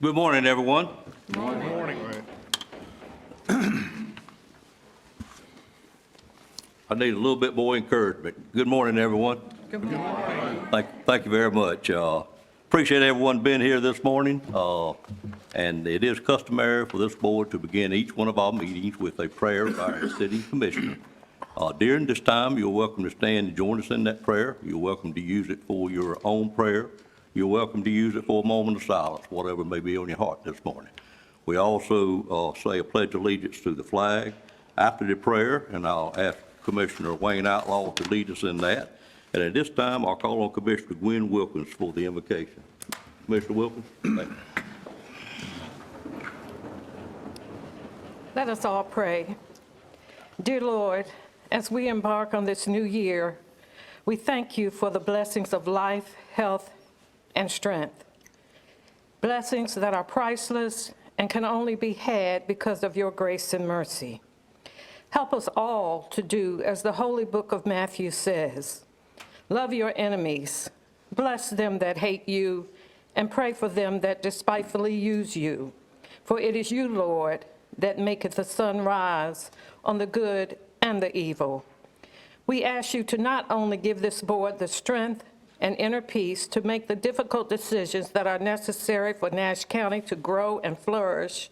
Good morning, everyone. Good morning. I need a little bit more encouragement. Good morning, everyone. Good morning. Thank you very much. Appreciate everyone being here this morning. And it is customary for this board to begin each one of our meetings with a prayer by our city commissioner. During this time, you're welcome to stand and join us in that prayer. You're welcome to use it for your own prayer. You're welcome to use it for a moment of silence, whatever may be on your heart this morning. We also say a pledge of allegiance to the flag after the prayer, and I'll ask Commissioner Wayne Outlaw to lead us in that. And at this time, I'll call on Commissioner Gwen Wilkins for the invocation. Commissioner Wilkins, thank you. Let us all pray. Dear Lord, as we embark on this new year, we thank you for the blessings of life, health, and strength. Blessings that are priceless and can only be had because of your grace and mercy. Help us all to do as the holy book of Matthew says, love your enemies, bless them that hate you, and pray for them that despitefully use you. For it is you, Lord, that maketh the sun rise on the good and the evil. We ask you to not only give this board the strength and inner peace to make the difficult decisions that are necessary for Nash County to grow and flourish,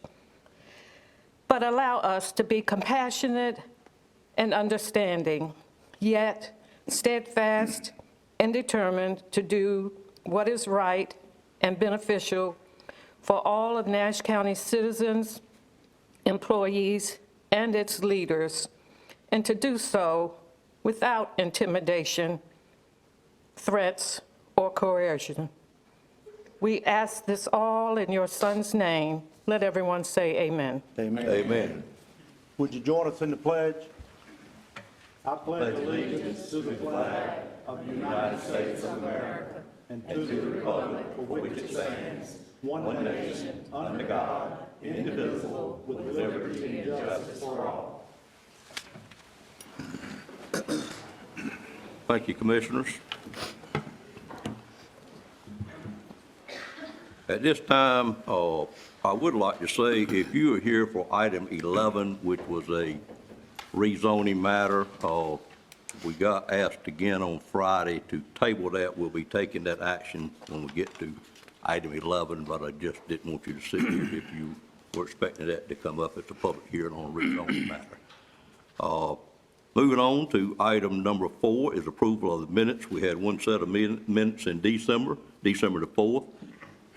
but allow us to be compassionate and understanding, yet steadfast and determined to do what is right and beneficial for all of Nash County citizens, employees, and its leaders, and to do so without intimidation, threats, or coercion. We ask this all in your Son's name. Let everyone say amen. Amen. Amen. Would you join us in the pledge? I pledge allegiance to the flag of the United States of America and to the republic for which it stands, one nation, under God, indivisible, with liberty and justice for all. Thank you, Commissioners. At this time, I would like to say, if you are here for item 11, which was a rezoning matter, we got asked again on Friday to table that. We'll be taking that action when we get to item 11, but I just didn't want you to sit here if you were expecting that to come up at the public hearing on a rezoning matter. Moving on to item number 4 is approval of the minutes. We had one set of minutes in December the 4th.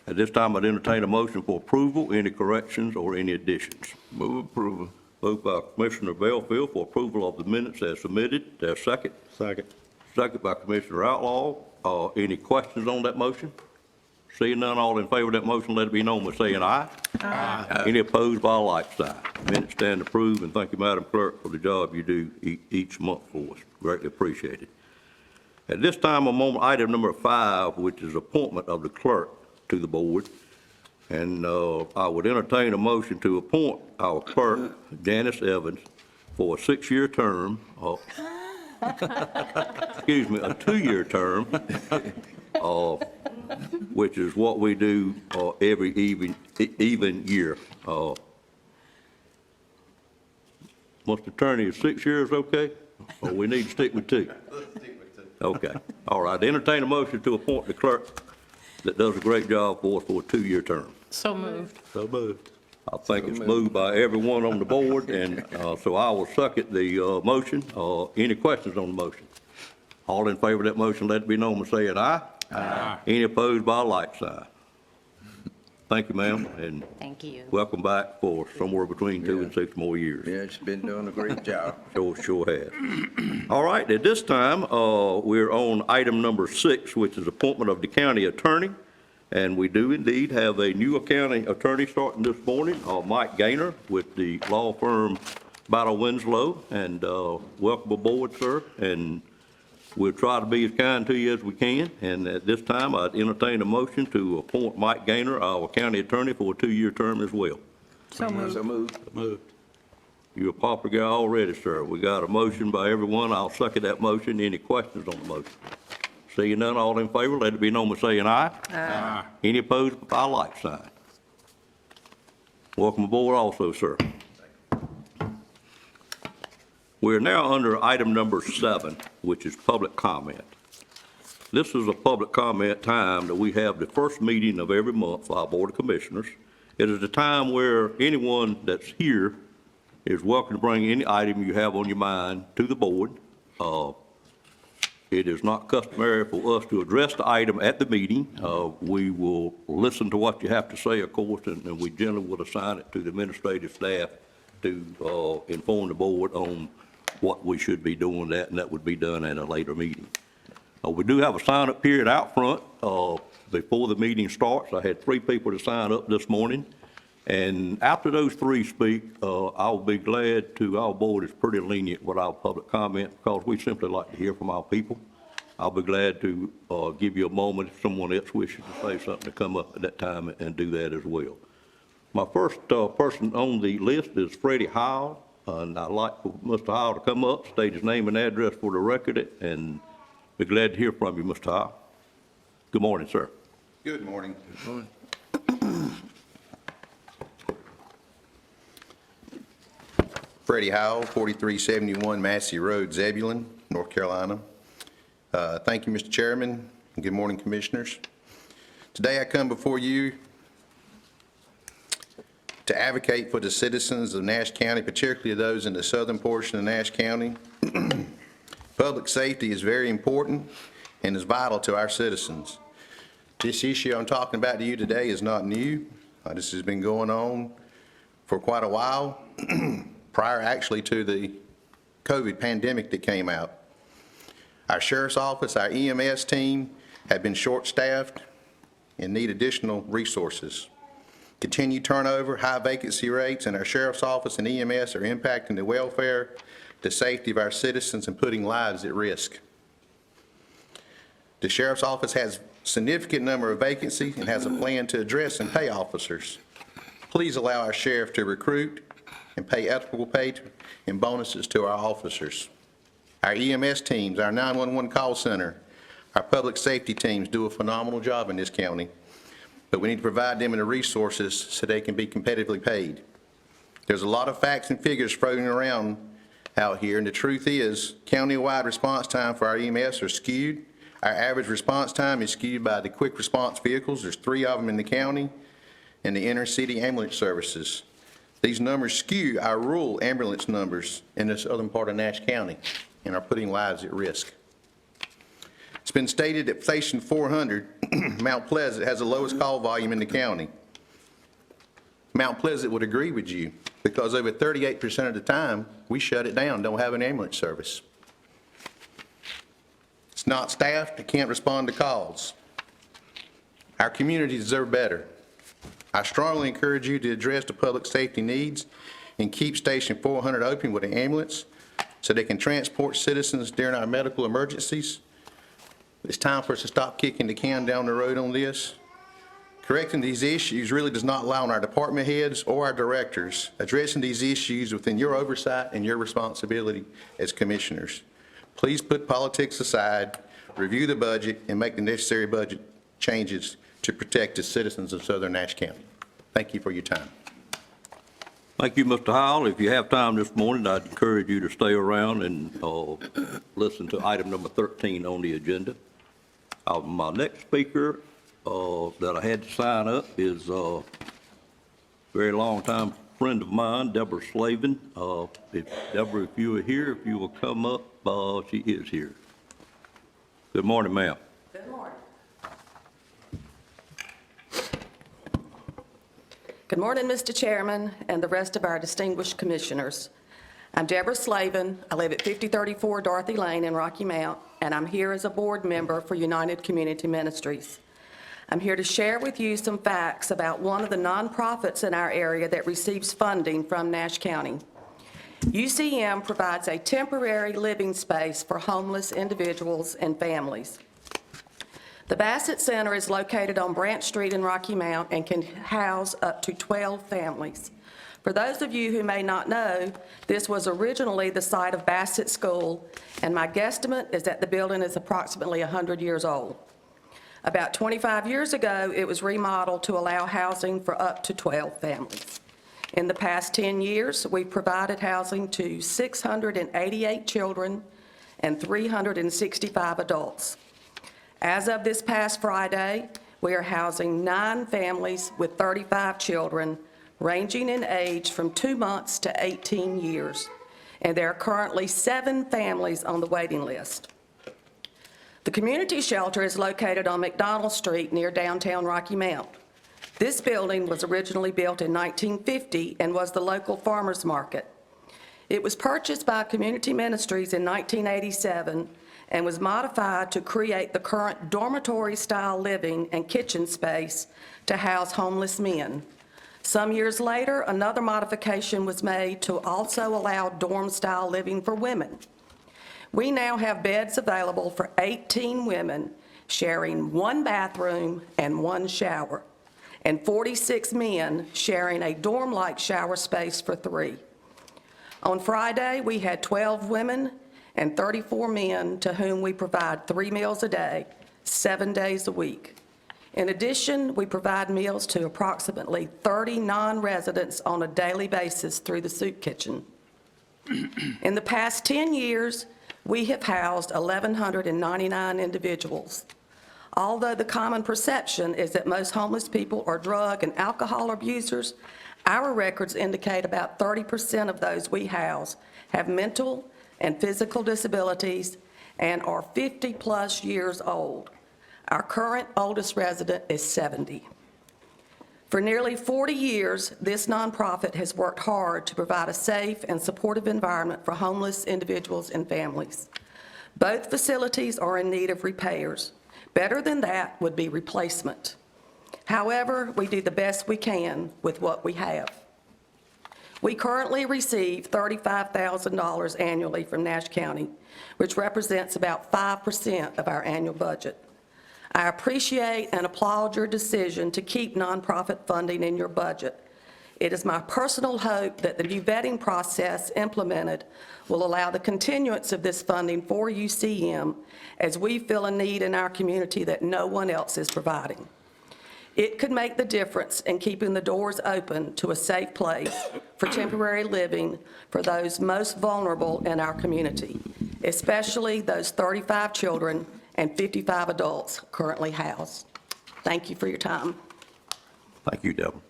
At this time, I'd entertain a motion for approval, any corrections or any additions. Move approval. Moved by Commissioner Bellfield for approval of the minutes as submitted. There's second. Second. Second by Commissioner Outlaw. Any questions on that motion? Seeing none, all in favor of that motion, let it be known by saying aye. Aye. Any opposed by a like sign. Minutes stand approved, and thank you, Madam Clerk, for the job you do each month for us. Greatly appreciated. At this time, I'm on item number 5, which is appointment of the clerk to the board. And I would entertain a motion to appoint our clerk, Janice Evans, for a 6-year term, excuse me, a 2-year term, which is what we do every even year. Mr. Attorney, is 6 years okay? Or we need to stick with 2? Okay. All right. Entertain a motion to appoint the clerk that does a great job for us for a 2-year term. So moved. So moved. I think it's moved by everyone on the board, and so I will second the motion. Any questions on the motion? All in favor of that motion, let it be known by saying aye. Aye. Any opposed by a like sign. Thank you, ma'am, and Thank you. welcome back for somewhere between 2 and 6 more years. Yeah, it's been doing a great job. Sure has. All right, at this time, we're on item number 6, which is appointment of the county attorney. And we do indeed have a new county attorney starting this morning, Mike Gaynor with the law firm Battle Winslow. And welcome aboard, sir. And we'll try to be as kind to you as we can. And at this time, I'd entertain a motion to appoint Mike Gaynor, our county attorney, for a 2-year term as well. So moved. So moved. Moved. You're a popular guy already, sir. We got a motion by everyone. I'll second that motion. Any questions on the motion? Seeing none, all in favor, let it be known by saying aye. Aye. Any opposed by a like sign. Welcome aboard also, sir. We're now under item number 7, which is public comment. This is a public comment time that we have the first meeting of every month for our Board of Commissioners. It is a time where anyone that's here is welcome to bring any item you have on your mind to the board. It is not customary for us to address the item at the meeting. We will listen to what you have to say, of course, and we generally will assign it to the administrative staff to inform the board on what we should be doing that, and that would be done at a later meeting. We do have a sign-up period out front before the meeting starts. I had 3 people to sign up this morning, and after those 3 speak, I'll be glad to, our board is pretty lenient with our public comment because we simply like to hear from our people. I'll be glad to give you a moment if someone else wishes to say something to come up at that time and do that as well. My first person on the list is Freddie Howell, and I'd like for Mr. Howell to come up, state his name and address for the record, and be glad to hear from you, Mr. Howell. Good morning, sir. Good morning. Freddie Howell, 4371 Massey Road, Zebulon, North Carolina. Thank you, Mr. Chairman, and good morning, Commissioners. Today I come before you to advocate for the citizens of Nash County, particularly those in the southern portion of Nash County. Public safety is very important and is vital to our citizens. This issue I'm talking about to you today is not new. This has been going on for quite a while, prior actually to the COVID pandemic that came out. Our sheriff's office, our EMS team have been short-staffed and need additional resources. Continued turnover, high vacancy rates in our sheriff's office and EMS are impacting the welfare, the safety of our citizens, and putting lives at risk. The sheriff's office has a significant number of vacancies and has a plan to address and pay officers. Please allow our sheriff to recruit and pay equitable pay and bonuses to our officers. Our EMS teams, our 911 call center, our public safety teams do a phenomenal job in this county, but we need to provide them with the resources so they can be competitively paid. There's a lot of facts and figures floating around out here, and the truth is county-wide response time for our EMS are skewed. Our average response time is skewed by the quick response vehicles. There's 3 of them in the county, and the inner city ambulance services. These numbers skew our rural ambulance numbers in the southern part of Nash County and are putting lives at risk. It's been stated that Station 400, Mount Pleasant, has the lowest call volume in the county. Mount Pleasant would agree with you because over 38% of the time, we shut it down, don't have an ambulance service. It's not staffed, it can't respond to calls. Our communities deserve better. I strongly encourage you to address the public safety needs and keep Station 400 open with an ambulance so they can transport citizens during our medical emergencies. It's time for us to stop kicking the can down the road on this. Correcting these issues really does not lie on our department heads or our directors. Addressing these issues within your oversight and your responsibility as commissioners. Please put politics aside, review the budget, and make the necessary budget changes to protect the citizens of southern Nash County. Thank you for your time. Thank you, Mr. Howell. If you have time this morning, I'd encourage you to stay around and listen to item number 13 on the agenda. My next speaker that I had to sign up is a very long-time friend of mine, Deborah Slavin. Deborah, if you are here, if you will come up, she is here. Good morning, ma'am. Good morning. Good morning, Mr. Chairman, and the rest of our distinguished commissioners. I'm Deborah Slavin. I live at 5034 Dorothy Lane in Rocky Mount, and I'm here as a board member for United Community Ministries. I'm here to share with you some facts about one of the nonprofits in our area that receives funding from Nash County. UCM provides a temporary living space for homeless individuals and families. The Bassett Center is located on Branch Street in Rocky Mount and can house up to 12 families. For those of you who may not know, this was originally the site of Bassett School, and my guesstimate is that the building is approximately 100 years old. About 25 years ago, it was remodeled to allow housing for up to 12 families. In the past 10 years, we've provided housing to 688 children and 365 adults. As of this past Friday, we are housing 9 families with 35 children, ranging in age from 2 months to 18 years, and there are currently 7 families on the waiting list. The community shelter is located on McDonald Street near downtown Rocky Mount. This building was originally built in 1950 and was the local farmers market. It was purchased by Community Ministries in 1987 and was modified to create the current dormitory-style living and kitchen space to house homeless men. Some years later, another modification was made to also allow dorm-style living for women. We now have beds available for 18 women sharing 1 bathroom and 1 shower, and 46 men sharing a dorm-like shower space for 3. On Friday, we had 12 women and 34 men to whom we provide 3 meals a day, 7 days a week. In addition, we provide meals to approximately 30 non-residents on a daily basis through the soup kitchen. In the past 10 years, we have housed 1,199 individuals. Although the common perception is that most homeless people are drug and alcohol abusers, our records indicate about 30% of those we house have mental and physical disabilities and are 50-plus years old. Our current oldest resident is 70. For nearly 40 years, this nonprofit has worked hard to provide a safe and supportive environment for homeless individuals and families. Both facilities are in need of repairs. Better than that would be replacement. However, we do the best we can with what we have. We currently receive $35,000 annually from Nash County, which represents about 5% of our annual budget. I appreciate and applaud your decision to keep nonprofit funding in your budget. It is my personal hope that the new vetting process implemented will allow the continuance of this funding for UCM as we feel a need in our community that no one else is providing. It could make the difference in keeping the doors open to a safe place for temporary living for those most vulnerable in our community, especially those 35 children and 55 adults currently housed. Thank you for your time. Thank you, Deborah.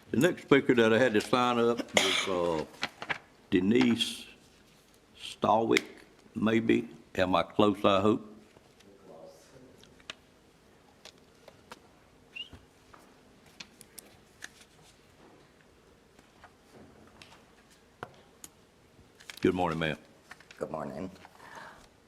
The next speaker that I had to sign up was Denise Stallwick, maybe. Am I close, I hope? Good morning, ma'am. Good morning.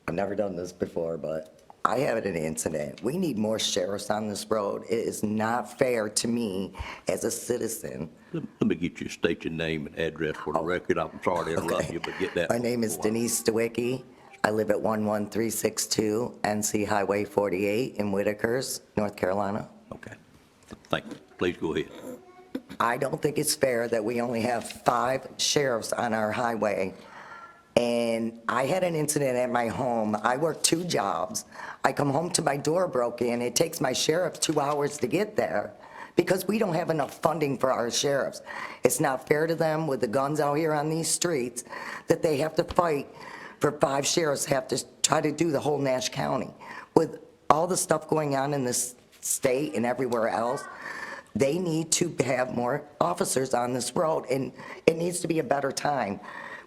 I've never done this before, but I had an incident. We need more sheriffs on this road. It is not fair to me as a citizen. Let me get you to state your name and address for the record. I'm sorry to interrupt Okay. you, but get that. My name is Denise Stawicki. I live at 11362 NC Highway 48 in Whitakers, North Carolina. Okay. Thank you. Please go ahead. I don't think it's fair that we only have 5 sheriffs on our highway. And I had an incident at my home. I work 2 jobs. I come home to my door broke in. It takes my sheriff 2 hours to get there because we don't have enough funding for our sheriffs. It's not fair to them with the guns out here on these streets that they have to fight for 5 sheriffs have to try to do the whole Nash County. With all the stuff going on in this state and everywhere else, they need to have more officers on this road, and it needs to be a better time.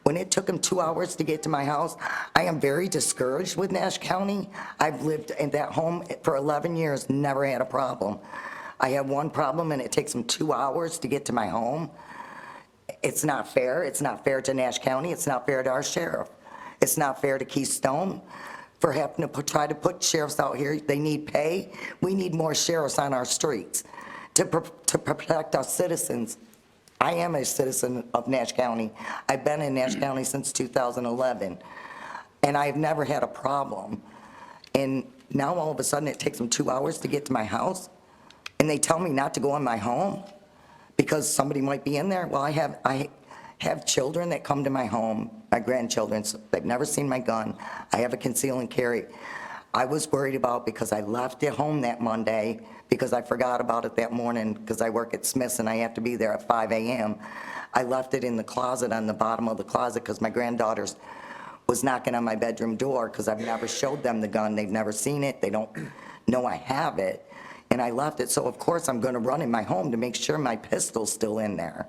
When it took them 2 hours to get to my house, I am very discouraged with Nash County. I've lived in that home for 11 years, never had a problem. I have one problem, and it takes them 2 hours to get to my home. It's not fair. It's not fair to Nash County. It's not fair to our sheriff. It's not fair to Keystone for having to try to put sheriffs out here. They need pay. We need more sheriffs on our streets to protect our citizens. I am a citizen of Nash County. I've been in Nash County since 2011, and I've never had a problem. And now all of a sudden it takes them 2 hours to get to my house, and they tell me not to go in my home because somebody might be in there. Well, I have children that come to my home, my grandchildren, so they've never seen my gun. I have a conceal and carry. I was worried about because I left it home that Monday because I forgot about it that morning because I work at Smith's and I have to be there at 5 a.m. I left it in the closet, on the bottom of the closet, because my granddaughters was knocking on my bedroom door because I've never showed them the gun. They've never seen it. They don't know I have it. And I left it, so of course I'm going to run in my home to make sure my pistol's still in there.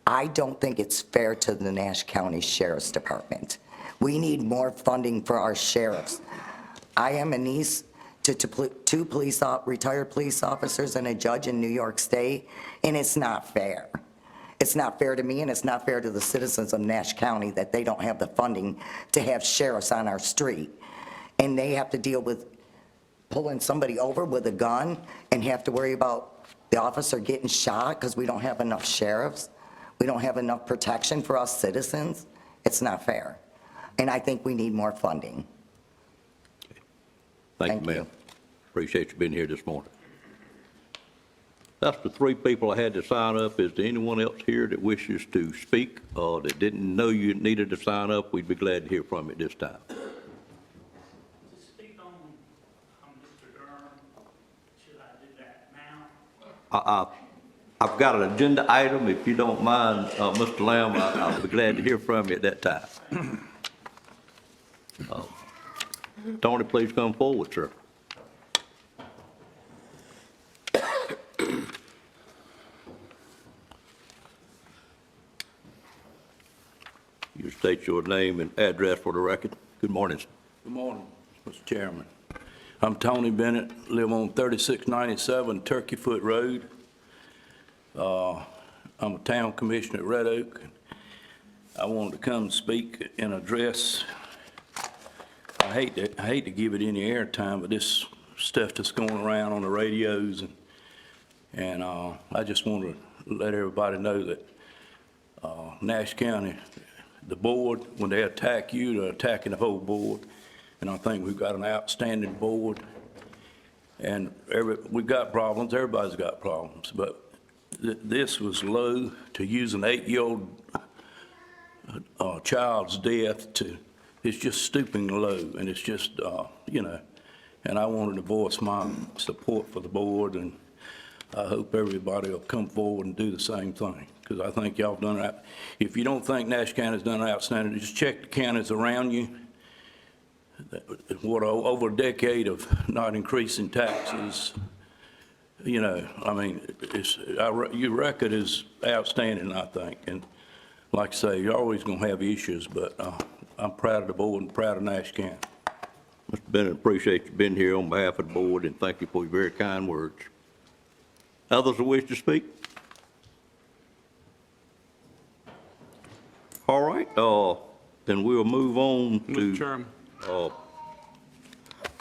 I don't think it's fair to the Nash County Sheriff's Department. We need more funding for our sheriffs. I am a niece to two retired police officers and a judge in New York State, and it's not fair. It's not fair to me, and it's not fair to the citizens of Nash County that they don't have the funding to have sheriffs on our street. And they have to deal with pulling somebody over with a gun and have to worry about the officer getting shot because we don't have enough sheriffs. We don't have enough protection for us citizens. It's not fair. And I think we need more funding. Thank Thank you, you. ma'am. Appreciate you being here this morning. That's the three people I had to sign up. Is there anyone else here that wishes to speak or that didn't know you needed to sign up? We'd be glad to hear from you this time. To speak on Mr. Durham, should I do that now? I've got an agenda item. If you don't mind, Mr. Lamb, I'll be glad to hear from you at that time. Tony, please come forward, sir. You state your name and address for the record. Good morning, sir. Good morning, Mr. Chairman. I'm Tony Bennett, live on 3697 Turkey Foot Road. I'm a town commissioner at Red Oak. I wanted to come speak and address, I hate to give it any airtime, but this stuff that's going around on the radios, and I just want to let everybody know that Nash County, the board, when they attack you, they're attacking the whole board. And I think we've got an outstanding board. And we've got problems, everybody's got problems, but this was low to use an 8-year-old child's death to, it's just stooping low, and it's just, you know, and I wanted to voice my support for the board, and I hope everybody will come forward and do the same thing, because I think y'all done that. If you don't think Nash County's done outstanding, just check the counties around you. What, over a decade of not increasing taxes, you know, I mean, your record is outstanding, I think. And like I say, you're always going to have issues, but I'm proud of the board and proud of Nash County. Mr. Bennett, appreciate you being here on behalf of the board, and thank you for your very kind words. Others who wish to speak? All right, then we'll move on to. Mr. Chairman,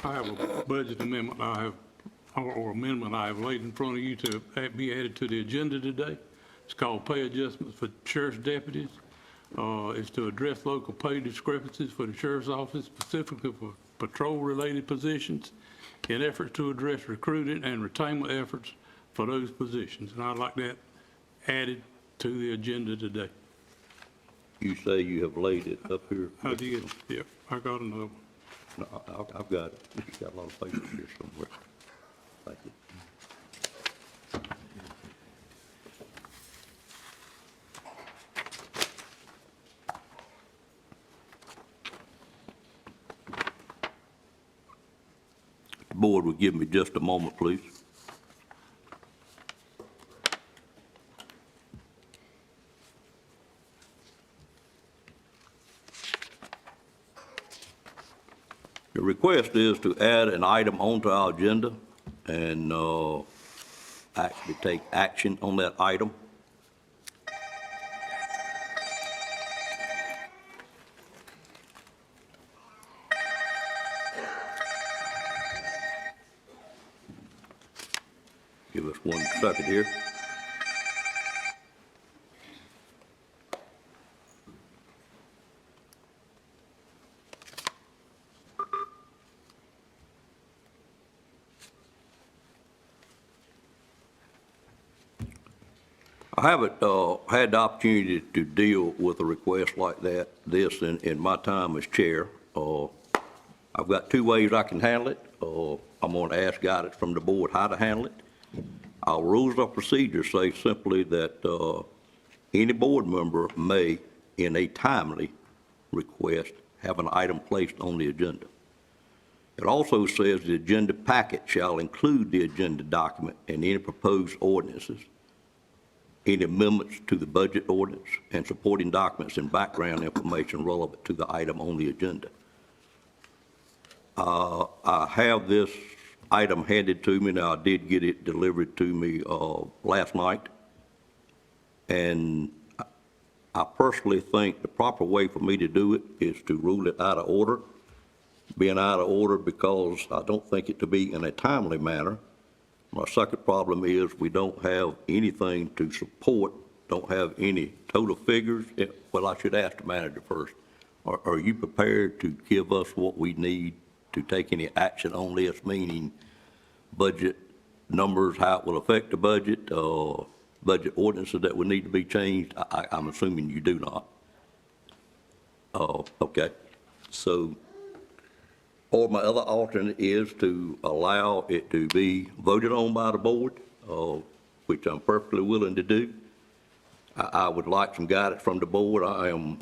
I have a budget amendment or amendment I have laid in front of you to be added to the agenda today. It's called pay adjustments for sheriff's deputies. It's to address local pay discrepancies for the sheriff's office, specifically for patrol-related positions, in efforts to address recruiting and retainment efforts for those positions. And I'd like that added to the agenda today. You say you have laid it up here? I did, yep, I got another one. No, I've got it. You've got a lot of papers here somewhere. Thank you. The board would give me just a moment, please. The request is to add an item onto our agenda and actually take action on that item. Give us 1 second here. I haven't had the opportunity to deal with a request like this in my time as chair. I've got two ways I can handle it. I'm going to ask guidance from the board how to handle it. Our rules of procedure say simply that any board member may, in a timely request, have an item placed on the agenda. It also says the agenda packet shall include the agenda document and any proposed ordinances, any amendments to the budget ordinance, and supporting documents and background information relevant to the item on the agenda. I have this item handed to me. Now, I did get it delivered to me last night, and I personally think the proper way for me to do it is to rule it out of order, being out of order because I don't think it to be in a timely manner. My second problem is we don't have anything to support, don't have any total figures. Well, I should ask the manager first. Are you prepared to give us what we need to take any action on this, meaning budget numbers, how it will affect the budget, budget ordinances that would need to be changed? I'm assuming you do not. Okay. So, or my other alternate is to allow it to be voted on by the board, which I'm perfectly willing to do. I would like some guidance from the board. I am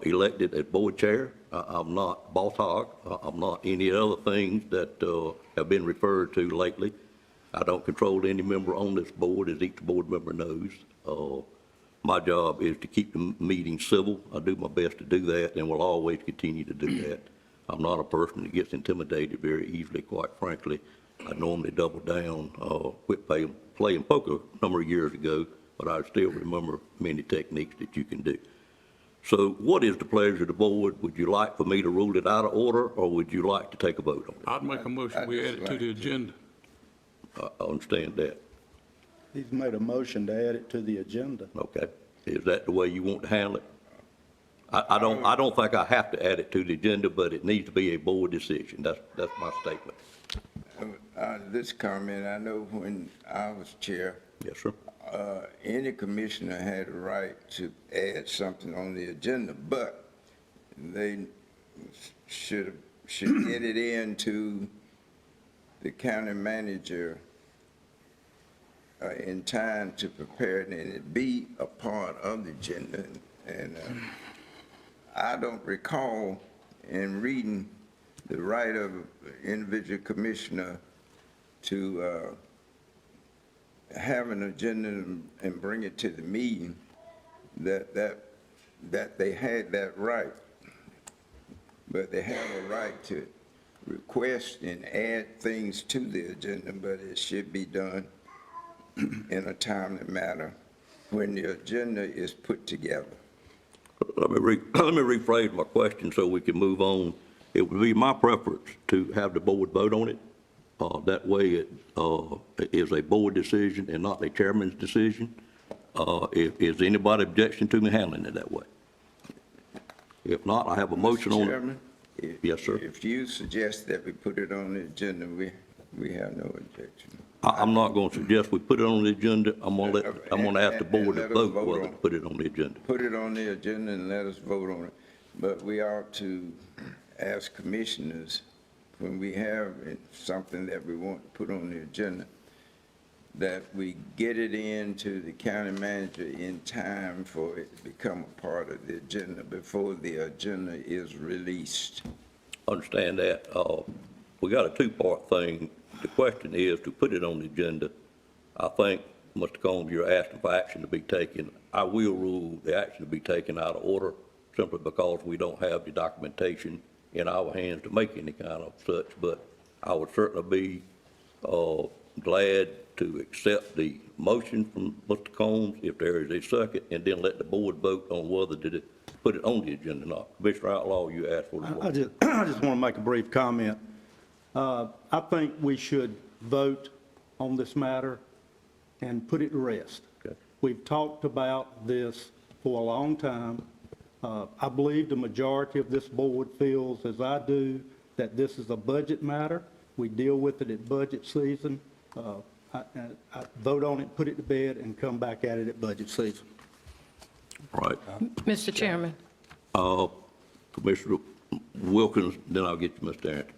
elected as board chair. I'm not boss hog. I'm not any other things that have been referred to lately. I don't control any member on this board, as each board member knows. My job is to keep the meeting civil. I do my best to do that and will always continue to do that. I'm not a person that gets intimidated very easily, quite frankly. I normally double down, quit playing poker a number of years ago, but I still remember many techniques that you can do. So what is the pleasure of the board? Would you like for me to rule it out of order, or would you like to take a vote on it? I'd make a motion, we add it to the agenda. I understand that. He's made a motion to add it to the agenda. Okay. Is that the way you want to handle it? I don't think I have to add it to the agenda, but it needs to be a board decision. That's my statement. This comment, I know when I was chair, Yes, sir. any commissioner had a right to add something on the agenda, but they should get it into the county manager in time to prepare it and it be a part of the agenda. And I don't recall in reading the right of individual commissioner to have an agenda and bring it to the meeting, that they had that right. But they have a right to request and add things to the agenda, but it should be done in a timely manner when the agenda is put together. Let me rephrase my question so we can move on. It would be my preference to have the board vote on it. That way it is a board decision and not a chairman's decision. Is anybody objection to me handling it that way? If not, I have a motion on it. Chairman? Yes, sir. If you suggest that we put it on the agenda, we have no objection. I'm not going to suggest we put it on the agenda. I'm going to ask the board to let us vote vote whether on to it. put it on the agenda. Put it on the agenda and let us vote on it. But we ought to ask commissioners, when we have something that we want to put on the agenda, that we get it into the county manager in time for it to become a part of the agenda before the agenda is released. Understand that. We got a two-part thing. The question is to put it on the agenda. I think, Mr. Combs, you're asking for action to be taken. I will rule the action to be taken out of order simply because we don't have the documentation in our hands to make any kind of such, but I would certainly be glad to accept the motion from Mr. Combs if there is a second, and then let the board vote on whether to put it on the agenda or not. Commissioner Outlaw, you asked for the I vote. just want to make a brief comment. I think we should vote on this matter and put it to rest. Okay. We've talked about this for a long time. I believe the majority of this board feels, as I do, that this is a budget matter. We deal with it at budget season. I vote on it, put it to bed, and come back at it at budget season. Right. Mr. Chairman, Commissioner Wilkins, then I'll get you, Mr. Arrington.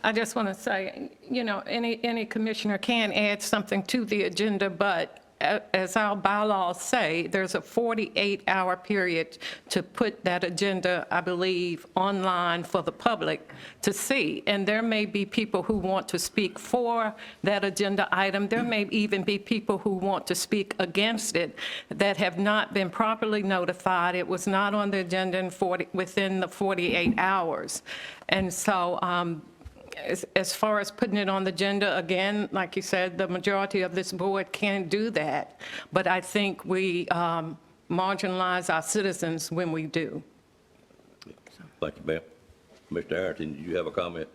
I just want to say, you know, any commissioner can add something to the agenda, but as our bylaws say, there's a 48-hour period to put that agenda, I believe, online for the public to see. And there may be people who want to speak for that agenda item. There may even be people who want to speak against it that have not been properly notified. It was not on the agenda within the 48 hours. And so, as far as putting it on the agenda, again, like you said, the majority of this board can do that. But I think we marginalize our citizens when we do. Thank you, ma'am. Mr. Arrington, did you have a comment?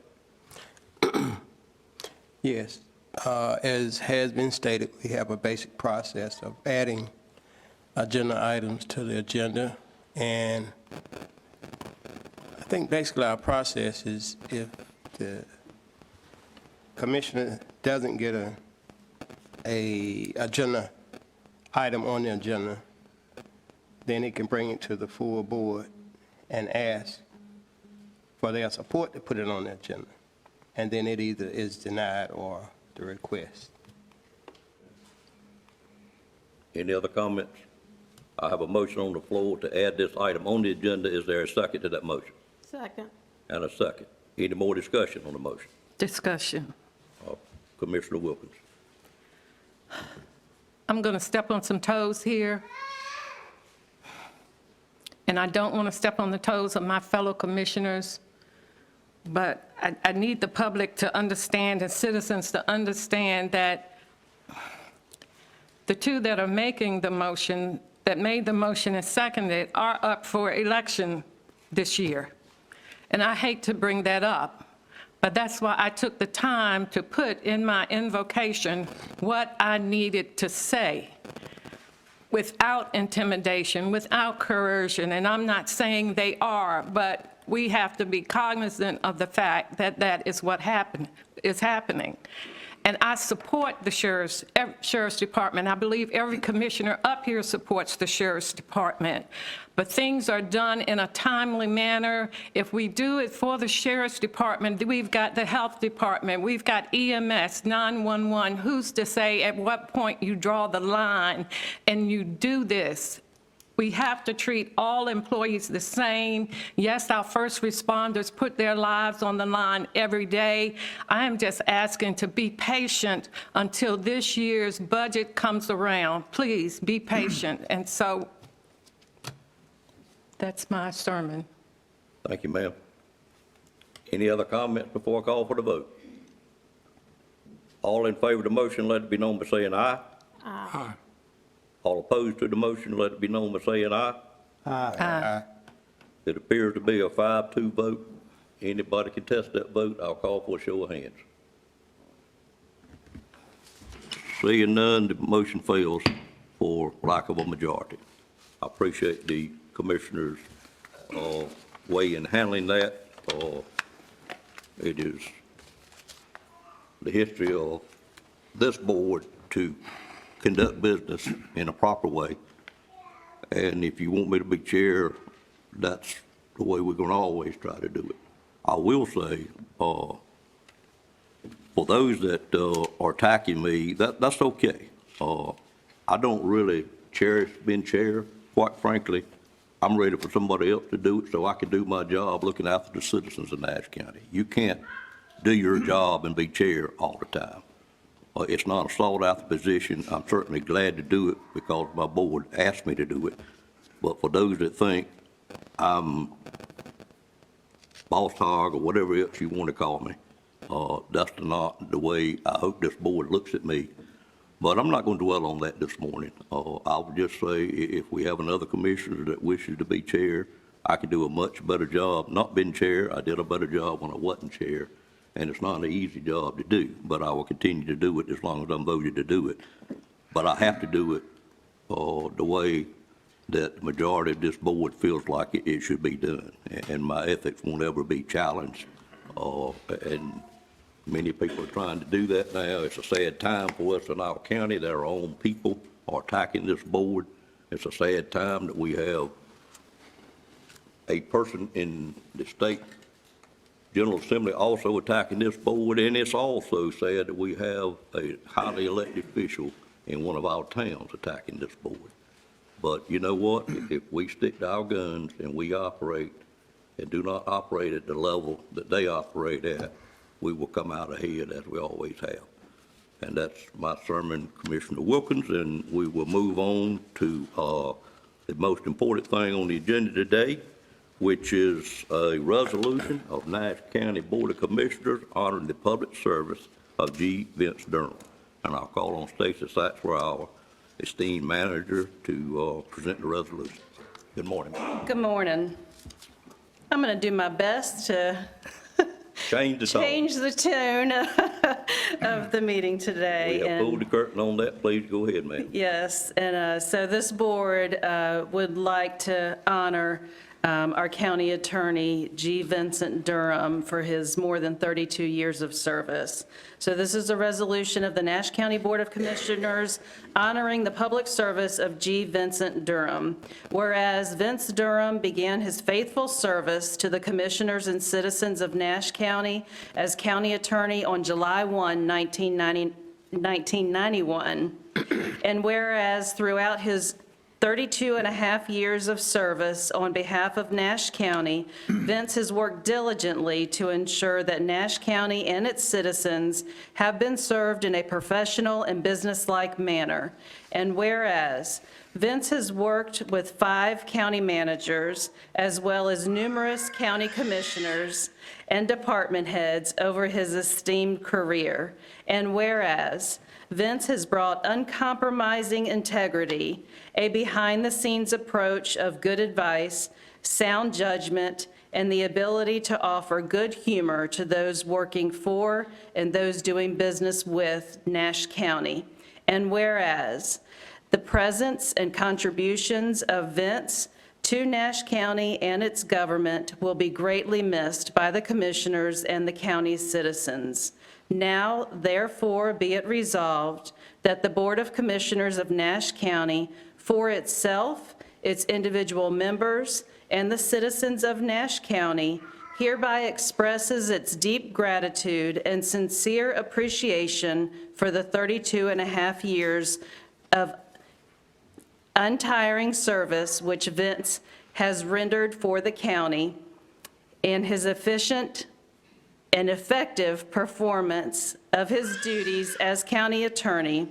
Yes. As has been stated, we have a basic process of adding agenda items to the agenda. And I think basically our process is if the commissioner doesn't get a agenda item on the agenda, then he can bring it to the full board and ask for their support to put it on the agenda. And then it either is denied or the request. Any other comments? I have a motion on the floor to add this item on the agenda. Is there a second to that motion? Second. And a second. Any more discussion on the motion? Discussion. Commissioner Wilkins. I'm going to step on some toes here. And I don't want to step on the toes of my fellow commissioners, but I need the public to understand and citizens to understand that the two that are making the motion, that made the motion and seconded, are up for election this year. And I hate to bring that up, but that's why I took the time to put in my invocation what I needed to say without intimidation, without coercion, and I'm not saying they are, but we have to be cognizant of the fact that that is what is happening. And I support the Sheriff's Department. I believe every commissioner up here supports the Sheriff's Department. But things are done in a timely manner. If we do it for the Sheriff's Department, we've got the Health Department, we've got EMS, 911. Who's to say at what point you draw the line and you do this? We have to treat all employees the same. Yes, our first responders put their lives on the line every day. I am just asking to be patient until this year's budget comes around. Please be patient. And so that's my sermon. Thank you, ma'am. Any other comments before I call for the vote? All in favor of the motion, let it be known by saying aye. Aye. All opposed to the motion, let it be known by saying aye. Aye. It appears to be a 5-2 vote. Anybody can test that vote, I'll call for a show of hands. Seeing none, the motion fails for lack of a majority. I appreciate the commissioners' way in handling that. It is the history of this board to conduct business in a proper way. And if you want me to be chair, that's the way we're going to always try to do it. I will say, for those that are attacking me, that's okay. I don't really cherish being chair. Quite frankly, I'm ready for somebody else to do it so I can do my job looking after the citizens of Nash County. You can't do your job and be chair all the time. It's not a sought-after position. I'm certainly glad to do it because my board asked me to do it. But for those that think I'm boss hog or whatever else you want to call me, that's not the way I hope this board looks at me. But I'm not going to dwell on that this morning. I'll just say if we have another commissioner that wishes to be chair, I can do a much better job. Not being chair, I did a better job when I wasn't chair. And it's not an easy job to do, but I will continue to do it as long as I'm voted to do it. But I have to do it the way that the majority of this board feels like it should be done. And my ethics won't ever be challenged. And many people are trying to do that now. It's a sad time for us in our county that our own people are attacking this board. It's a sad time that we have a person in the state General Assembly also attacking this board, and it's also said that we have a highly elected official in one of our towns attacking this board. But you know what? If we stick to our guns and we operate and do not operate at the level that they operate at, we will come out ahead as we always have. And that's my sermon, Commissioner Wilkins, and we will move on to the most important thing on the agenda today, which is a resolution of Nash County Board of Commissioners honoring the public service of G. Vince Durham. And I'll call on Stacy Saxwer, our esteemed manager, to present the resolution. Good morning. Good morning. I'm going to do my best to Change the tone. change the tune of the meeting today. We have and- pulled the curtain on that. Please go ahead, ma'am. Yes, and so this board would like to honor our county attorney, G. Vincent Durham, for his more than 32 years of service. So this is a resolution of the Nash County Board of Commissioners honoring the public service of G. Vincent Durham. Whereas Vince Durham began his faithful service to the commissioners and citizens of Nash County as county attorney on July 1, 1991, and whereas throughout his 32 and a half years of service on behalf of Nash County, Vince has worked diligently to ensure that Nash County and its citizens have been served in a professional and businesslike manner. And whereas Vince has worked with 5 county managers, as well as numerous county commissioners and department heads over his esteemed career. And whereas Vince has brought uncompromising integrity, a behind-the-scenes approach of good advice, sound judgment, and the ability to offer good humor to those working for and those doing business with Nash County. And whereas the presence and contributions of Vince to Nash County and its government will be greatly missed by the commissioners and the county's citizens. Now, therefore, be it resolved that the Board of Commissioners of Nash County, for itself, its individual members, and the citizens of Nash County, hereby expresses its deep gratitude and sincere appreciation for the 32 and a half years of untiring service which Vince has rendered for the county, and his efficient and effective performance of his duties as county attorney,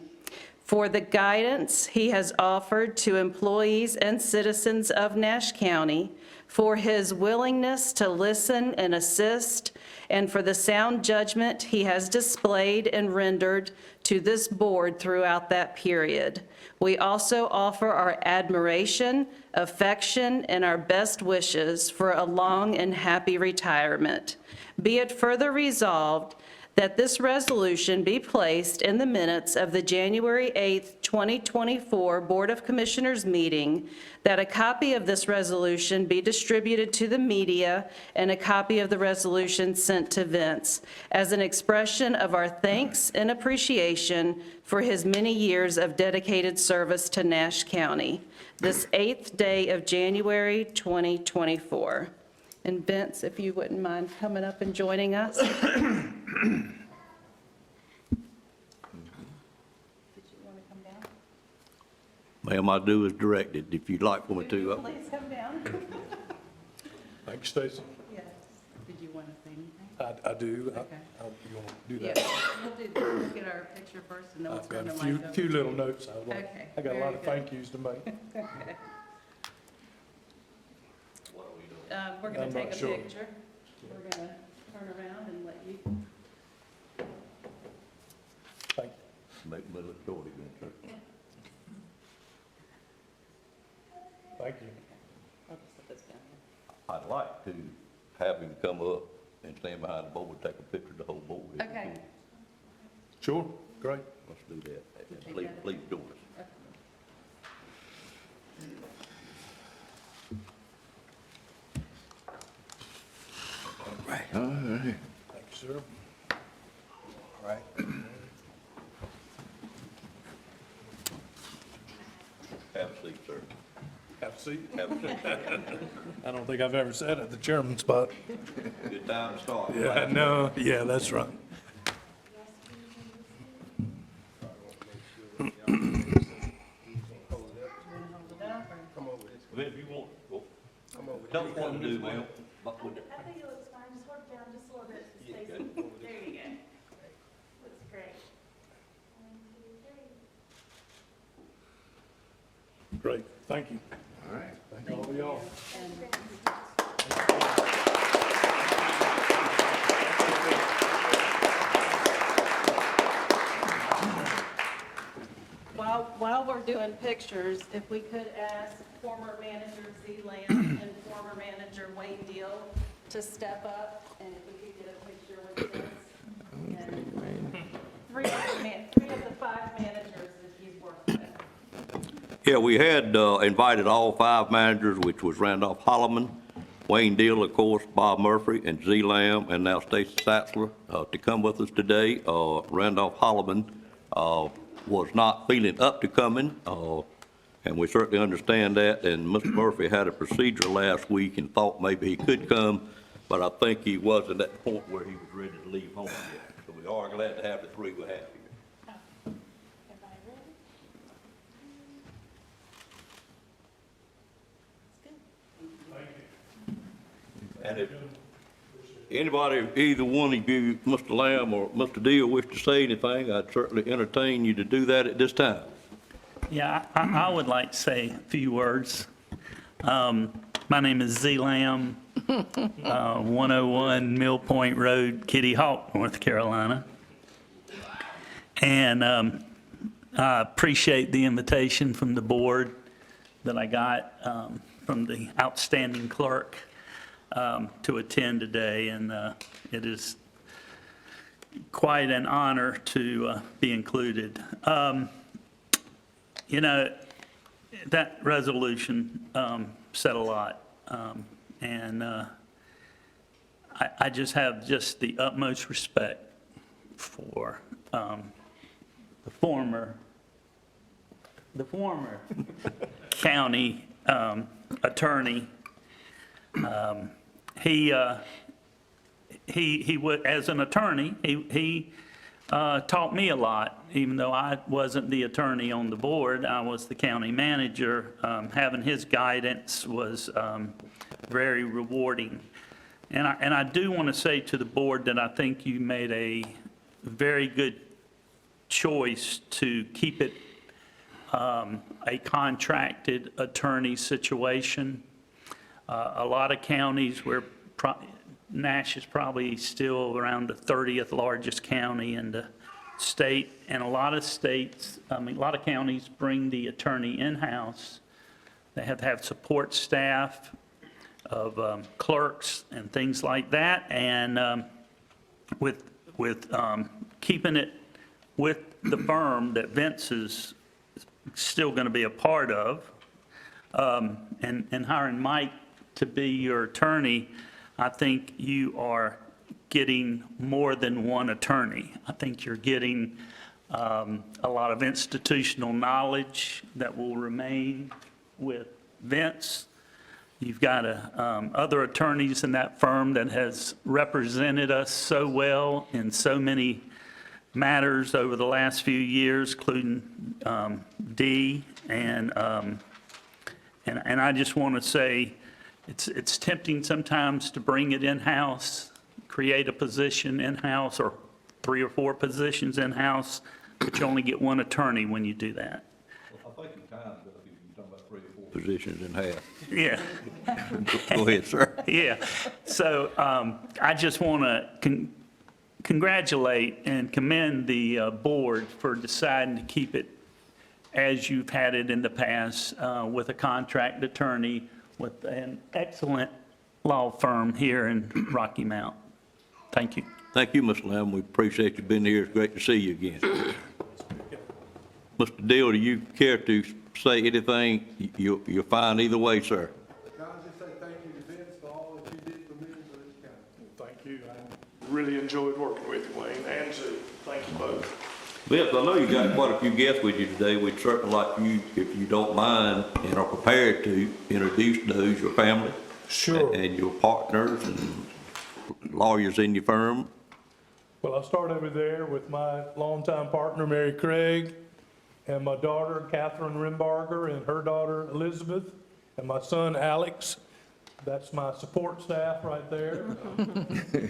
for the guidance he has offered to employees and citizens of Nash County, for his willingness to listen and assist, and for the sound judgment he has displayed and rendered to this board throughout that period. We also offer our admiration, affection, and our best wishes for a long and happy retirement. Be it further resolved that this resolution be placed in the minutes of the January 8th, 2024 Board of Commissioners meeting, that a copy of this resolution be distributed to the media, and a copy of the resolution sent to Vince as an expression of our thanks and appreciation for his many years of dedicated service to Nash County, this 8th day of January 2024. And Vince, if you wouldn't mind coming up and joining us. Did you want to come down? Ma'am, I do as directed. If you'd like for me to. Please come down. Thank you, Stacy. Yes. Did you want to say anything? I do. Okay. You want to do Yeah, that? we'll get our picture first, and then we'll I've got turn a the few, mic over. few little notes I would like. Okay, I got a very lot of good. thank yous to make. We're going I'm to take not a sure. picture. We're going to turn around and let you. Thank you. Make me look short again, sir. Thank you. I'll just put this down here. I'd like to have him come up and stand behind the board, take a picture of the whole board. if you Okay. could. Sure, great. Let's do that. Take Please, that. please join us. Thank you, sir. All right. Have a seat, sir. Have a seat. I don't think I've ever sat at the chairman spot. Good time to start. Yeah, no, yeah, that's right. If you want, go. Tell us what to do, ma'am. I think it looks fine, just work down just a little bit to stay. There you go. Looks great. 1, 2, 3. Great, thank you. All right. Thank all of y'all. While we're doing pictures, if we could ask former manager Z Lamb and former manager Wayne Deal to step up, and if we could get a picture with this. And three of the 5 managers that he's worked with. Yeah, we had invited all 5 managers, which was Randolph Holloman, Wayne Deal, of course, Bob Murphy, and Z Lamb, and now Stacy Satzler, to come with us today. Randolph Holloman was not feeling up to coming, and we certainly understand that. And Mr. Murphy had a procedure last week and thought maybe he could come, but I think he wasn't at the point where he was ready to leave home yet. So we are glad to have the 3 we have here. Everybody ready? And if anybody, either one of you, Mr. Lamb or Mr. Deal, wish to say anything, I'd certainly entertain you to do that at this time. Yeah, I would like to say a few words. My name is Z Lamb, 101 Mill Point Road, Kitty Hawk, North Carolina. And I appreciate the invitation from the board that I got from the outstanding clerk to attend today, and it is quite an honor to be included. You know, that resolution said a lot, and I just have just the utmost respect for the former county attorney. He would, as an attorney, he taught me a lot, even though I wasn't the attorney on the board. I was the county manager. Having his guidance was very rewarding. And I do want to say to the board that I think you made a very good choice to keep it a contracted attorney situation. A lot of counties where Nash is probably still around the 30th largest county in the state, and a lot of states, a lot of counties bring the attorney in-house. They have to have support staff of clerks and things like that, and with keeping it with the firm that Vince is still going to be a part of, and hiring Mike to be your attorney, I think you are getting more than one attorney. I think you're getting a lot of institutional knowledge that will remain with Vince. You've got other attorneys in that firm that has represented us so well in so many matters over the last few years, including Dee, and I just want to say it's tempting sometimes to bring it in-house, create a position in-house, or 3 or 4 positions in-house, but you only get one attorney when you do that. I think in time, you're talking about 3 or 4 positions in half. Yeah. Go ahead, sir. Yeah. So I just want to congratulate and commend the board for deciding to keep it as you've had it in the past, with a contract attorney with an excellent law firm here in Rocky Mount. Thank you. Thank you, Mr. Lamb. We appreciate you being here. It's great to see you again. Mr. Deal, do you care to say anything? You're fine either way, sir. Can I just say thank you to Vince for all that you did for me and for this county? Thank you. I really enjoyed working with you, Wayne, and Sue. Thank you both. Vince, I know you got quite a few guests with you today. We'd certainly like you, if you don't mind and are prepared to, introduce those, your family. Sure. And your partners and lawyers in your firm. Well, I'll start over there with my longtime partner, Mary Craig, and my daughter, Catherine Rimbarger, and her daughter, Elizabeth, and my son, Alex. That's my support staff right there.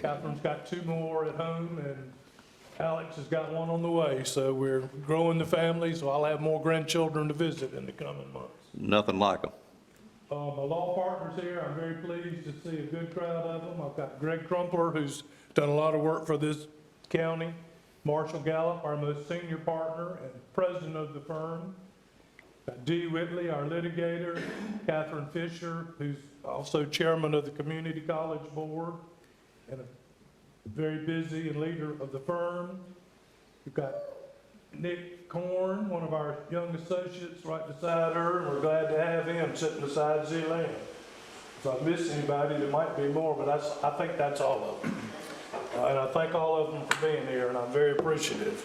Catherine's got 2 more at home, and Alex has got 1 on the way. So we're growing the family, so I'll have more grandchildren to visit in the coming months. Nothing like them. My law partners here, I'm very pleased to see a good crowd of them. I've got Greg Crumpler, who's done a lot of work for this county, Marshall Gallup, our most senior partner and president of the firm, got Dee Whitley, our litigator, Catherine Fisher, who's also chairman of the Community College Board and a very busy and leader of the firm. We've got Nick Korn, one of our young associates, right beside her, and we're glad to have him sitting beside Zealand. If I miss anybody, there might be more, but I think that's all of them. And I thank all of them for being here, and I'm very appreciative.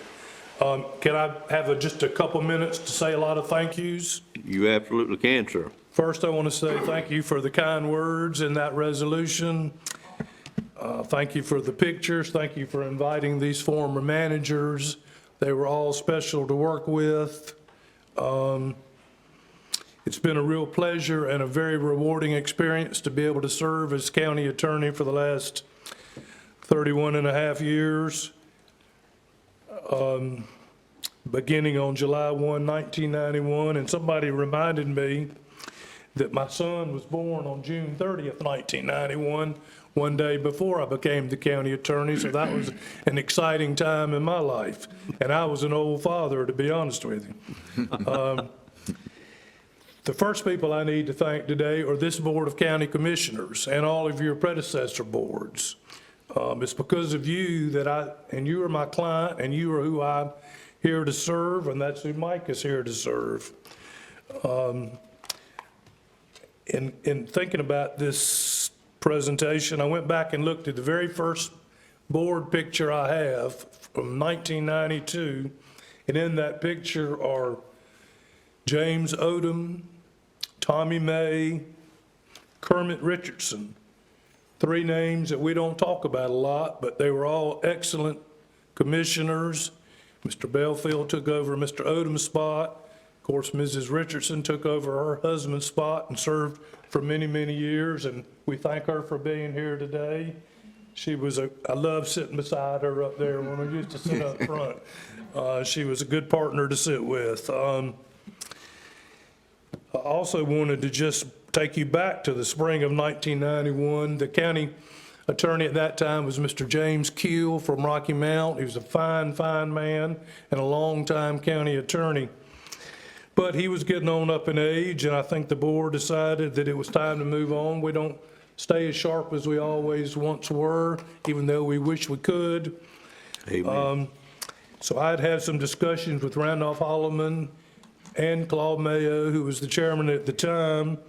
Can I have just a couple minutes to say a lot of thank yous? You absolutely can, sir. First, I want to say thank you for the kind words in that resolution. Thank you for the pictures. Thank you for inviting these former managers. They were all special to work with. It's been a real pleasure and a very rewarding experience to be able to serve as county attorney for the last 31 and a half years. Beginning on July 1, 1991, and somebody reminded me that my son was born on June 30th, 1991, one day before I became the county attorney, so that was an exciting time in my life. And I was an old father, to be honest with you. The first people I need to thank today are this Board of County Commissioners and all of your predecessor boards. It's because of you and you are my client, and you are who I'm here to serve, and that's who Mike is here to serve. In thinking about this presentation, I went back and looked at the very first board picture I have from 1992, and in that picture are James Odom, Tommy May, Kermit Richardson. 3 names that we don't talk about a lot, but they were all excellent commissioners. Mr. Belfield took over Mr. Odom's spot. Of course, Mrs. Richardson took over her husband's spot and served for many, many years, and we thank her for being here today. I love sitting beside her up there when we used to sit up front. She was a good partner to sit with. I also wanted to just take you back to the spring of 1991. The county attorney at that time was Mr. James Keel from Rocky Mount. He was a fine, fine man and a longtime county attorney. But he was getting on up in age, and I think the board decided that it was time to move on. We don't stay as sharp as we always once were, even though we wish we could. Amen. So I'd had some discussions with Randolph Holloman and Claude Mayo, who was the chairman at the time.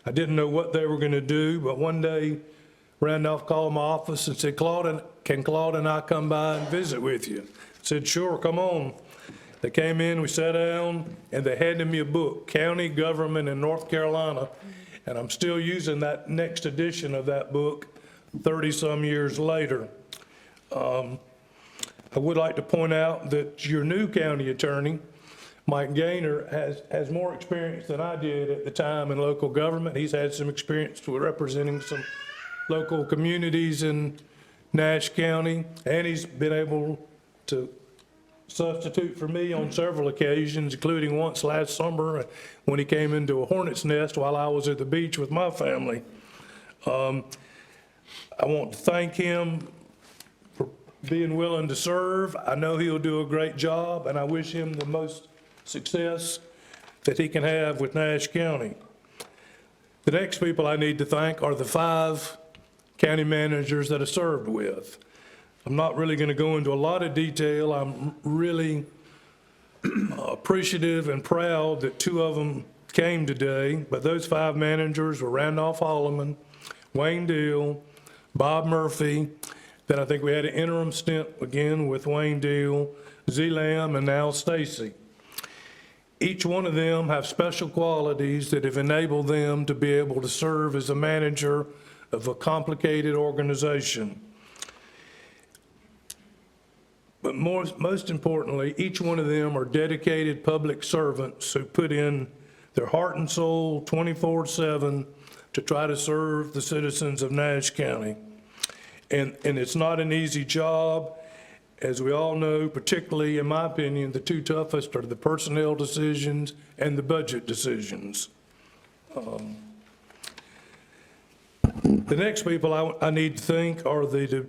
I didn't know what they were going to do, but one day Randolph called my office and said, can Claude and I come by and visit with you? I said, sure, come on. They came in, we sat down, and they handed me a book, County Government in North Carolina, and I'm still using that next edition of that book 30-some years later. I would like to point out that your new county attorney, Mike Gaynor, has more experience than I did at the time in local government. He's had some experience with representing some local communities in Nash County, and he's been able to substitute for me on several occasions, including once last summer when he came into a hornet's nest while I was at the beach with my family. I want to thank him for being willing to serve. I know he'll do a great job, and I wish him the most success that he can have with Nash County. The next people I need to thank are the 5 county managers that I served with. I'm not really going to go into a lot of detail. I'm really appreciative and proud that 2 of them came today, but those 5 managers were Randolph Holloman, Wayne Deal, Bob Murphy. Then I think we had an interim stint again with Wayne Deal, Zelam, and now Stacy. Each one of them have special qualities that have enabled them to be able to serve as a manager of a complicated organization. But most importantly, each one of them are dedicated public servants who put in their heart and soul 24/7 to try to serve the citizens of Nash County. And it's not an easy job. As we all know, particularly in my opinion, the two toughest are the personnel decisions and the budget decisions. The next people I need to thank are the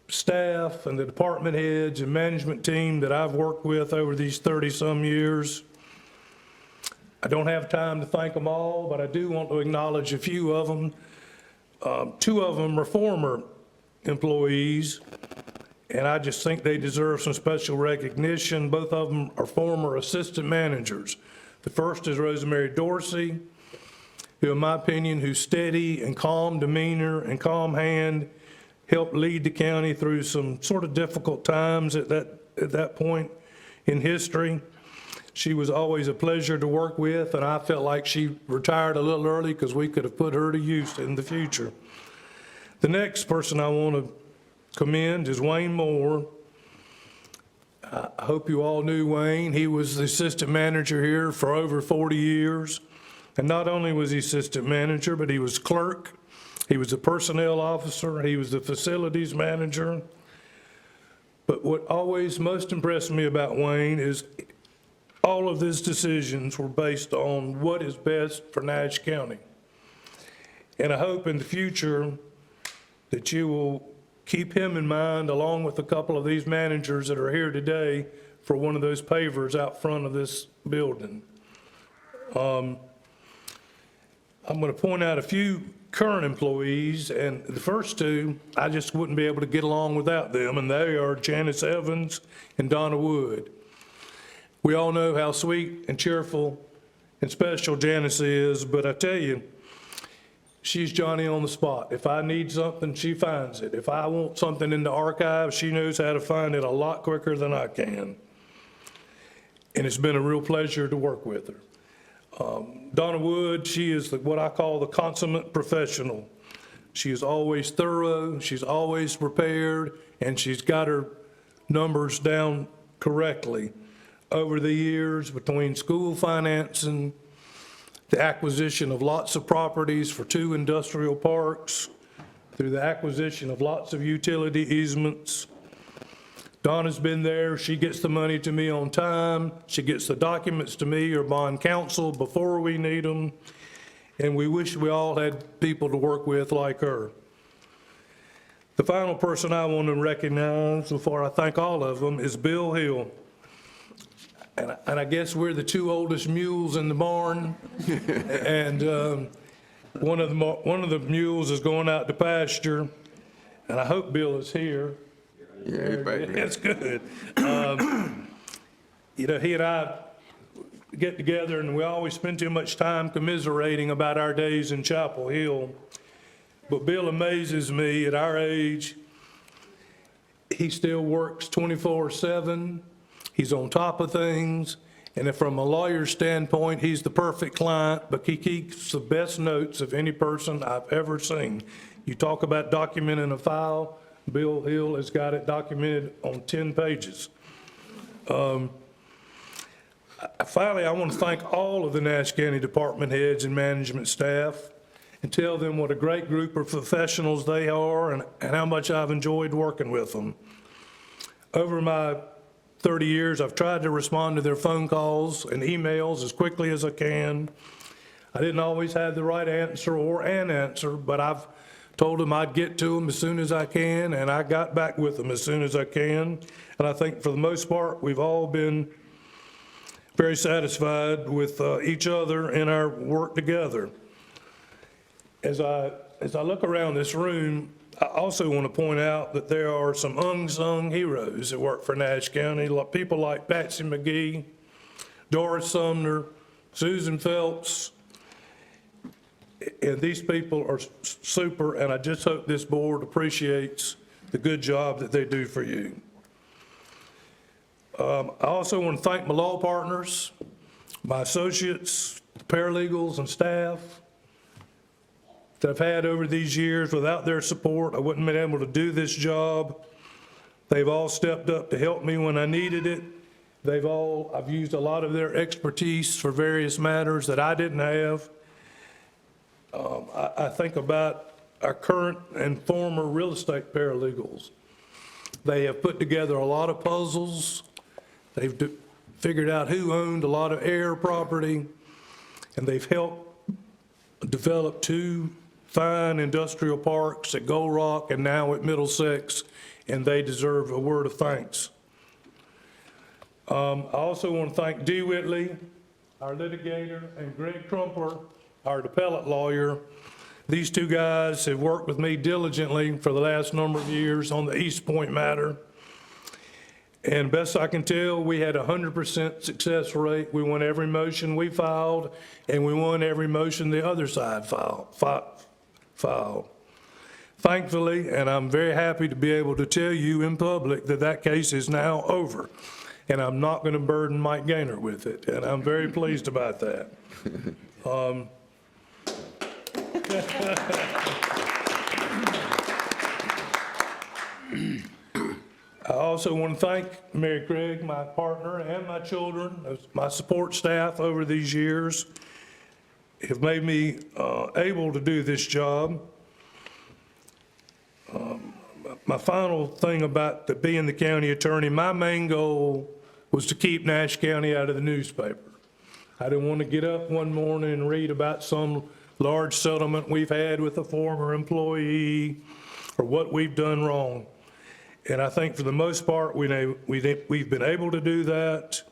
staff and the department heads and management team that I've worked with over these 30-some years. I don't have time to thank them all, but I do want to acknowledge a few of them. Two of them are former employees, and I just think they deserve some special recognition. Both of them are former assistant managers. The first is Rosemary Dorsey, who, in my opinion, whose steady and calm demeanor and calm hand helped lead the county through some sort of difficult times at that point in history. She was always a pleasure to work with, and I felt like she retired a little early because we could have put her to use in the future. The next person I want to commend is Wayne Moore. I hope you all knew Wayne. He was the assistant manager here for over 40 years. And not only was he assistant manager, but he was clerk. He was a personnel officer. He was the facilities manager. But what always most impressed me about Wayne is all of his decisions were based on what is best for Nash County. And I hope in the future that you will keep him in mind, along with a couple of these managers that are here today, for one of those pavers out front of this building. I'm going to point out a few current employees, and the first two, I just wouldn't be able to get along without them, and they are Janice Evans and Donna Wood. We all know how sweet and cheerful and special Janice is, but I tell you, she's Johnny on the spot. If I need something, she finds it. If I want something in the archive, she knows how to find it a lot quicker than I can. And it's been a real pleasure to work with her. Donna Wood, she is what I call the consummate professional. She is always thorough, she's always prepared, and she's got her numbers down correctly. Over the years, between school financing, the acquisition of lots of properties for 2 industrial parks, through the acquisition of lots of utility easements. Donna's been there. She gets the money to me on time. She gets the documents to me or bond counsel before we need them. And we wish we all had people to work with like her. The final person I want to recognize before I thank all of them is Bill Hill. And I guess we're the 2 oldest mules in the barn. And one of the mules is going out to pasture, and I hope Bill is here. Yeah, baby. That's good. You know, he and I get together, and we always spend too much time commiserating about our days in Chapel Hill. But Bill amazes me at our age. He still works 24/7. He's on top of things, and if from a lawyer's standpoint, he's the perfect client, but he keeps the best notes of any person I've ever seen. You talk about documenting a file, Bill Hill has got it documented on 10 pages. Finally, I want to thank all of the Nash County department heads and management staff and tell them what a great group of professionals they are and how much I've enjoyed working with them. Over my 30 years, I've tried to respond to their phone calls and emails as quickly as I can. I didn't always have the right answer or an answer, but I've told them I'd get to them as soon as I can, and I got back with them as soon as I can. And I think for the most part, we've all been very satisfied with each other and our work together. As I look around this room, I also want to point out that there are some unsung heroes that work for Nash County, people like Patsy McGee, Doris Sumner, Susan Phelps, and these people are super, and I just hope this board appreciates the good job that they do for you. I also want to thank my law partners, my associates, paralegals, and staff that I've had over these years. Without their support, I wouldn't have been able to do this job. They've all stepped up to help me when I needed it. I've used a lot of their expertise for various matters that I didn't have. I think about our current and former real estate paralegals. They have put together a lot of puzzles. They've figured out who owned a lot of air property, and they've helped develop 2 fine industrial parks at Gold Rock and now at Middlesex, and they deserve a word of thanks. I also want to thank Dee Whitley, our litigator, and Greg Crumpler, our appellate lawyer. These 2 guys have worked with me diligently for the last number of years on the East Point matter. And best I can tell, we had a 100% success rate. We won every motion we filed, and we won every motion the other side filed. Thankfully, and I'm very happy to be able to tell you in public that that case is now over, and I'm not going to burden Mike Gaynor with it, and I'm very pleased about that. I also want to thank Mary Craig, my partner, and my children, my support staff over these years have made me able to do this job. My final thing about being the county attorney, my main goal was to keep Nash County out of the newspaper. I didn't want to get up one morning and read about some large settlement we've had with a former employee or what we've done wrong. And I think for the most part, we've been able to do that.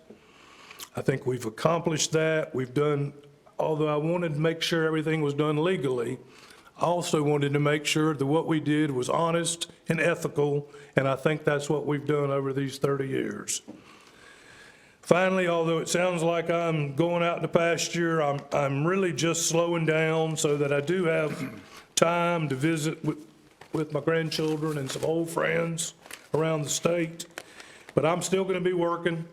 I think we've accomplished that. We've done, although I wanted to make sure everything was done legally, I also wanted to make sure that what we did was honest and ethical, and I think that's what we've done over these 30 years. Finally, although it sounds like I'm going out in the pasture, I'm really just slowing down so that I do have time to visit with my grandchildren and some old friends around the state. But I'm still going to be working,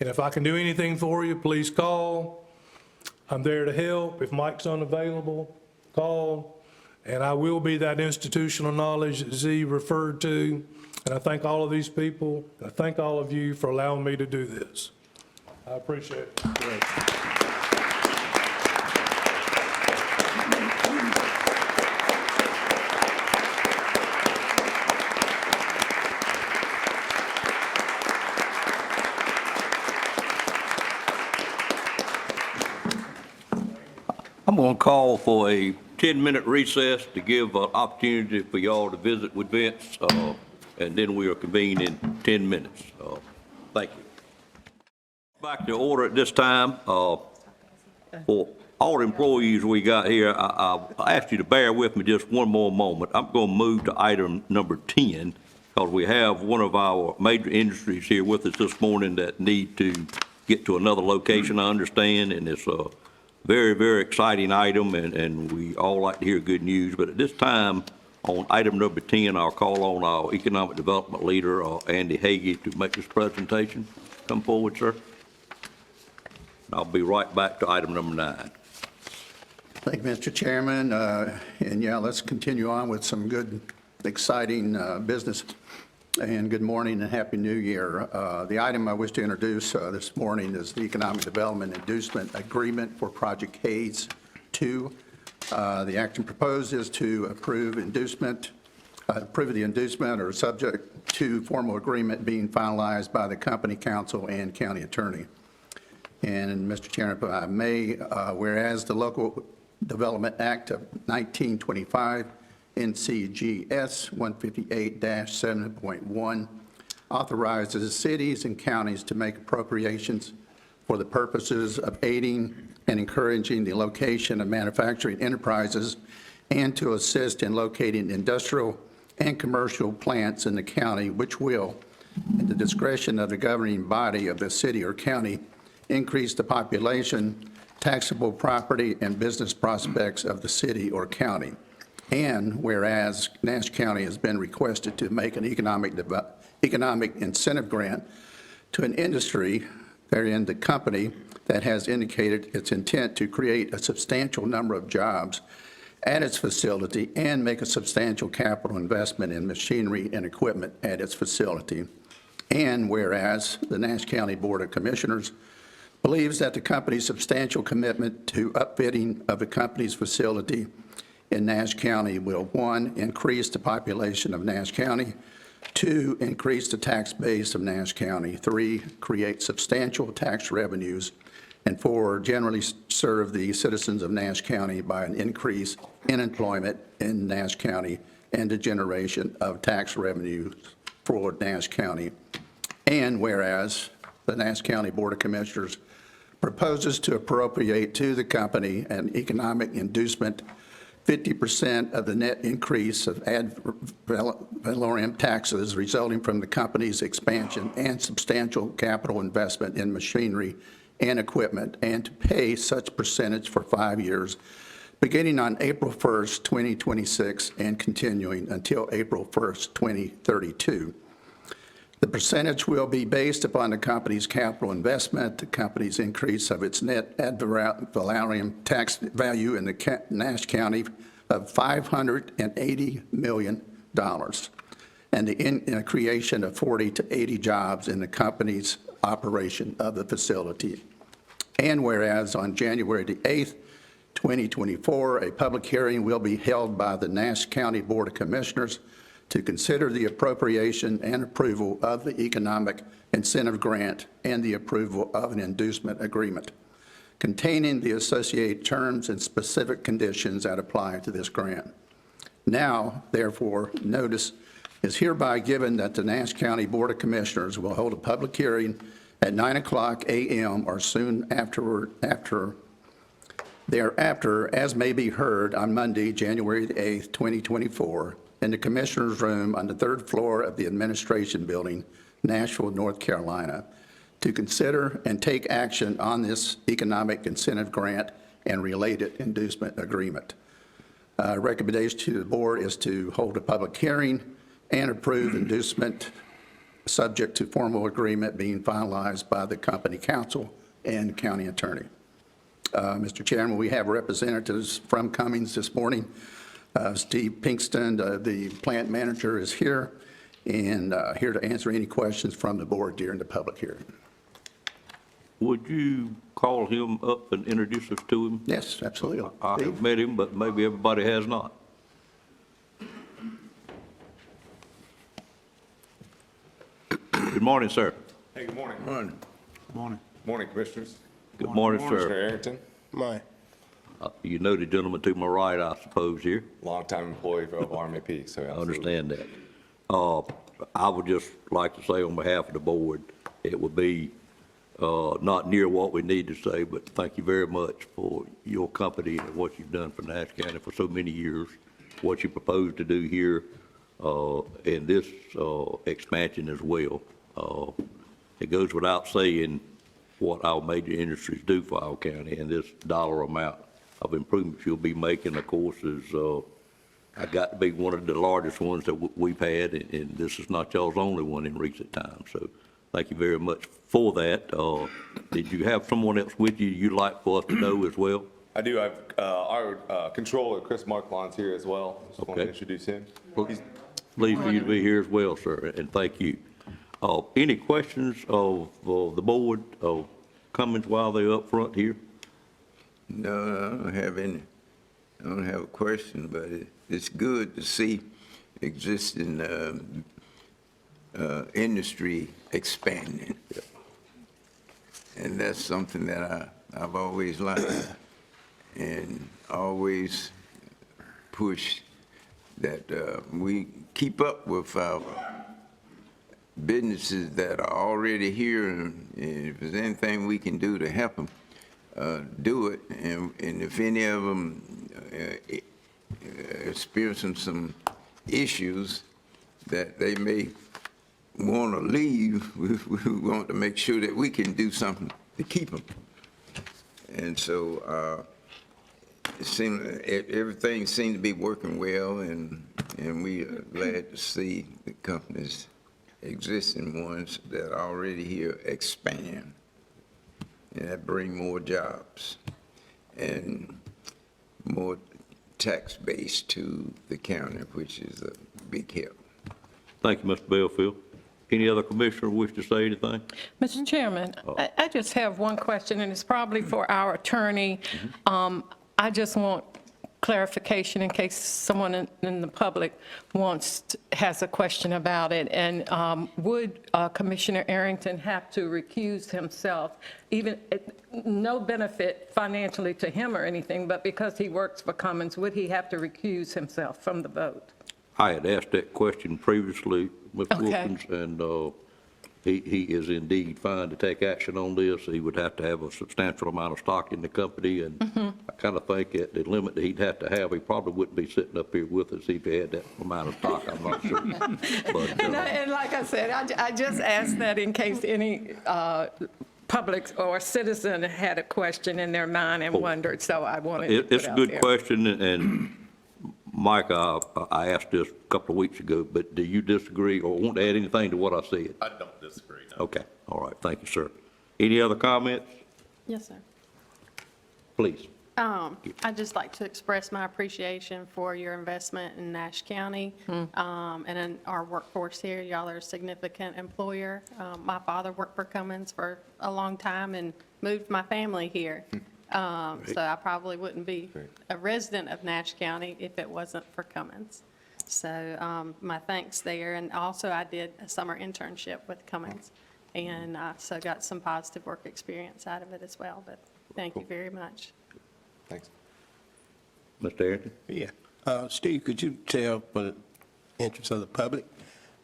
and if I can do anything for you, please call. I'm there to help. If Mike's unavailable, call, and I will be that institutional knowledge that Z referred to. And I thank all of these people, and I thank all of you for allowing me to do this. I appreciate it. I'm going to call for a 10-minute recess to give an opportunity for y'all to visit with Vince, and then we'll convene in 10 minutes. Thank you. Back to order at this time. For all the employees we got here, I ask you to bear with me just one more moment. I'm going to move to item number 10, because we have one of our major industries here with us this morning that need to get to another location, I understand, and it's a very, very exciting item, and we all like to hear good news. But at this time, on item number 10, I'll call on our Economic Development Leader, Andy Hagee, to make this presentation. Come forward, sir. I'll be right back to item number 9. Thank you, Mr. Chairman. And yeah, let's continue on with some good, exciting business. And good morning and Happy New Year. The item I wish to introduce this morning is the Economic Development Inducement Agreement for Project Hayes 2. The action proposed is to approve the inducement or subject to formal agreement being finalized by the company council and county attorney. And Mr. Chairman, if I may, whereas the Local Development Act of 1925, NCGS 158-7.1, authorizes cities and counties to make appropriations for the purposes of aiding and encouraging the location of manufacturing enterprises and to assist in locating industrial and commercial plants in the county, which will, at the discretion of the governing body of the city or county, increase the population, taxable property, and business prospects of the city or county. And whereas Nash County has been requested to make an economic incentive grant to an industry, therein the company, that has indicated its intent to create a substantial number of jobs at its facility and make a substantial capital investment in machinery and equipment at its facility. And whereas the Nash County Board of Commissioners believes that the company's substantial commitment to upfitting of the company's facility in Nash County will, 1, increase the population of Nash County, 2, increase the tax base of Nash County, 3, create substantial tax revenues, and 4, generally serve the citizens of Nash County by an increase in employment in Nash County and the generation of tax revenues for Nash County. And whereas the Nash County Board of Commissioners proposes to appropriate to the company an economic inducement 50% of the net increase of ad valorem taxes resulting from the company's expansion and substantial capital investment in machinery and equipment, and to pay such percentage for 5 years, beginning on April 1st, 2026, and continuing until April 1st, 2032. The percentage will be based upon the company's capital investment, the company's increase of its net ad valorem tax value in the Nash County of $580 million, and the creation of 40 to 80 jobs in the company's operation of the facility. And whereas on January the 8th, 2024, a public hearing will be held by the Nash County Board of Commissioners to consider the appropriation and approval of the economic incentive grant and the approval of an inducement agreement containing the associated terms and specific conditions that apply to this grant. Now, therefore, notice is hereby given that the Nash County Board of Commissioners will hold a public hearing at 9:00 a.m. or soon thereafter, as may be heard on Monday, January the 8th, 2024, in the Commissioners' Room on the 3rd floor of the Administration Building, Nashville, North Carolina, to consider and take action on this economic incentive grant and related inducement agreement. Recommendation to the board is to hold a public hearing and approve inducement subject to formal agreement being finalized by the company counsel and county attorney. Mr. Chairman, we have representatives from Cummings this morning. Steve Pinkston, the plant manager, is here and here to answer any questions from the board during the public hearing. Would you call him up and introduce us to him? Yes, absolutely. I have met him, but maybe everybody has not. Good morning, sir. Hey, good morning. Morning. Morning, Commissioners. Good morning, Commissioner sir. Arrington, Mine. You know the gentleman to my right, I suppose, here? longtime employee of RMAP, so I absolutely. understand that. I would just like to say on behalf of the board, it would be not near what we need to say, but thank you very much for your company and what you've done for Nash County for so many years, what you propose to do here, and this expansion as well. It goes without saying what our major industries do for our county, and this dollar amount of improvements you'll be making, of course, is I got to be one of the largest ones that we've had, and this is not y'all's only one in recent times. So thank you very much for that. Did you have someone else with you you'd like for us to know as well? I do have our controller, Chris Marklon's here as well. Just want to Okay. introduce him. He's- Pleased for you to be here as well, sir, and thank you. Any questions of the board of Cummings while they're up front here? No, I don't have any. I don't have a question, but it's good to see existing industry expanding. And that's something that I've always liked and always pushed that we keep up with our businesses that are already here, and if there's anything we can do to help them, do it. And if any of them experiencing some issues that they may want to leave, we want to make sure that we can do something to keep them. And so it seemed everything seemed to be working well, and we are glad to see the companies existing ones that are already here expand, and that bring more jobs and more tax base to the county, which is a big help. Thank you, Mr. Belfield. Any other commissioner wish to say anything? Mr. Chairman, I just have one question, and it's probably for our attorney. I just want clarification in case someone in the public has a question about it. And would Commissioner Arrington have to recuse himself, even, no benefit financially to him or anything, but because he works for Cummins, would he have to recuse himself from the vote? I had asked that question previously, Mr. Okay. Wilkins, and he is indeed fine to take action on this. He would have to have a substantial amount of stock in the company, and I kind of think at the limit that he'd have to have, he probably wouldn't be sitting up here with us if he had that amount of stock, I'm not sure. But, And like I said, I just asked that in case any public or citizen had a question in their mind and wondered, so I wanted to put It's a out good there. question, and Mike, I asked this a couple of weeks ago, but do you disagree or want to add anything to what I said? I don't disagree, no. Okay, all right, thank you, sir. Any other comments? Yes, sir. Please. I'd just like to express my appreciation for your investment in Nash County and in our workforce here. Y'all are a significant employer. My father worked for Cummins for a long time and moved my family here. So I probably wouldn't be a resident of Nash County if it wasn't for Cummins. So my thanks there. And also I did a summer internship with Cummins, and so got some positive work experience out of it as well. But thank you very much. Thanks. Mr. Arrington? Yeah. Steve, could you tell, for the interest of the public,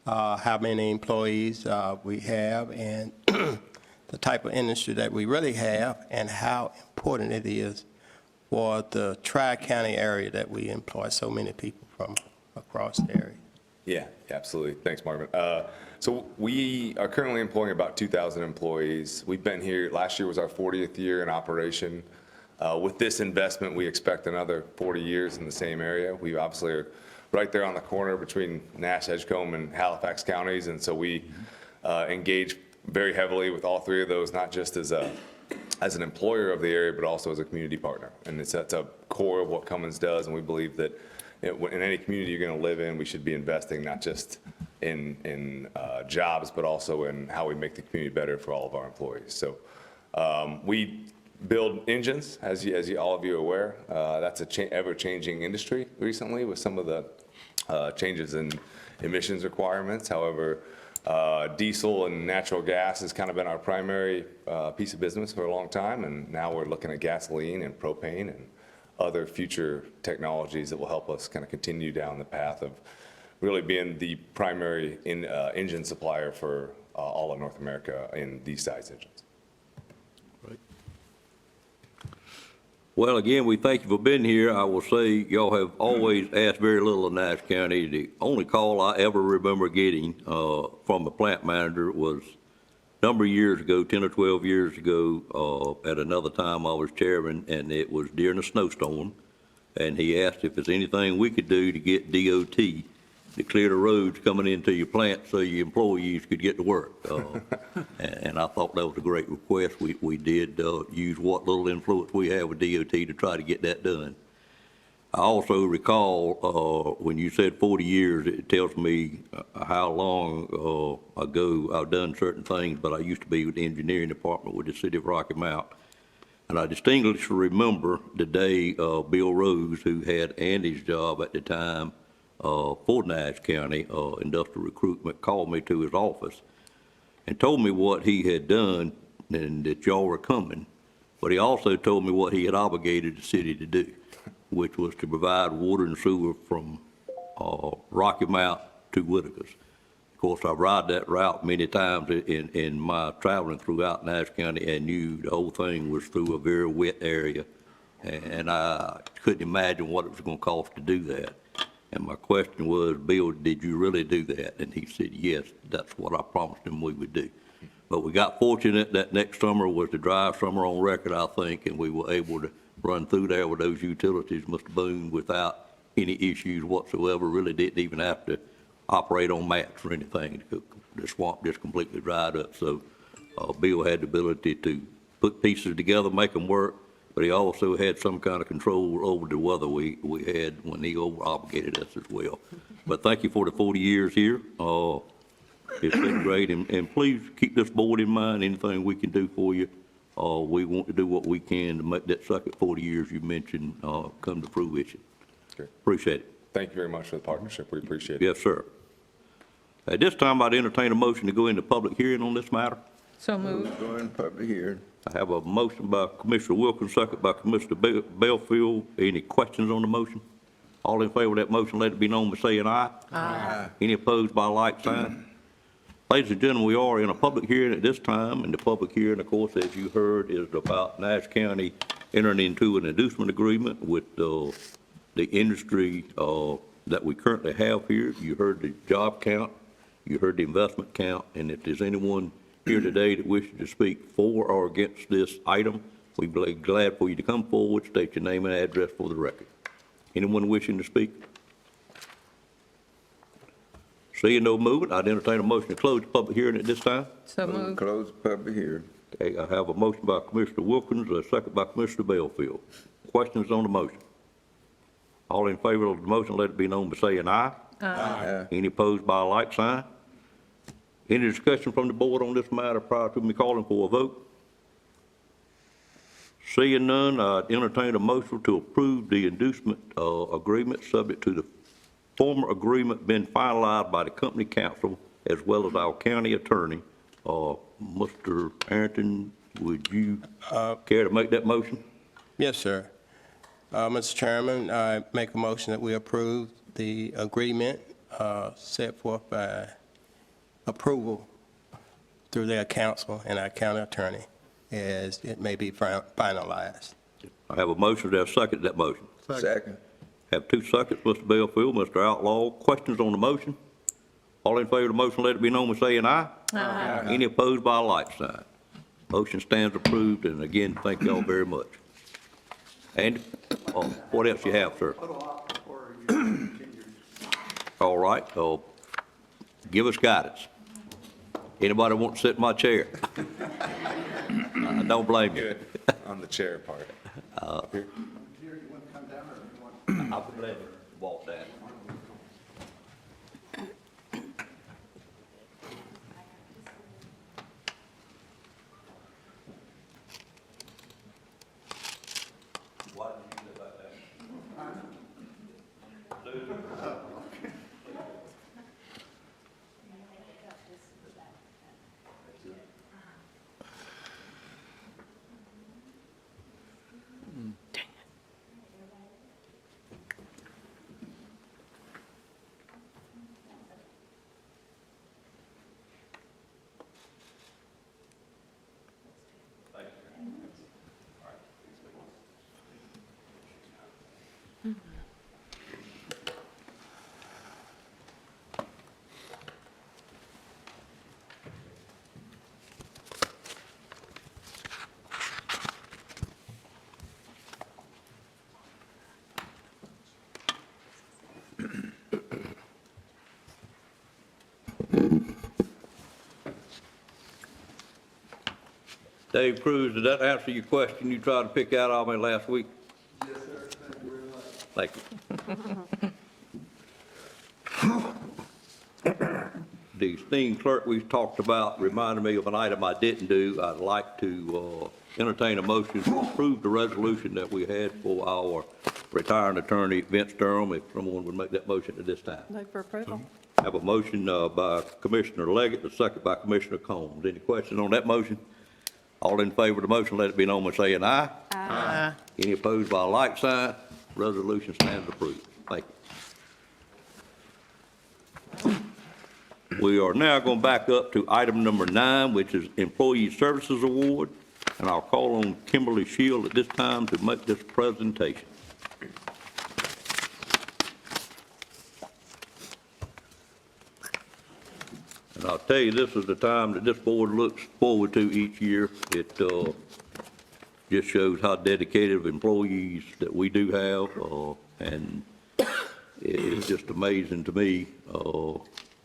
how many employees we have and the type of industry that we really have and how important it is for the Tri-County area that we employ so many people from across the area? Yeah, absolutely. Thanks, Marvin. So we are currently employing about 2,000 employees. We've been here, last year was our 40th year in operation. With this investment, we expect another 40 years in the same area. We obviously are right there on the corner between Nash, Edgecombe, and Halifax counties, and so we engage very heavily with all three of those, not just as an employer of the area, but also as a community partner. And that's a core of what Cummins does, and we believe that in any community you're going to live in, we should be investing not just in jobs, but also in how we make the community better for all of our employees. So we build engines, as all of you are aware. That's a ever-changing industry recently with some of the changes in emissions requirements. However, diesel and natural gas has kind of been our primary piece of business for a long time, and now we're looking at gasoline and propane and other future technologies that will help us kind of continue down the path of really being the primary engine supplier for all of North America in these size engines. Well, again, we thank you for being here. I will say, y'all have always asked very little of Nash County. The only call I ever remember getting from a plant manager was a number of years ago, 10 or 12 years ago, at another time I was chairman, and it was during a snowstorm. And he asked if there's anything we could do to get DOT to clear the roads coming into your plant so your employees could get to work. And I thought that was a great request. We did use what little influence we have with DOT to try to get that done. I also recall when you said 40 years, it tells me how long ago I've done certain things, but I used to be with the engineering department with the city of Rocky Mount. And I distinctly remember the day Bill Rose, who had Andy's job at the time, for Nash County Industrial Recruitment, called me to his office and told me what he had done and that y'all were coming. But he also told me what he had obligated the city to do, which was to provide water and sewer from Rocky Mount to Whitaker's. Of course, I've ridden that route many times in my traveling throughout Nash County and knew the whole thing was through a very wet area. And I couldn't imagine what it was going to cost to do that. And my question was, Bill, did you really do that? And he said, yes, that's what I promised him we would do. But we got fortunate that next summer was the driest summer on record, I think, and we were able to run through there with those utilities, Mr. Boone, without any issues whatsoever. Really didn't even have to operate on mats or anything to the swamp just completely dried up. So Bill had the ability to put pieces together, make them work, but he also had some kind of control over the weather we had when he over-obligated us as well. But thank you for the 40 years here. It's been great, and please keep this board in mind, anything we can do for you. We want to do what we can to make that second 40 years you mentioned come to fruition. Great. Appreciate it. Thank you very much for the partnership. We appreciate it. Yes, sir. At this time, I'd entertain a motion to go into public hearing on this matter. So moved. Go in public hearing. I have a motion by Commissioner Wilkins, second by Commissioner Belfield. Any questions on the motion? All in favor of that motion, let it be known by saying aye. Aye. Any opposed by like sign? Ladies and gentlemen, we are in a public hearing at this time, and the public hearing, of course, as you heard, is about Nash County entering into an inducement agreement with the industry that we currently have here. You heard the job count, you heard the investment count, and if there's anyone here today that wishes to speak for or against this item, we'd be glad for you to come forward, state your name and address for the record. Anyone wishing to speak? Seeing no movement, I'd entertain a motion to close the public hearing at this time. So moved. Close public hearing. Okay, I have a motion by Commissioner Wilkins, a second by Commissioner Belfield. Questions on the motion? All in favor of the motion, let it be known by saying aye. Aye. Any opposed by a like sign? Any discussion from the board on this matter prior to me calling for a vote? Seeing none, I'd entertain a motion to approve the inducement agreement subject to the former agreement being finalized by the company council as well as our county attorney. Mr. Arrington, would you care to make that motion? Yes, sir. Mr. Chairman, I make a motion that we approve the agreement set forth by approval through their council and our county attorney as it may be finalized. I have a motion, there's a second to that motion. Second. Have two seconds, Mr. Belfield, Mr. Outlaw. Questions on the motion? All in favor of the motion, let it be known by saying aye. Aye. Any opposed by a like sign? Motion stands approved, and again, thank you all very much. Andy, what else you have, sir? All right, give us guidance. Anybody want to sit in my chair? I don't blame you. Good. On the chair part. Up here. I'll be glad to walk down. Why did you live like that? Dave Cruz, did that answer your question you tried to pick out of me last week? Yes, sir. Thank you very much. The esteemed clerk we talked about reminded me of an item I didn't do. I'd like to entertain a motion to approve the resolution that we had for our retiring attorney, Vince Durham, if someone would make that motion at this time. Move for approval. I have a motion by Commissioner Leggett, a second by Commissioner Combs. Any questions on that motion? All in favor of the motion, let it be known by saying aye. Aye. Any opposed by a like sign? Resolution stands approved. Thank you. We are now going back up to item number 9, which is Employee Services Award, and I'll call on Kimberly Shield at this time to make this presentation. And I'll tell you, this is the time that this board looks forward to each year. It just shows how dedicated of employees that we do have, and it's just amazing to me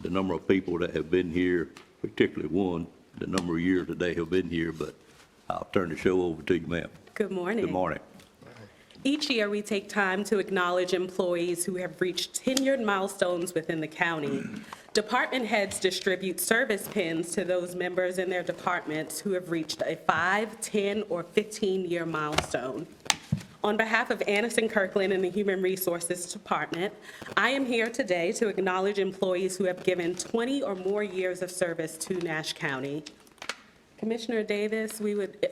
the number of people that have been here, particularly one, the number of years that they have been here, but I'll turn the show over to you, ma'am. Good morning. Good morning. Each year, we take time to acknowledge employees who have reached tenured milestones within the county. Department heads distribute service pins to those members in their departments who have reached a 5, 10, or 15-year milestone. On behalf of Anderson Kirkland and the Human Resources Department, I am here today to acknowledge employees who have given 20 or more years of service to Nash County. Commissioner Davis, we would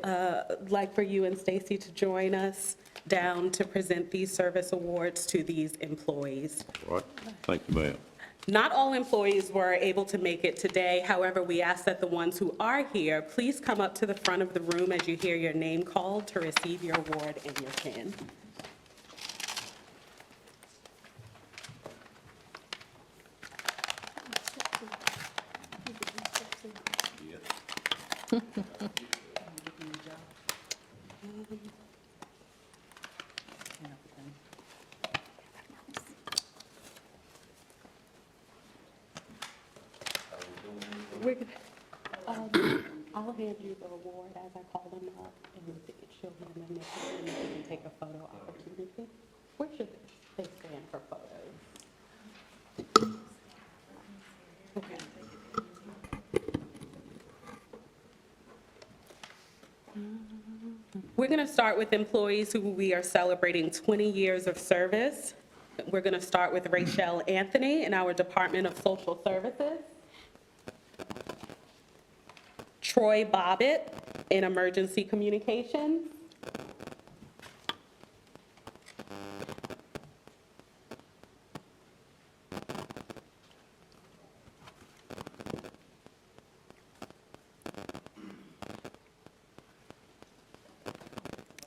like for you and Stacy to join us down to present these service awards to these employees. All right, thank you, ma'am. Not all employees were able to make it today. However, we ask that the ones who are here, please come up to the front of the room as you hear your name called to receive your award and your pin. I'll hand you the award as I call them up, and she'll hand them this, and you can take a photo opportunity. Where should they stand for photos? Okay. We're going to start with employees who we are celebrating 20 years of service. We're going to start with Rachel Anthony in our Department of Social Services. Troy Bobbitt in Emergency Communications.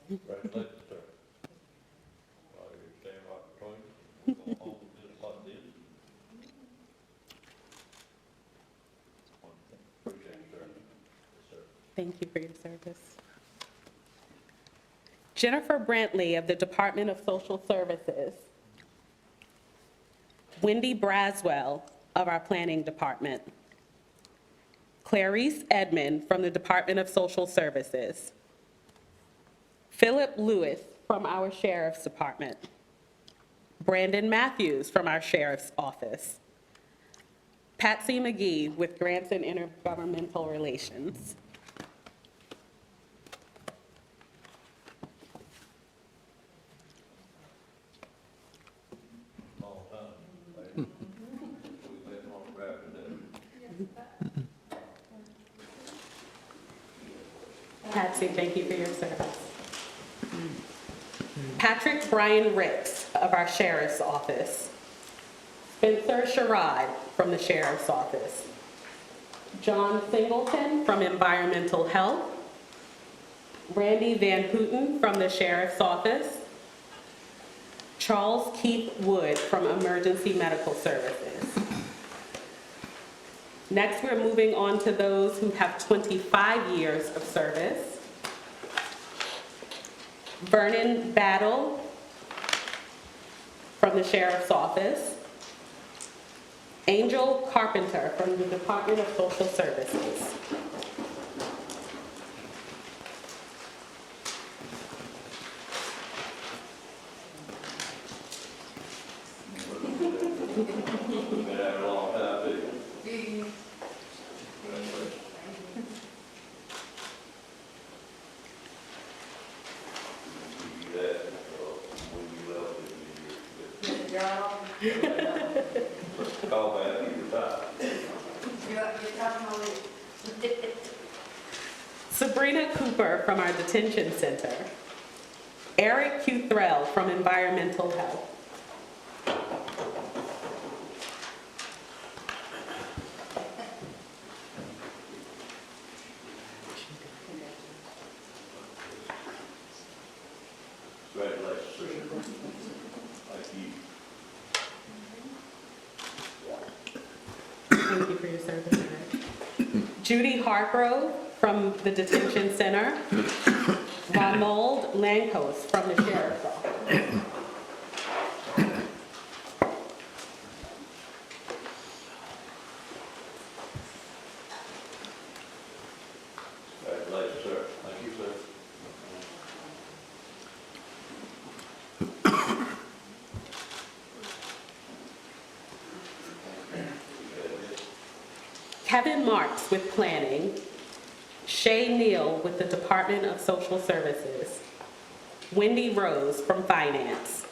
Congratulations, sir. While you're standing right between us, we'll hold this like this. Appreciate it, sir. Yes, sir. Thank you for your service. Jennifer Brantley of the Department of Social Services. Wendy Braswell of our Planning Department. Clarice Edmond from the Department of Social Services. Philip Lewis from our Sheriff's Department. Brandon Matthews from our Sheriff's Office. Patsy McGee with Grants and Intergovernmental Relations. Long time. We've been on grab today. Patsy, thank you for your service. Patrick Brian Ricks of our Sheriff's Office. Spencer Sherrod from the Sheriff's Office. John Singleton from Environmental Health. Randy Van Houten from the Sheriff's Office. Charles Keith Wood from Emergency Medical Services. Next, we're moving on to those who have 25 years of service. Vernon Battle from the Sheriff's Office. Angel Carpenter from the Department of Social Services. Been at it a long time, too. Call back either time. Sabrina Cooper from our detention center. Eric Cuthrell from Environmental Health. Congratulations, sir. Thank you. Thank you for your service, Eric. Judy Hargrove from the detention center. Ronald Lankos from the Sheriff's Office. Kevin Marks with Planning, Shay Neal with the Department of Social Services, Wendy Rose from Finance.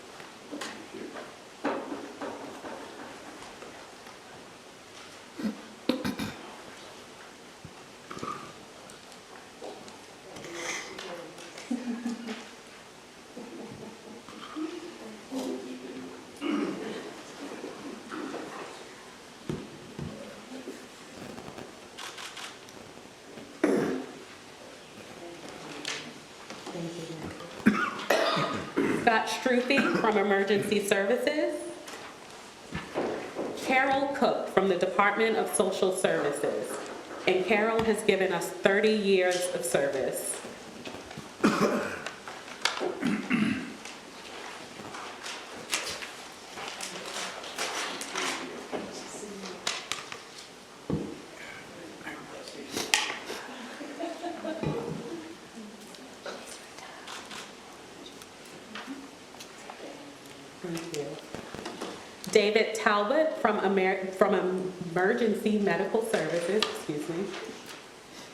Scott Strufy from Emergency Services. Carol Cook from the Department of Social Services. And Carol has given us 30 years of service. Thank you. David Talbot from Emergency Medical Services, excuse me.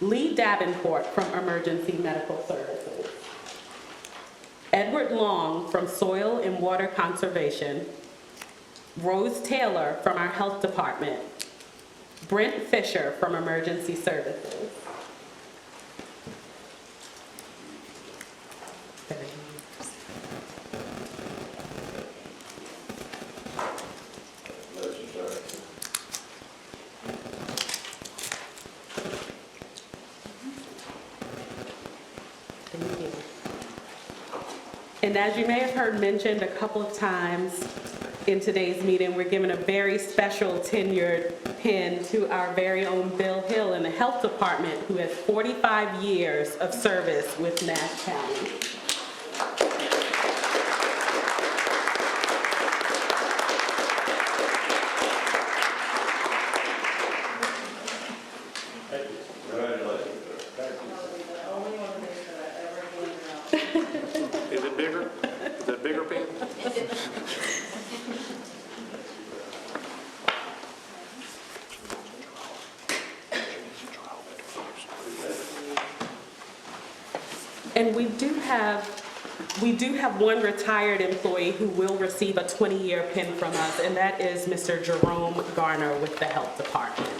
Lee Davenport from Emergency Medical Services. Edward Long from Soil and Water Conservation. Rose Taylor from our Health Department. Brent Fisher from Emergency Services. Thank you. And as you may have heard mentioned a couple of times in today's meeting, we're giving a very special tenured pin to our very own Bill Hill in the Health Department, who has 45 years of service with Nash County. Is it bigger? Is it bigger pen? And we do have one retired employee who will receive a 20-year pin from us, and that is Mr. Jerome Garner with the Health Department.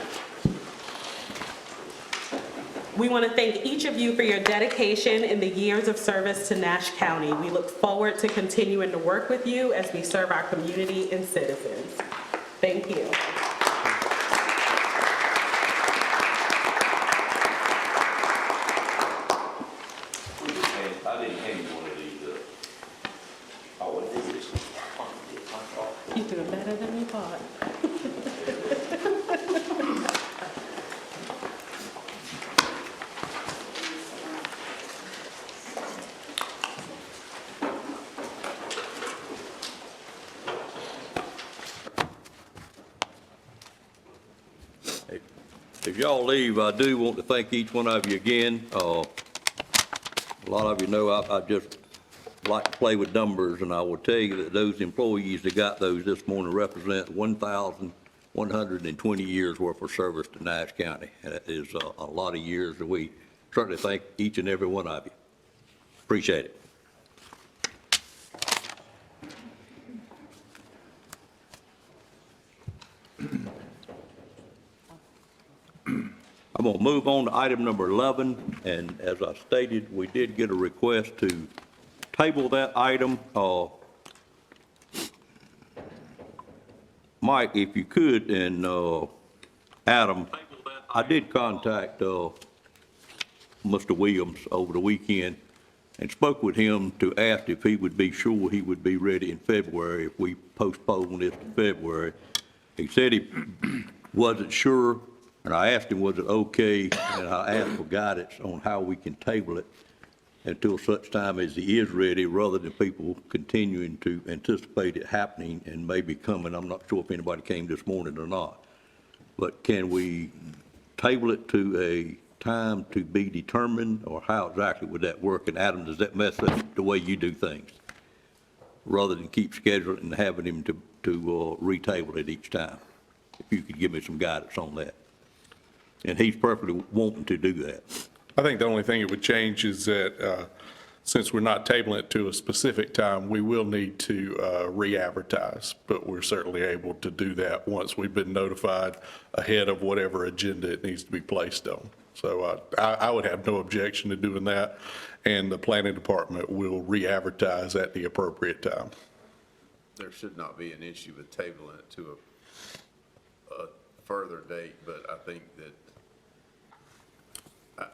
We want to thank each of you for your dedication in the years of service to Nash County. We look forward to continuing to work with you as we serve our community and citizens. Thank you. I didn't hand you one of these. Oh, what is this? You're doing better than you thought. If y'all leave, I do want to thank each one of you again. A lot of you know I just like to play with numbers, and I will tell you that those employees that got those this morning represent 1,120 years worth of service to Nash County. And that is a lot of years, and we certainly thank each and every one of you. Appreciate it. I'm going to move on to item number 11, and as I stated, we did get a request to table that item. Mike, if you could, and Adam, I did contact Mr. Williams over the weekend and spoke with him to ask if he would be sure he would be ready in February if we postpone this to February. He said he wasn't sure. And I asked him, was it okay, and I asked for guidance on how we can table it until such time as he is ready, rather than people continuing to anticipate it happening and maybe coming. I'm not sure if anybody came this morning or not. But can we table it to a time to be determined, or how exactly would that work? And Adam, does that mess up the way you do things, rather than keep scheduling and having him to retable it each time? If you could give me some guidance on that. And he's perfectly wanting to do that. I think the only thing it would change is that since we're not tabling it to a specific time, we will need to re-advertise, but we're certainly able to do that once we've been notified ahead of whatever agenda it needs to be placed on. So I would have no objection to doing that, and the planning department will re-advertise at the appropriate time. There should not be an issue with tabling it to a further date, but I think that,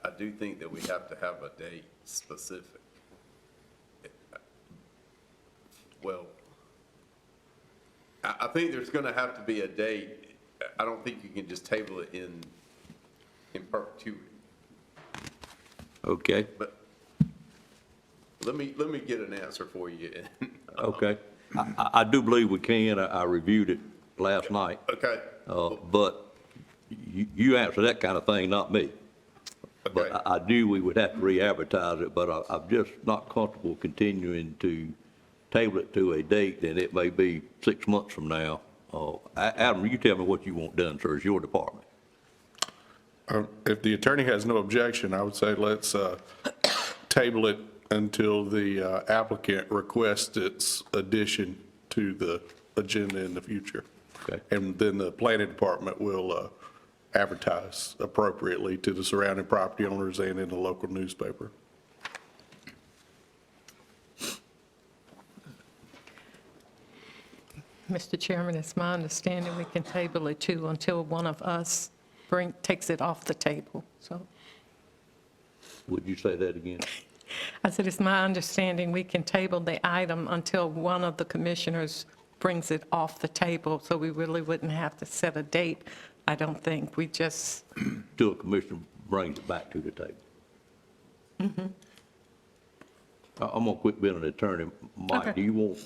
I do think that we have to have a date specific. Well, I think there's going to have to be a date. I don't think you can just table it in perpetuity. Okay, But let me get an answer for you. okay. I do believe we can. I reviewed it last night. Okay. But you answer that kind of thing, not me. Okay. But I knew we would have to re-advertise it, but I'm just not comfortable continuing to table it to a date, and it may be 6 months from now. Adam, you tell me what you want done, sir. It's your department. If the attorney has no objection, I would say let's table it until the applicant requests its addition to the agenda in the future. Okay. And then the planning department will advertise appropriately to the surrounding property owners and in the local newspaper. Mr. Chairman, it's my understanding we can table it too until one of us takes it off the table, so. Would you say that again? I said, it's my understanding we can table the item until one of the commissioners brings it off the table, so we really wouldn't have to set a date, I don't think. We just, Till a commissioner brings it back to the table. I'm gonna quit being an attorney. Mike, Okay. do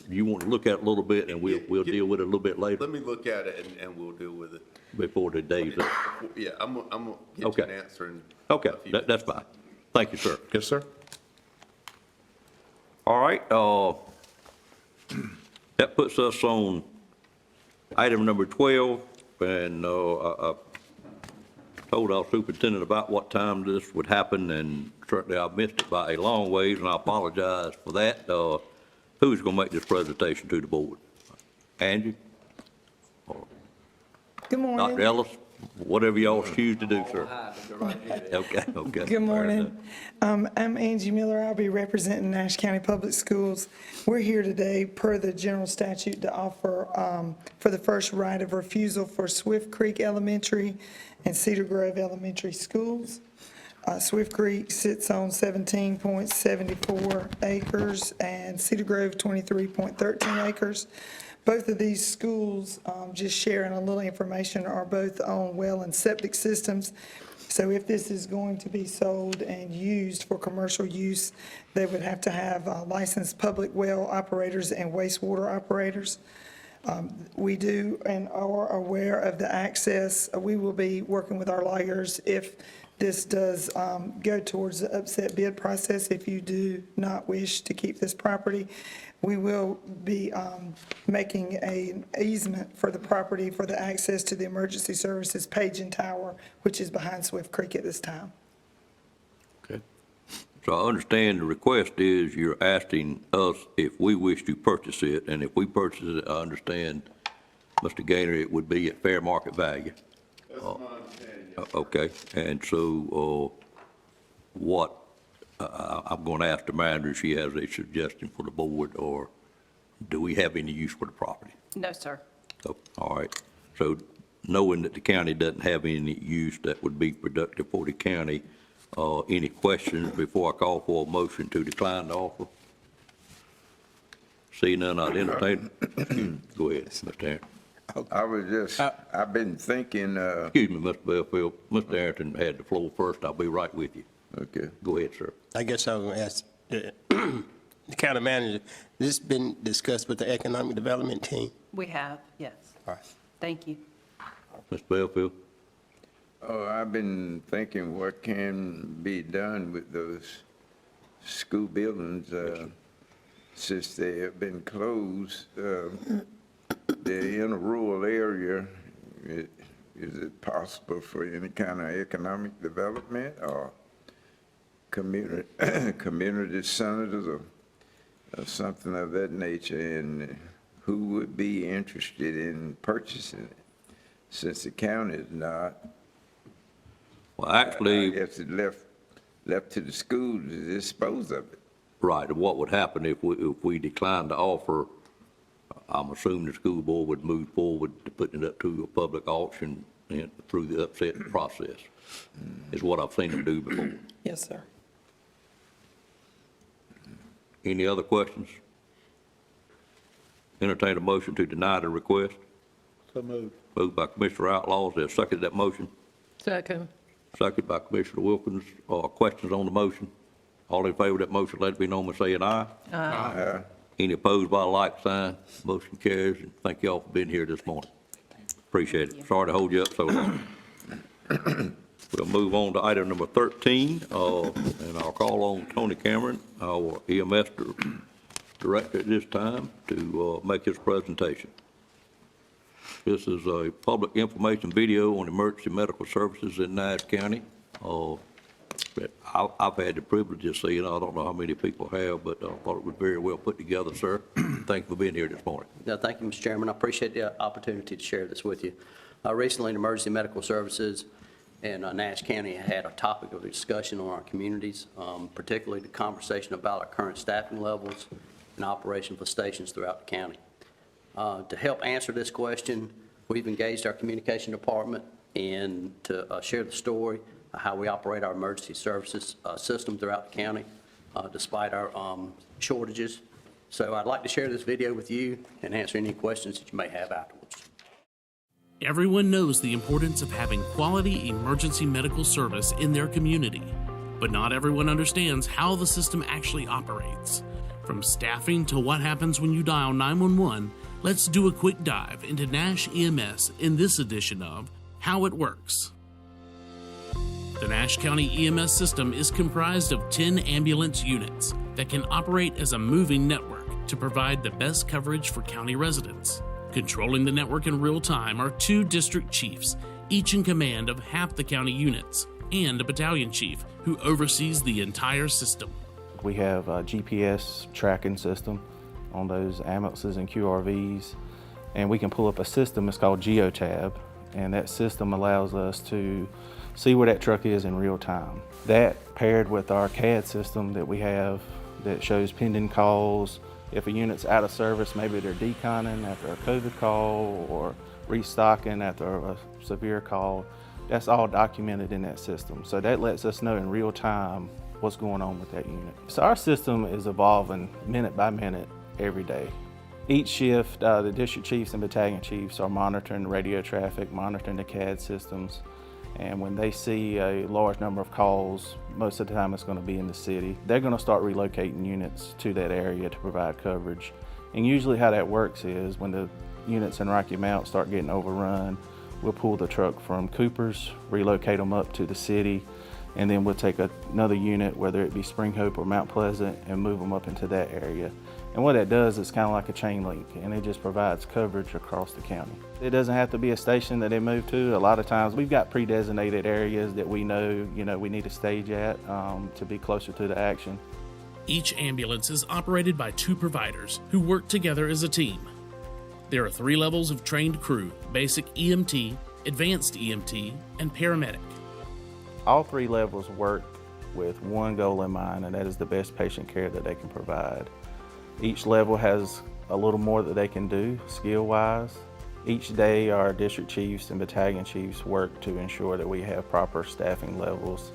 you want to look at it a little bit, and we'll deal with it a little bit later Let me look at it and we'll deal with it. before the day's up? Yeah, I'm gonna get you Okay. an answer in Okay, a few that's fine. Thank you, sir. Yes, sir? All right, that puts us on item number 12, and I told our superintendent about what time this would happen, and certainly I missed it by a long ways, and I apologize for that. Who's going to make this presentation to the board? Angie? Good morning. Dr. Ellis? Whatever y'all choose to do, sir. Okay. Good morning. I'm Angie Miller. I'll be representing Nash County Public Schools. We're here today per the general statute to offer for the first right of refusal for Swift Creek Elementary and Cedar Grove Elementary Schools. Swift Creek sits on 17.74 acres and Cedar Grove 23.13 acres. Both of these schools, just sharing a little information, are both on well and septic systems. So if this is going to be sold and used for commercial use, they would have to have licensed public well operators and wastewater operators. We do and are aware of the access. We will be working with our lawyers if this does go towards the upset bid process. If you do not wish to keep this property, we will be making an easement for the property for the access to the emergency services Paging Tower, which is behind Swift Creek at this time. Okay. So I understand the request is you're asking us if we wish to purchase it, and if we purchase it, I understand, Mr. Gaynor, it would be at fair market value. That's my understanding, yes. Okay, and so what, I'm going to ask the manager if she has a suggestion for the board, or do we have any use for the property? No, sir. Oh, all right. So knowing that the county doesn't have any use that would be productive for the county, any questions before I call for a motion to decline the offer? See none, I'd entertain. Go ahead, Mr. Aaron. I was just, I've been thinking, Excuse me, Mr. Belfield. Mr. Arrington had the floor first. I'll be right with you. okay. Go ahead, sir. I guess I was going to ask the county manager, this been discussed with the economic development team? We have, yes. All right. Thank you. Mr. Belfield? Oh, I've been thinking what can be done with those school buildings, since they have been closed. They're in a rural area. is it possible for any kind of economic development or community, community centers or something of that nature? And who would be interested in purchasing it? Since the county is not, Well, I actually, guess it left to the school to dispose of it. right, and what would happen if we declined to offer, I'm assuming the school board would move forward to putting it up to a public auction and through the upset process, is what I've seen them do before. Yes, sir. Any other questions? Entertain a motion to deny the request. So moved. Moved by Commissioner Outlaw. Is there a second to that motion? Second. Second by Commissioner Wilkins. Questions on the motion? All in favor of that motion, let it be known by saying aye. Any opposed by a like sign? Motion carries, and thank y'all for being here this morning. Appreciate it. Sorry to hold you up so long. We'll move on to item number 13, and I'll call on Tony Cameron, our EMS director at this time, to make his presentation. This is a public information video on emergency medical services in Nash County. I've had the privilege of seeing it. I don't know how many people have, but I thought it was very well put together, sir. Thank you for being here this morning. No, thank you, Mr. Chairman. I appreciate the opportunity to share this with you. Recently, in emergency medical services in Nash County had a topic of discussion on our communities, particularly the conversation about our current staffing levels and operation for stations throughout the county. To help answer this question, we've engaged our communication department and to share the story of how we operate our emergency services system throughout the county, despite our shortages. So I'd like to share this video with you and answer any questions that you may have afterwards. Everyone knows the importance of having quality emergency medical service in their community, but not everyone understands how the system actually operates. From staffing to what happens when you dial 911, let's do a quick dive into Nash EMS in this edition of How It Works. The Nash County EMS system is comprised of 10 ambulance units that can operate as a moving network to provide the best coverage for county residents. Controlling the network in real time are 2 district chiefs, each in command of half the county units, and a battalion chief who oversees the entire system. We have a GPS tracking system on those ambulances and QRVs, and we can pull up a system, it's called Geotab, and that system allows us to see where that truck is in real time. That paired with our CAD system that we have that shows pending calls. If a unit's out of service, maybe they're deconning after a COVID call or restocking after a severe call, that's all documented in that system. So that lets us know in real time what's going on with that unit. So our system is evolving minute by minute every day. Each shift, the district chiefs and battalion chiefs are monitoring the radio traffic, monitoring the CAD systems, and when they see a large number of calls, most of the time it's going to be in the city, they're going to start relocating units to that area to provide coverage. And usually how that works is when the units in Rocky Mount start getting overrun, we'll pull the truck from Coopers, relocate them up to the city, and then we'll take another unit, whether it be Spring Hope or Mount Pleasant, and move them up into that area. And what that does is kind of like a chain link, and it just provides coverage across the county. It doesn't have to be a station that they move to. A lot of times we've got pre-designated areas that we know, we need to stage at to be closer to the action. Each ambulance is operated by 2 providers who work together as a team. There are 3 levels of trained crew: basic EMT, advanced EMT, and paramedic. All 3 levels work with one goal in mind, and that is the best patient care that they can provide. Each level has a little more that they can do skill-wise. Each day our district chiefs and battalion chiefs work to ensure that we have proper staffing levels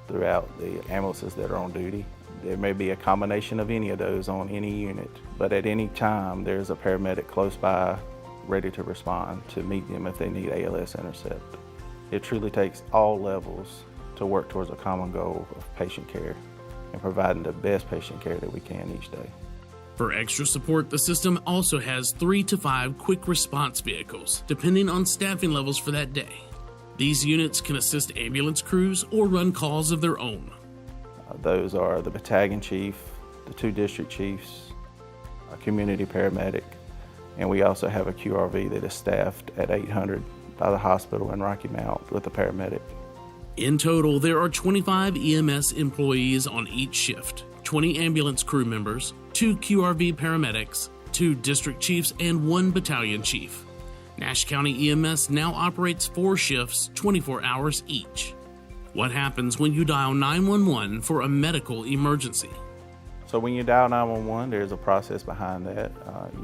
throughout the ambulances that are on duty. There may be a combination of any of those on any unit, but at any time there's a paramedic close by ready to respond to meet them if they need ALS intercept. It truly takes all levels to work towards a common goal of patient care and providing the best patient care that we can each day. For extra support, the system also has 3 to 5 quick response vehicles, depending on staffing levels for that day. These units can assist ambulance crews or run calls of their own. Those are the battalion chief, the 2 district chiefs, a community paramedic, and we also have a QRV that is staffed at 800 by the hospital in Rocky Mount with a paramedic. In total, there are 25 EMS employees on each shift, 20 ambulance crew members, 2 QRV paramedics, 2 district chiefs, and 1 battalion chief. Nash County EMS now operates 4 shifts, 24 hours each. What happens when you dial 911 for a medical emergency? So when you dial 911, there's a process behind that.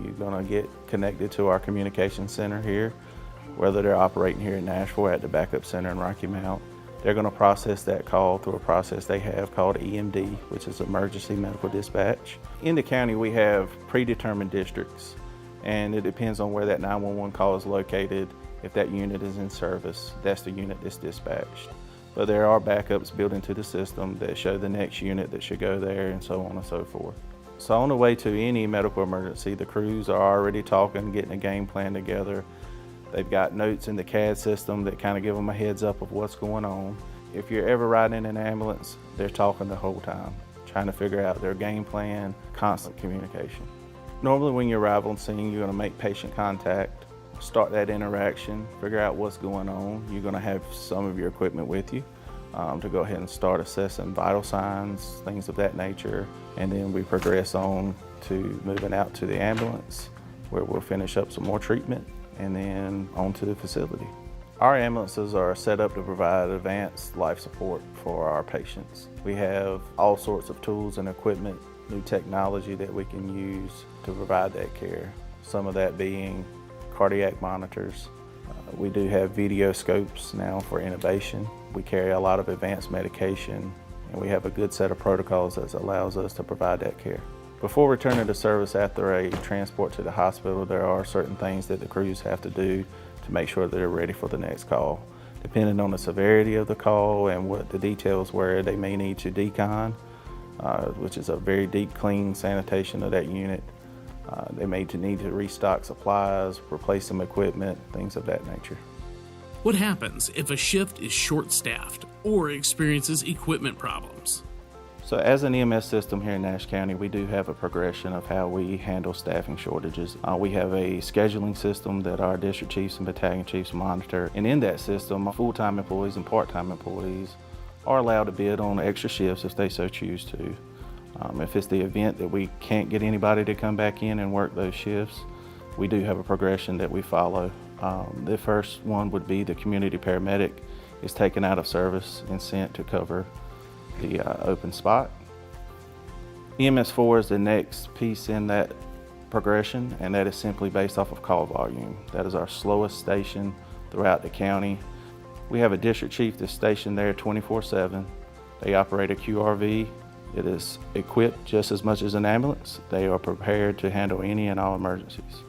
You're going to get connected to our communication center here, whether they're operating here in Nashville or at the backup center in Rocky Mount. They're going to process that call through a process they have called EMD, which is Emergency Medical Dispatch. In the county, we have predetermined districts, and it depends on where that 911 call is located. If that unit is in service, that's the unit that's dispatched. But there are backups built into the system that show the next unit that should go there, and so on and so forth. So on the way to any medical emergency, the crews are already talking, getting a game plan together. They've got notes in the CAD system that kind of give them a heads up of what's going on. If you're ever riding in an ambulance, they're talking the whole time, trying to figure out their game plan, constant communication. Normally when you arrive on scene, you're going to make patient contact, start that interaction, figure out what's going on. You're going to have some of your equipment with you to go ahead and start assessing vital signs, things of that nature. And then we progress on to moving out to the ambulance, where we'll finish up some more treatment and then on to the facility. Our ambulances are set up to provide advanced life support for our patients. We have all sorts of tools and equipment, new technology that we can use to provide that care. Some of that being cardiac monitors. We do have video scopes now for intubation. We carry a lot of advanced medication, and we have a good set of protocols that allows us to provide that care. Before returning to service after a transport to the hospital, there are certain things that the crews have to do to make sure that they're ready for the next call. Depending on the severity of the call and what the details were, they may need to decon, which is a very deep clean sanitation of that unit. They may need to restock supplies, replace some equipment, things of that nature. What happens if a shift is short-staffed or experiences equipment problems? So as an EMS system here in Nash County, we do have a progression of how we handle staffing shortages. We have a scheduling system that our district chiefs and battalion chiefs monitor. And in that system, full-time employees and part-time employees are allowed to bid on extra shifts if they so choose to. If it's the event that we can't get anybody to come back in and work those shifts, we do have a progression that we follow. The first one would be the community paramedic is taken out of service and sent to cover the open spot. EMS4 is the next piece in that progression, and that is simply based off of call volume. That is our slowest station throughout the county. We have a district chief that's stationed there 24/7. They operate a QRV. It is equipped just as much as an ambulance. They are prepared to handle any and all emergencies.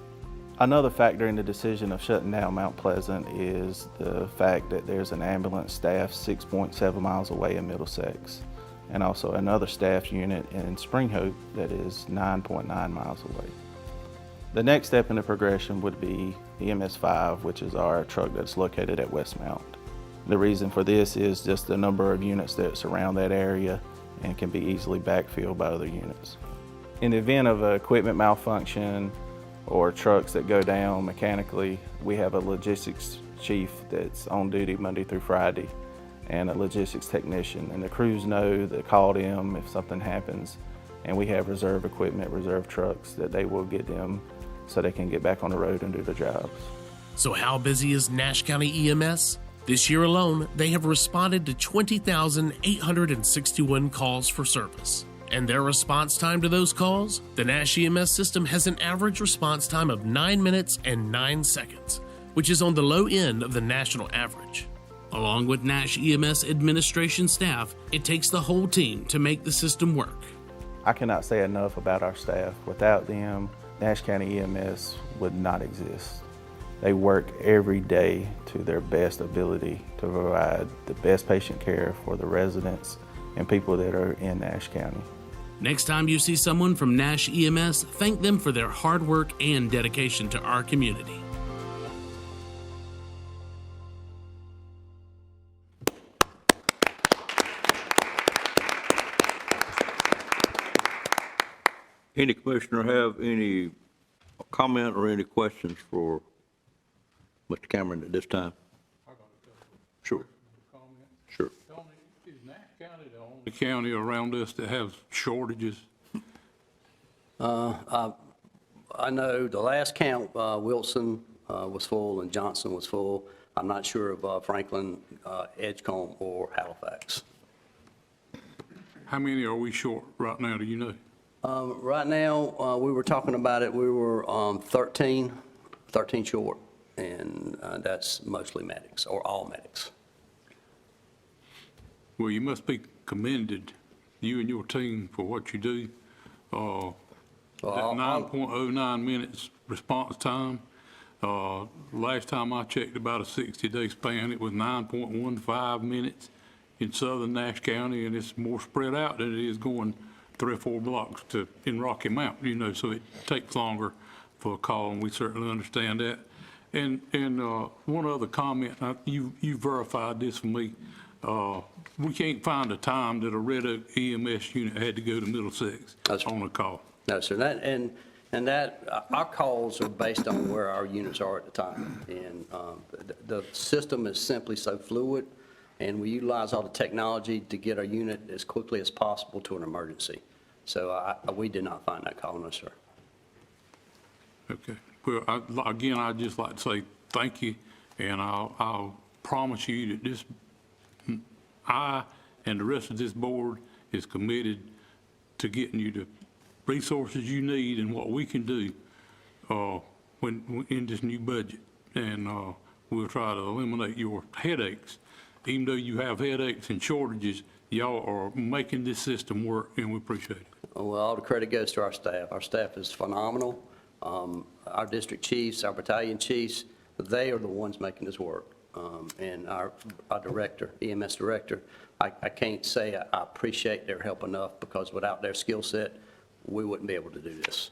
Another factor in the decision of shutting down Mount Pleasant is the fact that there's an ambulance staff 6.7 miles away in Middlesex, and also another staff unit in Spring Hope that is 9.9 miles away. The next step in the progression would be EMS5, which is our truck that's located at Westmount. The reason for this is just the number of units that surround that area and can be easily backfilled by other units. In the event of an equipment malfunction or trucks that go down mechanically, we have a logistics chief that's on duty Monday through Friday and a logistics technician, and the crews know to call them if something happens, and we have reserve equipment, reserve trucks that they will get them so they can get back on the road and do their jobs. So how busy is Nash County EMS? This year alone, they have responded to 20,861 calls for service. And their response time to those calls? The Nash EMS system has an average response time of 9 minutes and 9 seconds, which is on the low end of the national average. Along with Nash EMS administration staff, it takes the whole team to make the system work. I cannot say enough about our staff. Without them, Nash County EMS would not exist. They work every day to their best ability to provide the best patient care for the residents and people that are in Nash County. Next time you see someone from Nash EMS, thank them for their hard work and dedication to our community. Any commissioner have any comment or any questions for Mr. Cameron, at this time? Sure. Sure. Is Nash County the only county around us that has shortages? I know the last count, Wilson was full and Johnson was full. I'm not sure of Franklin, Edgecombe, or Halifax. How many are we short right now, do you know? Right now, we were talking about it, we were 13 short, and that's mostly medics, or all medics. Well, you must be commended, you and your team, for what you do. That 9.09 minutes response time, last time I checked about a 60-day span, it was 9.15 minutes in southern Nash County, and it's more spread out than it is going 3 or 4 blocks in Rocky Mount, you know, so it takes longer for a call, and we certainly understand that. And one other comment, you verified this for me. We can't find a time that a Red Oak EMS unit had to go to Middlesex on a call. No, sir, and that, our calls are based on where our units are at the time. And the system is simply so fluid, and we utilize all the technology to get our unit as quickly as possible to an emergency. So we did not find that call, no, sir. Okay. Well, again, I'd just like to say thank you, and I'll promise you that I and the rest of this board is committed to getting you the resources you need and what we can do when in this new budget. And we'll try to eliminate your headaches. Even though you have headaches and shortages, y'all are making this system work, and we appreciate it. Well, all the credit goes to our staff. Our staff is phenomenal. Our district chiefs, our battalion chiefs, they are the ones making this work. And our director, EMS director, I can't say I appreciate their help enough, because without their skill set, we wouldn't be able to do this.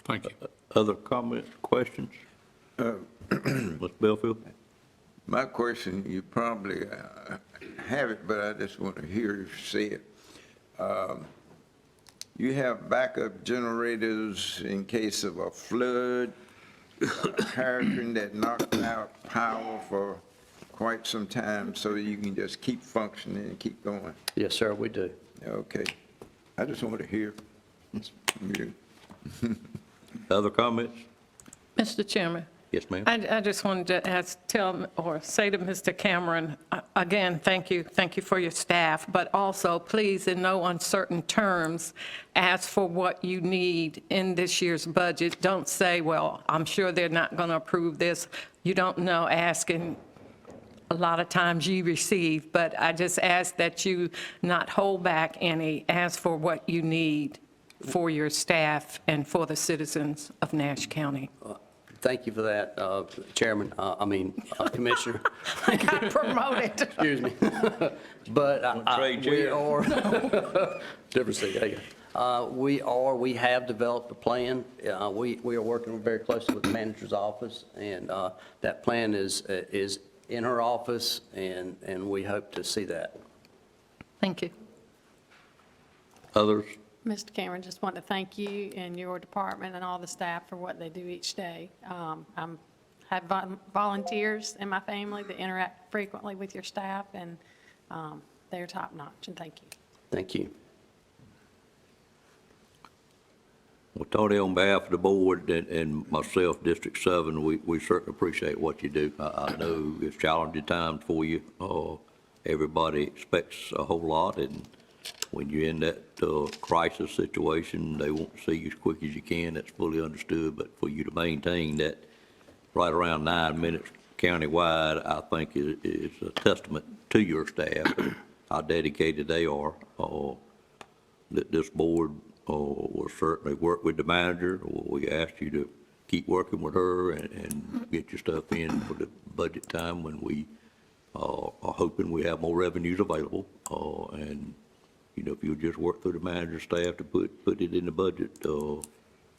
Thank you. Other comments, questions? Mr. Belfield? My question, you probably have it, but I just want to hear you say it. You have backup generators in case of a flood, a hurricane that knocked out power for quite some time, so you can just keep functioning and keep going? Yes, sir, we do. Okay. I just wanted to hear from you. Other comments? Mr. Chairman. Yes, ma'am. I just wanted to say to Mr. Cameron, again, thank you for your staff, but also please, in no uncertain terms, ask for what you need in this year's budget. Don't say, well, I'm sure they're not going to approve this. You don't know, asking a lot of times you receive, but I just ask that you not hold back any, ask for what you need for your staff and for the citizens of Nash County. Thank you for that, Chairman, Commissioner. I got promoted. Excuse me. But we are, different seat, there you go. We have developed a plan. We are working very closely with the manager's office, and that plan is in her office, and we hope to see that. Thank you. Others? Mr. Cameron, just want to thank you and your department and all the staff for what they do each day. I have volunteers in my family that interact frequently with your staff, and they're top-notch, and thank you. Thank you. Well, Tony, on behalf of the board and myself, District 7, we certainly appreciate what you do. I know it's challenging times for you. Everybody expects a whole lot, and when you're in that crisis situation, they want to see you as quick as you can. That's fully understood. But for you to maintain that right around 9 minutes countywide, I think is a testament to your staff, how dedicated they are. This board will certainly work with the manager. We ask you to keep working with her and get your stuff in for the budget time when we are hoping we have more revenues available. And you know, if you'll just work through the manager's staff to put it in the budget,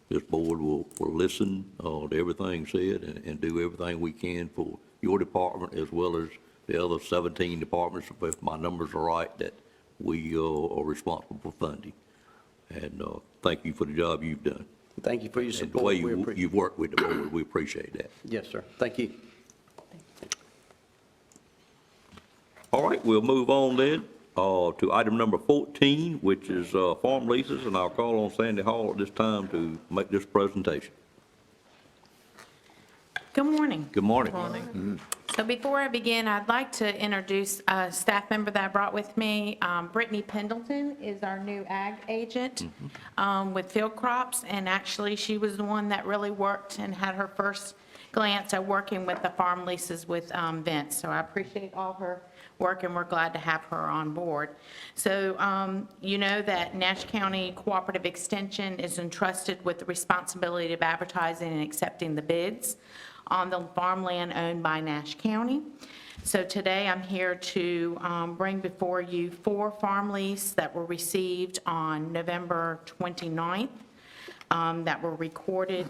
this board will listen to everything said and do everything we can for your department as well as the other 17 departments, if my numbers are right, that we are responsible for funding. And thank you for the job you've done. Thank you for your and the support. way We appreciate you've worked with the board. We appreciate that. Yes, sir. Thank you. All right, we'll move on then to item number 14, which is farm leases, and I'll call on Sandy Hall at this time to make this presentation. Good morning. Good morning. So before I begin, I'd like to introduce a staff member that I brought with me. Brittany Pendleton is our new ag agent with Field Crops, and actually, she was the one that really worked and had her first glance at working with the farm leases with Vince. So I appreciate all her work, and we're glad to have her on board. So you know that Nash County Cooperative Extension is entrusted with the responsibility of advertising and accepting the bids on the farmland owned by Nash County. So today I'm here to bring before you 4 farm leases that were received on November 29th that were recorded,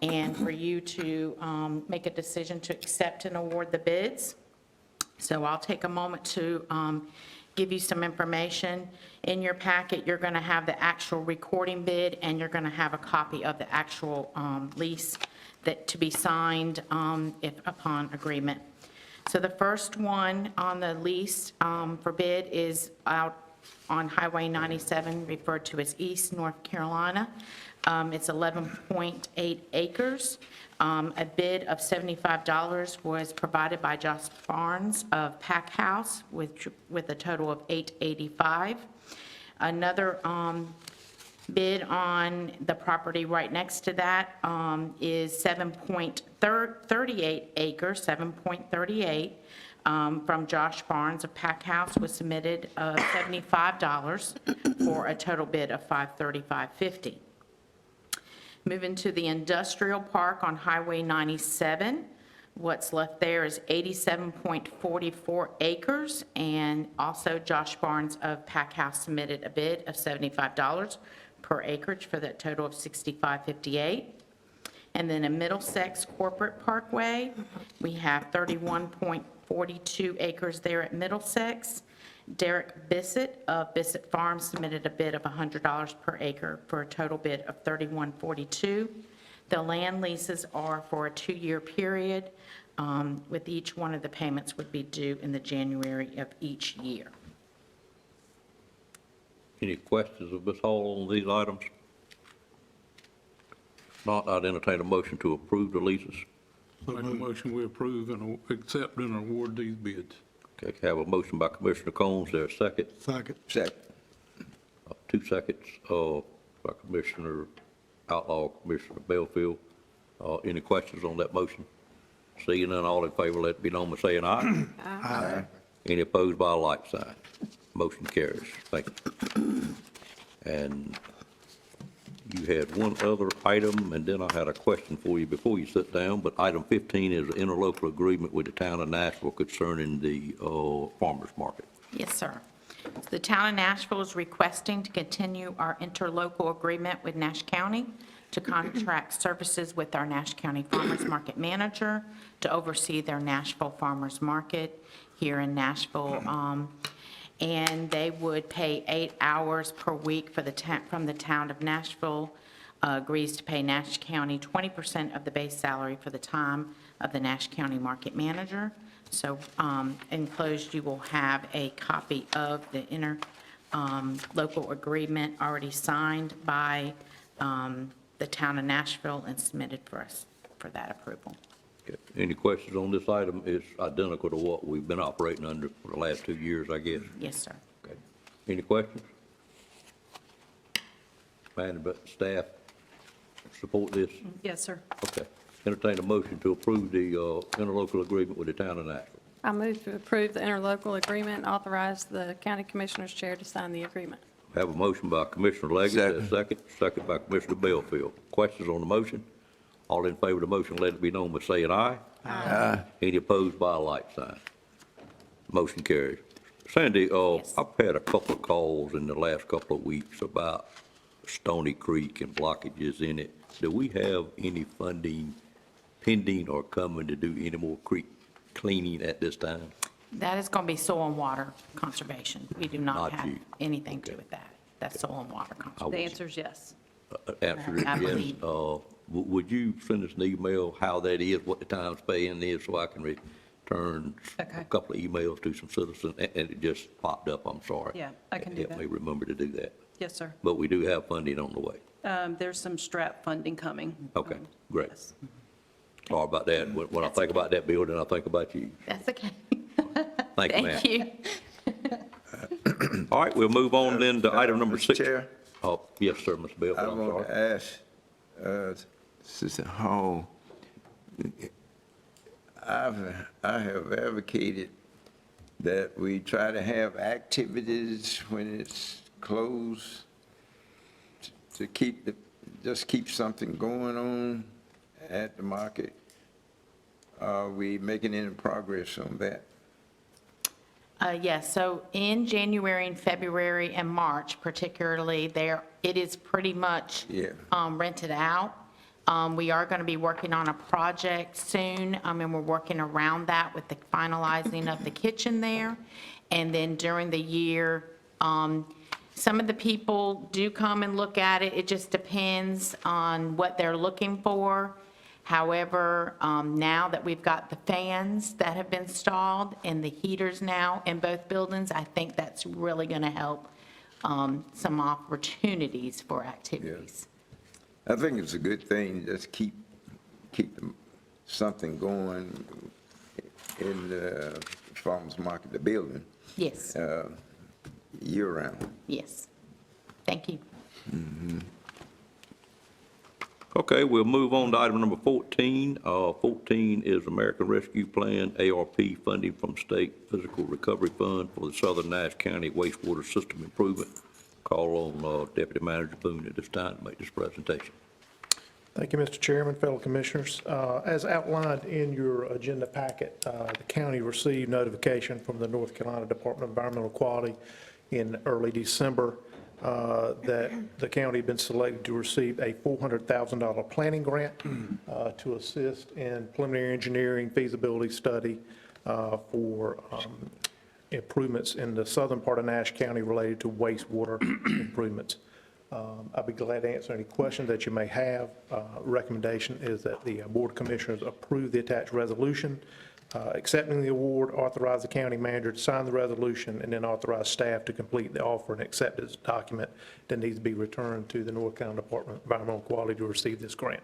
and for you to make a decision to accept and award the bids. So I'll take a moment to give you some information. In your packet, you're going to have the actual recording bid, and you're going to have a copy of the actual lease that to be signed if upon agreement. So the first one on the lease for bid is out on Highway 97, referred to as East North Carolina. It's 11.8 acres. A bid of $75 was provided by Josh Barnes of Pack House with a total of $885. Another bid on the property right next to that is 7.38 acres, 7.38, from Josh Barnes of Pack House was submitted $75 for a total bid of $535.50. Moving to the industrial park on Highway 97, what's left there is 87.44 acres, and also Josh Barnes of Pack House submitted a bid of $75 per acreage for that total of $65.58. And then in Middlesex Corporate Parkway, we have 31.42 acres there at Middlesex. Derek Bissett of Bissett Farms submitted a bid of $100 per acre for a total bid of $31.42. The land leases are for a 2-year period, with each one of the payments would be due in the January of each year. Any questions of Ms. Hall on these items? If not, I'd entertain a motion to approve the leases. Make a motion we approve and accept and award these bids. Okay, have a motion by Commissioner Combs, there a second? Second. 2 seconds by Commissioner Outlaw, Commissioner Belfield. Any questions on that motion? Seeing none, all in favor, let it be known by saying aye. Aye. Any opposed by a like sign? Motion carries. Thank you. And you had one other item, and then I had a question for you before you sit down, but item 15 is an interlocal agreement with the town of Nashville concerning the farmers market. Yes, sir. So the town of Nashville is requesting to continue our interlocal agreement with Nash County to contract services with our Nash County Farmers Market Manager to oversee their Nashville Farmers Market here in Nashville. And they would pay 8 hours per week for from the town of Nashville, agrees to pay Nash County 20% of the base salary for the time of the Nash County Market Manager. So enclosed, you will have a copy of the interlocal agreement already signed by the town of Nashville and submitted for us for that approval. Okay. Any questions on this item? It's identical to what we've been operating under for the last 2 years, I guess. Yes, sir. Okay. Any questions? Management staff support this? Yes, sir. Okay. Entertain a motion to approve the interlocal agreement with the town of Nashville. I move to approve the interlocal agreement and authorize the county commissioners chair to sign the agreement. Have a motion by Commissioner Leggett, second by Commissioner Belfield. Questions on the motion? All in favor of the motion, let it be known by saying aye. Aye. Any opposed by a like sign? Motion carries. Sandy, I've had a couple of calls in the last couple of weeks about Stony Creek and blockages in it. Do we have any funding pending or coming to do any more creek cleaning at this time? That is going to be soil and water conservation. We do not Not have you. anything to do with that. That's soil and water conservation. The answer is yes. answered it, I yes. believe. Would you send us an email how that is, what the town's paying is, so I can return Okay. a couple of emails to some citizens? And it just popped up, I'm sorry. Yeah, I can do Help that. me remember to do that. Yes, sir. But we do have funding on the way. There's some strap funding coming. Okay, great. Yes. Sorry about that. When I think about that building, I think about you. That's okay. Thank you, ma'am. Thank you. All right, we'll move on then to item number Mr. 6. Chair? Oh, yes, sir, Mr. I Belvin, I'm want to sorry. ask Sister Hall, I have advocated that we try to have activities when it's closed to just keep something going on at the market. Are we making any progress on that? Yes, so in January and February and March particularly, it is pretty much Yeah. rented out. We are going to be working on a project soon, and we're working around that with the finalizing of the kitchen there. And then during the year, some of the people do come and look at it. It just depends on what they're looking for. However, now that we've got the fans that have been installed and the heaters now in both buildings, I think that's really going to help some opportunities for activities. I think it's a good thing, just keep something going in the farmer's market, the building, Yes, year-round. yes. Thank you. Okay, we'll move on to item number 14. 14 is American Rescue Plan, ARP funding from State Physical Recovery Fund for the Southern Nash County Wastewater System Improvement. Call on Deputy Manager Boone at this time to make this presentation. Thank you, Mr. Chairman, fellow commissioners. As outlined in your agenda packet, the county received notification from the North Carolina Department of Environmental Quality in early December that the county had been selected to receive a $400,000 planning grant to assist in preliminary engineering feasibility study for improvements in the southern part of Nash County related to wastewater improvements. I'll be glad to answer any questions that you may have. Recommendation is that the Board of Commissioners approve the attached resolution, accepting the award, authorize the county manager to sign the resolution, and then authorize staff to complete the offer and acceptance document that needs to be returned to the North Carolina Department of Environmental Quality to receive this grant.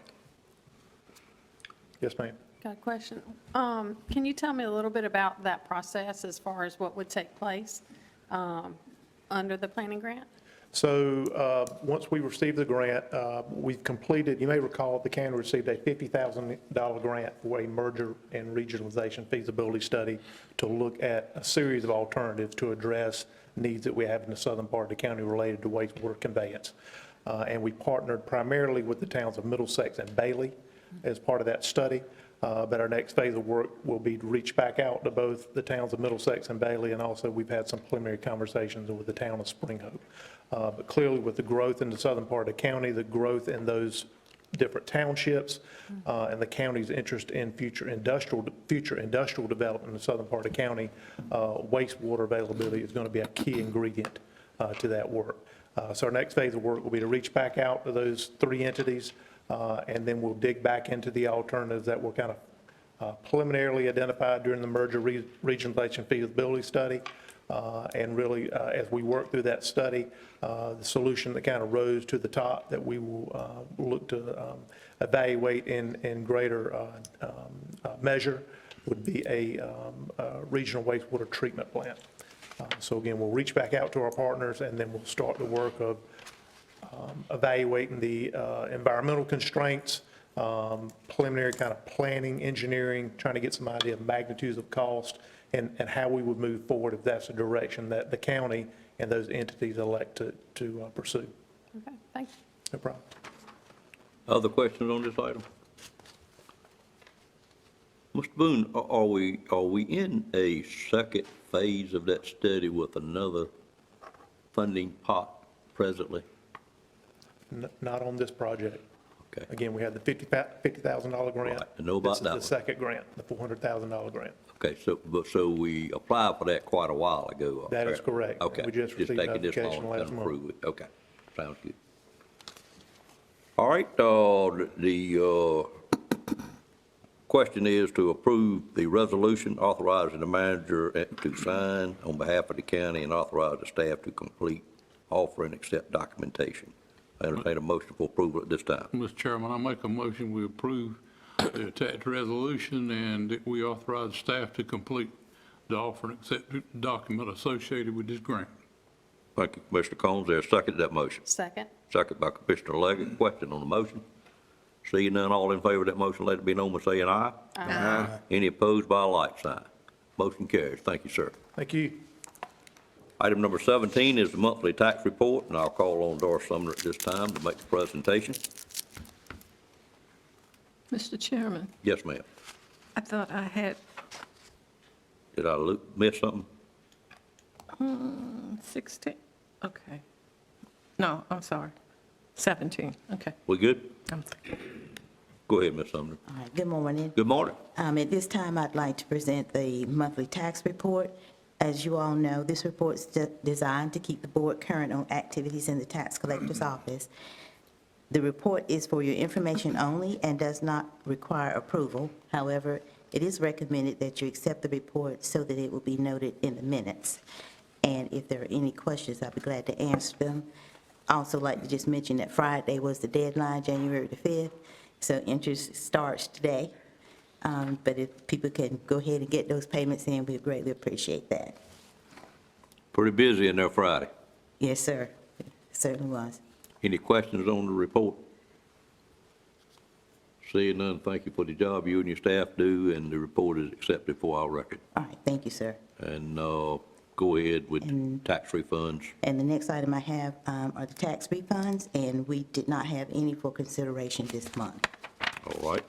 Yes, ma'am. Got a question. Can you tell me a little bit about that process as far as what would take place under the planning grant? So once we receive the grant, we've completed, you may recall, the county received a $50,000 grant for a merger and regionalization feasibility study to look at a series of alternatives to address needs that we have in the southern part of the county related to wastewater conveyance. And we partnered primarily with the towns of Middlesex and Bailey as part of that study. But our next phase of work will be to reach back out to both the towns of Middlesex and Bailey, and also we've had some preliminary conversations with the town of Spring Hope. But clearly, with the growth in the southern part of the county, the growth in those different townships, and the county's interest in future industrial development in the southern part of the county, wastewater availability is going to be a key ingredient to that work. So our next phase of work will be to reach back out to those three entities, and then we'll dig back into the alternatives that were kind of preliminarily identified during the merger regionalization feasibility study. And really, as we work through that study, the solution that kind of rose to the top that we will look to evaluate in greater measure would be a regional wastewater treatment plant. So again, we'll reach back out to our partners, and then we'll start the work of evaluating the environmental constraints, preliminary kind of planning, engineering, trying to get some idea of magnitudes of cost, and how we would move forward if that's the direction that the county and those entities elect to pursue. Okay, thank you. No problem. Other questions on this item? Mr. Boone, are we in a second phase of that study with another funding pot presently? Not on this project. Okay. Again, we had the $50,000 grant. Right, I know about This is that the one. second grant, the $400,000 grant. Okay, so we applied for that quite a while ago. That is correct. Okay. We just received taking this notification long last to month. approve it. Okay, sounds good. All right, the question is to approve the resolution authorizing the manager to sign on behalf of the county and authorize the staff to complete, offer, and accept documentation. I entertain a motion for approval at this time. Mr. Chairman, I make a motion, we approve the attached resolution and that we authorize staff to complete the offer and accept the document associated with this grant. Thank you, Commissioner Combs. There's a second to that motion. Second. Second by Commissioner Leggett. Question on the motion? Seeing none, all in favor of that motion, let it be known by saying aye. Aye. Any opposed by a like sign. Motion carries. Thank you, sir. Thank you. Item number 17 is the monthly tax report, and I'll call on Doris Sumner at this time to make the presentation. Mr. Chairman, Yes, ma'am. I thought I had Did I miss something? 16, okay. No, I'm sorry, 17, okay. We good? I'm Go ahead, Ms. Sumner. All right, good morning. Good morning. At this time, I'd like to present the monthly tax report. As you all know, this report is designed to keep the board current on activities in the tax collector's office. The report is for your information only and does not require approval. However, it is recommended that you accept the report so that it will be noted in the minutes. And if there are any questions, I'll be glad to answer them. I also like to just mention that Friday was the deadline, January the 5th, so interest starts today. But if people can go ahead and get those payments in, we greatly appreciate that. Pretty busy in there Friday. Yes, sir. It certainly was. Any questions on the report? Seeing none, thank you for the job you and your staff do, and the report is accepted for our record. All right, thank you, sir. And go ahead with tax refunds. And the next item I have are the tax refunds, and we did not have any for consideration this month. All right.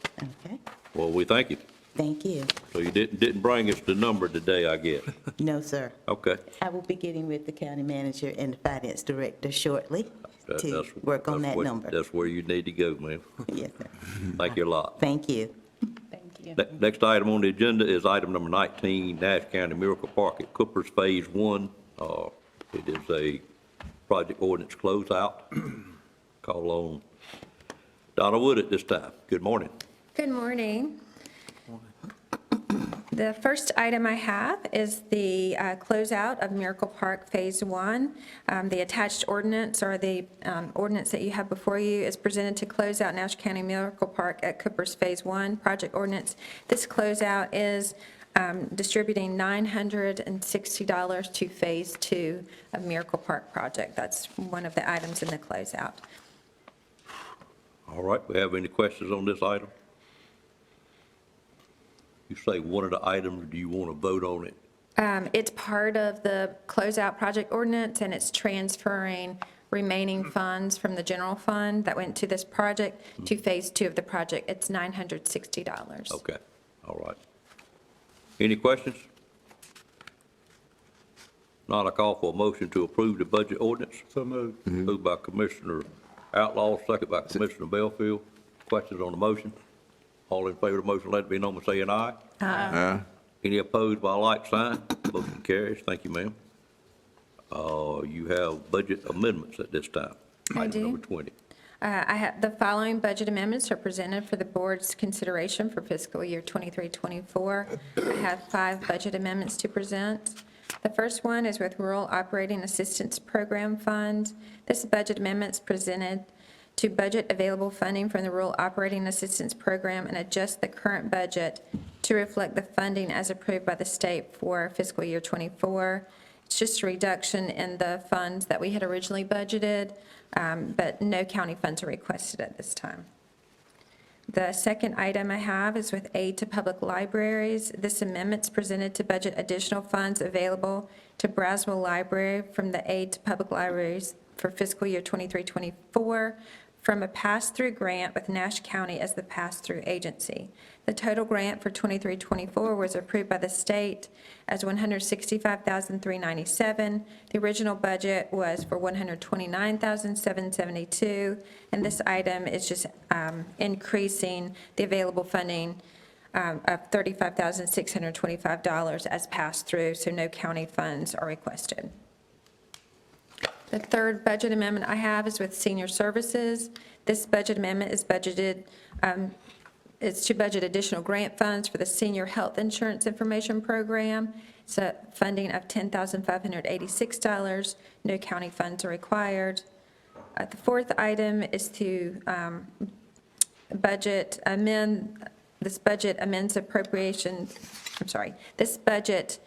Okay, Well, we thank you. thank you. So you didn't bring us the number today, I guess. No, sir. Okay. I will be getting with the county manager and the finance director shortly to That's- work on that's that what- number. That's where you need to go, ma'am. Yes, sir. Thank you a lot. Thank you. Thank you. Next item on the agenda is item number 19, Nash County Miracle Park at Coopers Phase 1. It is a project ordinance closeout. Call on Donna Wood at this time. Good morning. Good morning. The first item I have is the closeout of Miracle Park Phase 1. The attached ordinance, or the ordinance that you have before you, is presented to close out Nash County Miracle Park at Coopers Phase 1 project ordinance. This closeout is distributing $960 to Phase 2 of Miracle Park project. That's one of the items in the closeout. All right, we have any questions on this item? You say one of the items, do you want to vote on it? It's part of the closeout project ordinance, and it's transferring remaining funds from the general fund that went to this project to Phase 2 of the project. It's $960. Okay, all right. Any questions? Not, I call for a motion to approve the budget ordinance. So moved. Moved by Commissioner Outlaw, second by Commissioner Belfield. Questions on the motion? All in favor of the motion, let it be known by saying aye. Aye. Any opposed by a like sign? Motion carries. Thank you, ma'am. You have budget amendments at this time. I do. Item number 20. I have, the following budget amendments are presented for the board's consideration for fiscal year 23-24. I have 5 budget amendments to present. The first one is with Rural Operating Assistance Program Fund. This budget amendment is presented to budget available funding from the Rural Operating Assistance Program and adjust the current budget to reflect the funding as approved by the state for fiscal year 24. It's just a reduction in the funds that we had originally budgeted, but no county funds are requested at this time. The second item I have is with aid to public libraries. This amendment's presented to budget additional funds available to Braswell Library from the aid to public libraries for fiscal year 23-24 from a pass-through grant with Nash County as the pass-through agency. The total grant for 23-24 was approved by the state as $165,397. The original budget was for $129,772, and this item is just increasing the available funding of $35,625 as pass-through, so no county funds are requested. The third budget amendment I have is with senior services. This budget amendment is budgeted, is to budget additional grant funds for the Senior Health Insurance Information Program. It's a funding of $10,586. No county funds are required. The fourth item is to this budget amends appropriations, this budget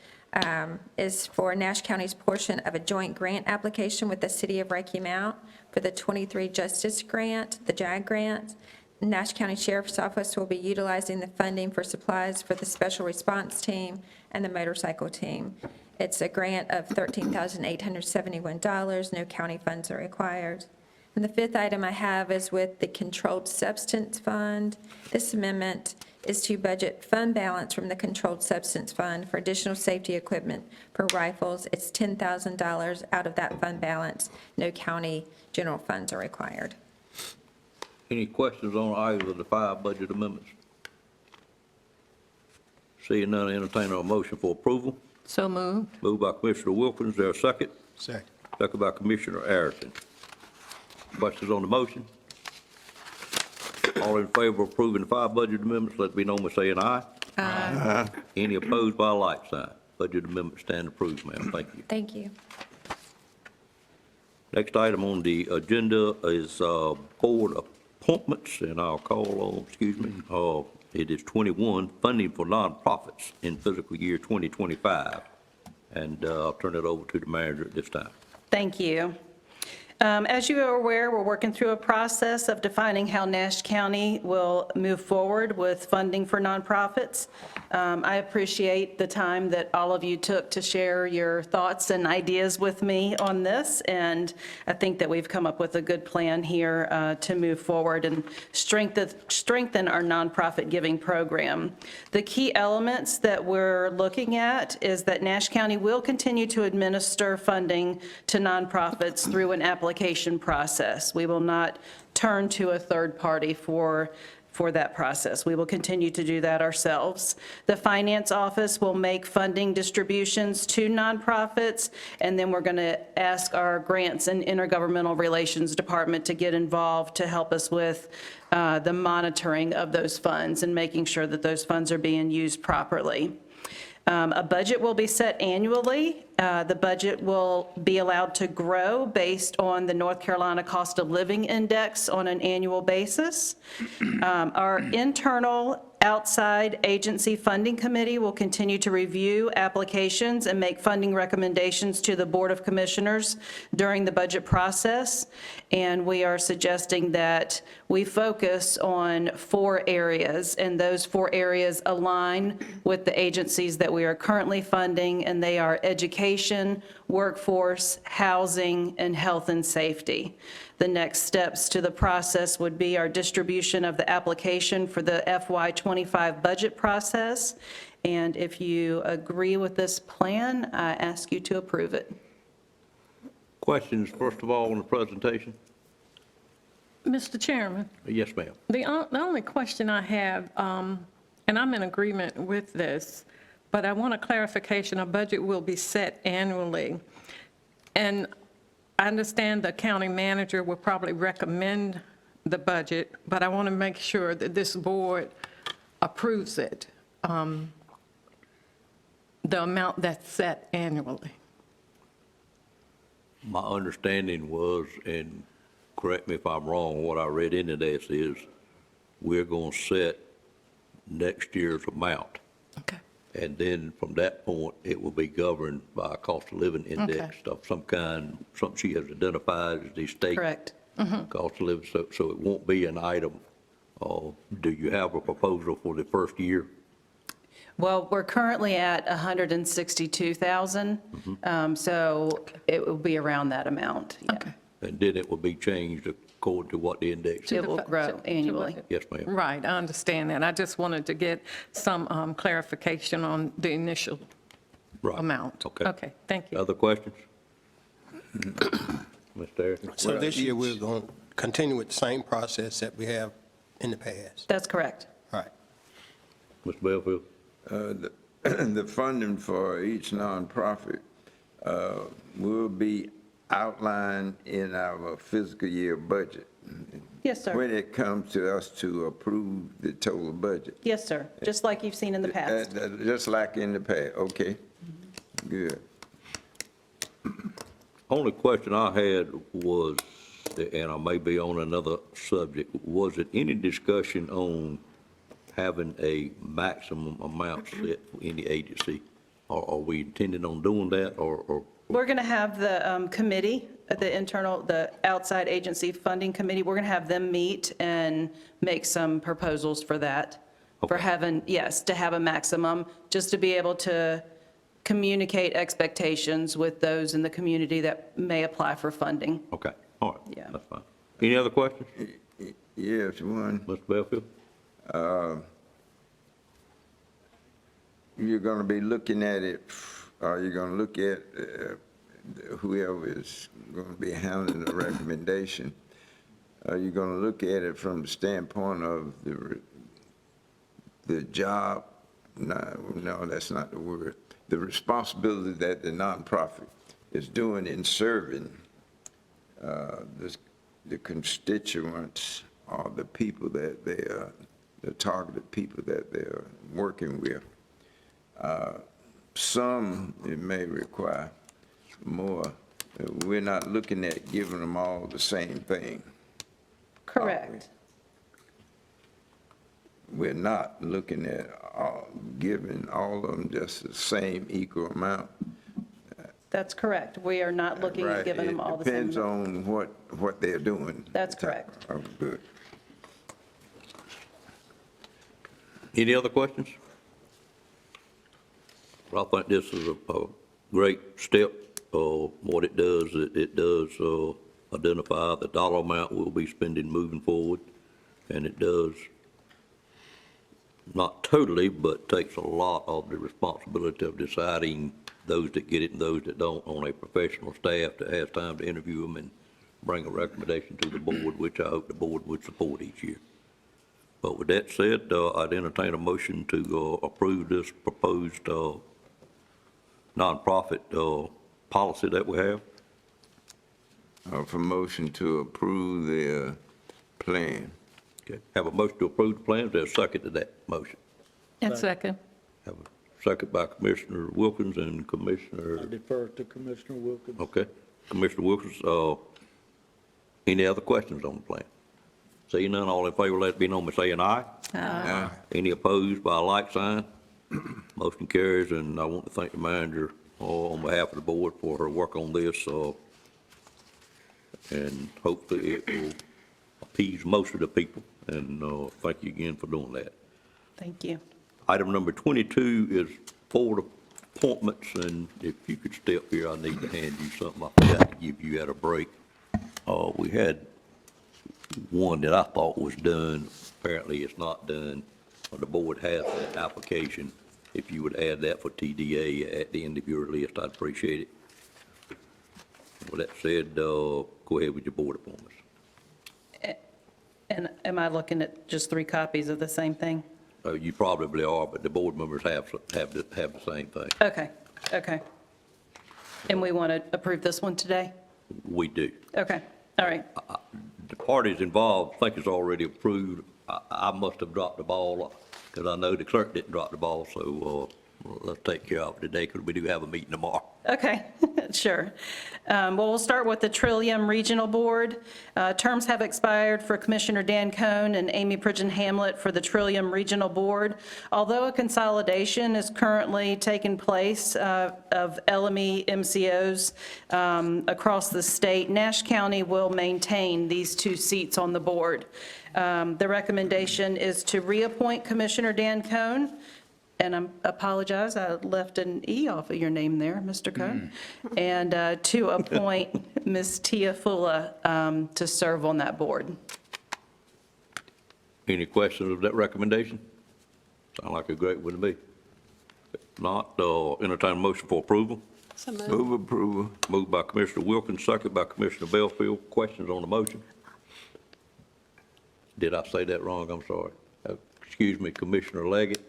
is for Nash County's portion of a joint grant application with the City of Rocky Mount for the 23 Justice Grant, the JAG grant. Nash County Sheriff's Office will be utilizing the funding for supplies for the Special Response Team and the motorcycle team. It's a grant of $13,871. No county funds are required. And the fifth item I have is with the Controlled Substance Fund. This amendment is to budget fund balance from the Controlled Substance Fund for additional safety equipment for rifles. It's $10,000 out of that fund balance. No county general funds are required. Any questions on either of the 5 budget amendments? Seeing none, entertain a motion for approval. So moved. Moved by Commissioner Wilkins, there a second? Second. Second by Commissioner Addison. Questions on the motion? All in favor of approving the 5 budget amendments, let it be known by saying aye. Aye. Any opposed by a like sign? Budget amendments stand approved, ma'am. Thank you. Thank you. Next item on the agenda is board appointments, and I'll call on, it is 21, funding for nonprofits in fiscal year 2025. And I'll turn it over to the manager at this time. Thank you. As you are aware, we're working through a process of defining how Nash County will move forward with funding for nonprofits. I appreciate the time that all of you took to share your thoughts and ideas with me on this, and I think that we've come up with a good plan here to move forward and strengthen our nonprofit giving program. The key elements that we're looking at is that Nash County will continue to administer funding to nonprofits through an application process. We will not turn to a third party for that process. We will continue to do that ourselves. The finance office will make funding distributions to nonprofits, and then we're going to ask our grants and intergovernmental relations department to get involved to help us with the monitoring of those funds and making sure that those funds are being used properly. A budget will be set annually. The budget will be allowed to grow based on the North Carolina Cost of Living Index on an annual basis. Our internal outside agency funding committee will continue to review applications and make funding recommendations to the Board of Commissioners during the budget process. And we are suggesting that we focus on 4 areas, and those 4 areas align with the agencies that we are currently funding, and they are education, workforce, housing, and health and safety. The next steps to the process would be our distribution of the application for the FY25 budget process. And if you agree with this plan, I ask you to approve it. Questions, first of all, on the presentation? Mr. Chairman, Yes, ma'am. the only question I have, and I'm in agreement with this, but I want a clarification. A budget will be set annually. And I understand the county manager will probably recommend the budget, but I want to make sure that this board approves it, the amount that's set annually. My understanding was, and correct me if I'm wrong, what I read into this is we're going to set next year's amount. Okay. And then from that point, it will be governed by a cost of living index of some kind, something she has identified as the state. Correct. Cost of living, so it won't be an item. Do you have a proposal for the first year? Well, we're currently at 162,000, so it will be around that amount. Yeah. Okay. And then it will be changed according to what the index is? It will grow annually. Yes, ma'am. Right, I understand that. I just wanted to get some clarification on the initial Right. amount. Okay. Okay, thank you. Other questions? Mr. Harrison? So this year, we're going to continue with the same process that we have in the past. That's correct. All right. Mr. Belfield? The funding for each nonprofit will be outlined in our fiscal year budget Yes, sir. when it comes to us to approve the total budget? Yes, sir, just like you've seen in the past. Just like in the past, okay? Good. Only question I had was, and I may be on another subject, was it any discussion on having a maximum amount set for any agency? Are we intending on doing that, or? We're going to have the committee, the outside agency funding committee, we're going to have them meet and make some proposals for that. For having, yes, to have a maximum, just to be able to communicate expectations with those in the community that may apply for funding. Okay, all right. Yeah. That's fine. Any other questions? Yes, one. Mr. Belfield? You're going to be looking at it, are you going to look at whoever is going to be handling the recommendation? Are you going to look at it from the standpoint of the job? No, that's not the word. The responsibility that the nonprofit is doing in serving the constituents or the people that they are, the targeted people that they're working with. Some, it may require more. We're not looking at giving them all the same thing. Correct. We're not looking at giving all of them just the same equal amount. That's correct. We are not looking at giving them all the same. It depends on what they're doing. That's correct. Oh, good. Any other questions? Well, I think this is a great step. What it does identify the dollar amount we'll be spending moving forward, and it does, not totally, but takes a lot of the responsibility of deciding those that get it and those that don't on a professional staff that has time to interview them and bring a recommendation to the board, which I hope the board would support each year. But with that said, I'd entertain a motion to approve this proposed nonprofit policy that we have. For motion to approve the plan. Okay. Have a motion to approve the plan. Is there a second to that motion? And second. Have a second by Commissioner Wilkins and Commissioner. I defer to Commissioner Wilkins. Okay. Commissioner Wilkins, any other questions on the plan? Seeing none, all in favor, let it be known by saying aye. Aye. Any opposed by a like sign? Motion carries, and I want to thank the manager on behalf of the board for her work on this, and hopefully it will appease most of the people, and thank you again for doing that. Thank you. Item number 22 is board appointments, and if you could step here, I need to hand you something I forgot to give you at a break. We had one that I thought was done. Apparently, it's not done. The board has that application. If you would add that for TDA at the end of your list, I'd appreciate it. With that said, go ahead with your board appointments. And am I looking at just 3 copies of the same thing? You probably are, but the board members have the same thing. Okay, okay. And we want to approve this one today? We do. Okay, all right. The parties involved, I think it's already approved. I must have dropped the ball, because I know the clerk didn't drop the ball, so let's take care of it today, because we do have a meeting tomorrow. Okay, sure. Well, we'll start with the Trillium Regional Board. Terms have expired for Commissioner Dan Cohn and Amy Pridgeon Hamlet for the Trillium Regional Board. Although a consolidation is currently taking place of LME MCOs across the state, Nash County will maintain these 2 seats on the board. The recommendation is to reappoint Commissioner Dan Cohn. And I apologize, I left an E off of your name there, Mr. Cohn. And to appoint Ms. Tia Fulla to serve on that board. Any questions of that recommendation? Sound like a great one to me. If not, entertain a motion for approval. So moved. Move approval. Moved by Commissioner Wilkins, second by Commissioner Belfield. Questions on the motion? Did I say that wrong? I'm sorry. Excuse me, Commissioner Leggett,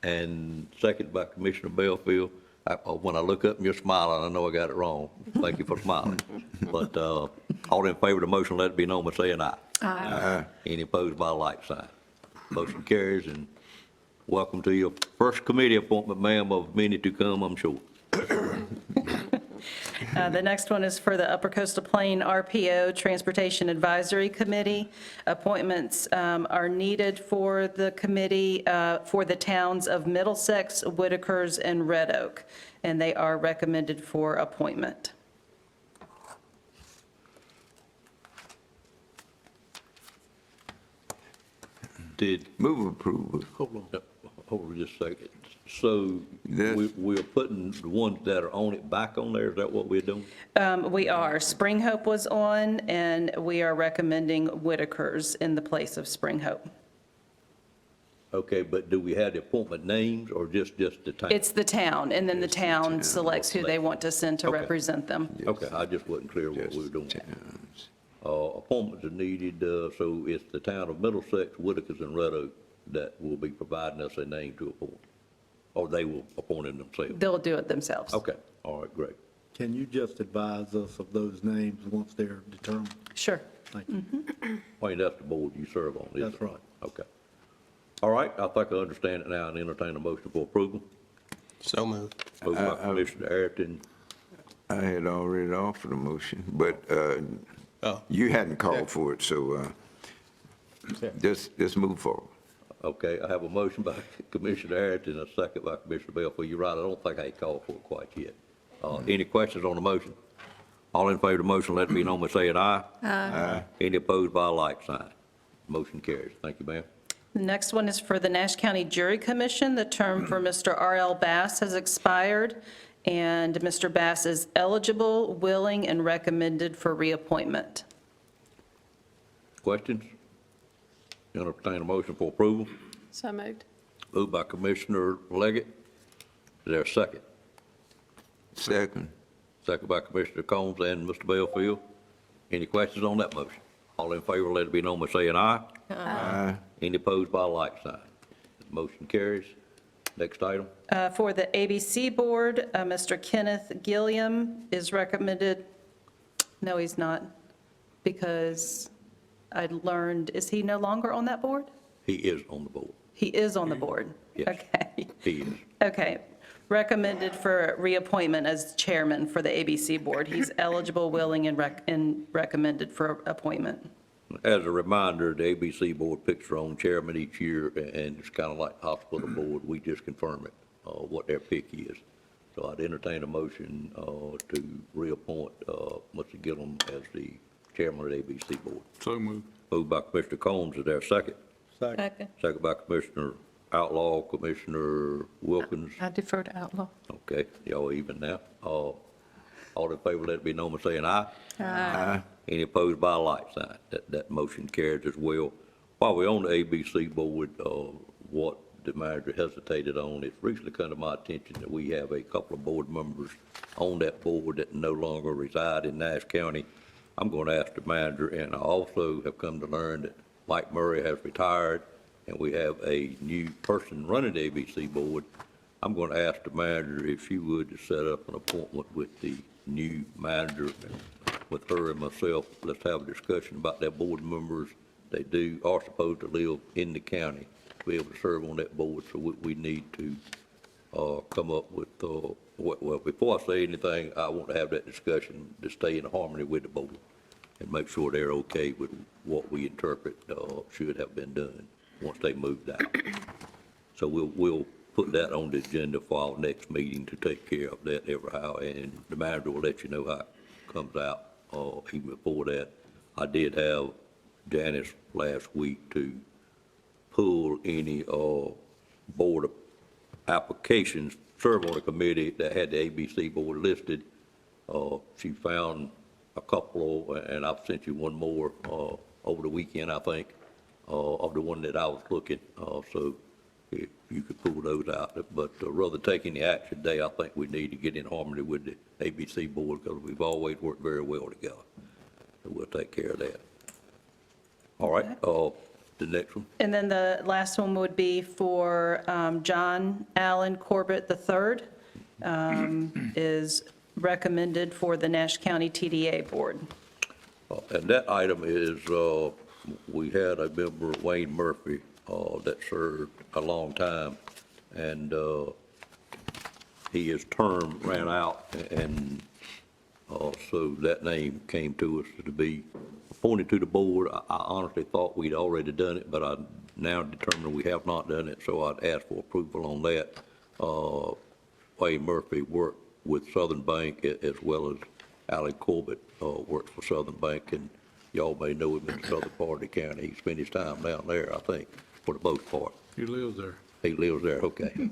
and second by Commissioner Belfield. When I look up and you're smiling, I know I got it wrong. Thank you for smiling. But all in favor of the motion, let it be known by saying aye. Aye. Any opposed by a like sign. Motion carries, and welcome to your first committee appointment, ma'am, of many to come, I'm sure. The next one is for the Upper Coastal Plain RPO Transportation Advisory Committee. Appointments are needed for the committee for the towns of Middlesex, Whitakers, and Red Oak, and they are recommended for appointment. Move approval. Hold on just a second. So Yes. we're putting the ones that are on it back on there, is that what we're doing? We are. Spring Hope was on, and we are recommending Whitakers in the place of Spring Hope. Okay, but do we have the appointment names or just the town? It's the town, and then the town selects who they want to send to Okay. represent them. Okay, I just wasn't clear what we were doing. Appointments are needed, so it's the town of Middlesex, Whitakers, and Red Oak that will be providing us a name to appoint, or they will appoint it themselves? They'll do it themselves. Okay, all right, great. Can you just advise us of those names once they're determined? Sure. Thank you. I mean, that's the board you serve on, isn't it? That's right. Okay. All right, I think I understand it now and entertain a motion for approval. So moved. Moved by Commissioner Ayrton, I had already offered a motion, but Oh. you hadn't called for it, so just move forward. okay, I have a motion by Commissioner Ayrton, a second by Commissioner Belfour. You're right, I don't think I called for it quite yet. Any questions on the motion? All in favor of the motion, let it be known by saying aye. Aye. Any opposed by a like sign. Motion carries. Thank you, ma'am. The next one is for the Nash County Jury Commission. The term for Mr. R.L. Bass has expired, and Mr. Bass is eligible, willing, and recommended for reappointment. Questions? Entertain a motion for approval. So moved. Moved by Commissioner Leggett. Is there a second? Second. Second by Commissioner Combs and Mr. Belfield. Any questions on that motion? All in favor, let it be known by saying aye. Aye. Any opposed by a like sign. Motion carries. Next item. For the ABC Board, Mr. Kenneth Gilliam is recommended. No, he's not, because I learned, is he no longer on that board? He is on the board. He is on the board? Yes. Okay. He is. Okay. Recommended for reappointment as chairman for the ABC Board. He's eligible, willing, and recommended for appointment. As a reminder, the ABC Board picks their own chairman each year, and it's kind of like the hospital board. We just confirm it, what their pick is. So I'd entertain a motion to reappoint Mr. Gillum as the chairman of the ABC Board. So moved. Moved by Commissioner Combs. Is there a second? Second. Second by Commissioner Outlaw, Commissioner Wilkins. I defer to Outlaw. Okay, y'all even now. All in favor, let it be known by saying aye. Aye. Any opposed by a like sign? That motion carries as well. While we're on the ABC Board, what the manager hesitated on, it's recently come to my attention that we have a couple of board members on that board that no longer reside in Nash County. I'm going to ask the manager, and I also have come to learn that Mike Murray has retired, and we have a new person running the ABC Board. I'm going to ask the manager if she would to set up an appointment with the new manager, with her and myself. Let's have a discussion about their board members. They are supposed to live in the county to be able to serve on that board, so we need to come up with, well, before I say anything, I want to have that discussion to stay in harmony with the board and make sure they're okay with what we interpret should have been done once they moved out. So we'll put that on the agenda for our next meeting to take care of that everhow, and the manager will let you know how it comes out. Even before that, I did have Janice last week to pull any board applications, serve on a committee that had the ABC Board listed. She found a couple, and I've sent you one more over the weekend, I think, of the one that I was looking. So if you could pull those out. But rather than taking the action today, I think we need to get in harmony with the ABC Board, because we've always worked very well together. So we'll take care of that. All right, the next one. And then the last one would be for John Allen Corbett III. is recommended for the Nash County TDA Board. And that item is, we had a member, Wayne Murphy, that served a long time, and his term ran out, and so that name came to us to be appointed to the board. I honestly thought we'd already done it, but I now determined we have not done it, so I'd ask for approval on that. Wayne Murphy worked with Southern Bank as well as Allie Corbett works for Southern Bank, and y'all may know him in the southern part of the county. He spent his time down there, I think, for the most part. He lives there. He lives there, okay.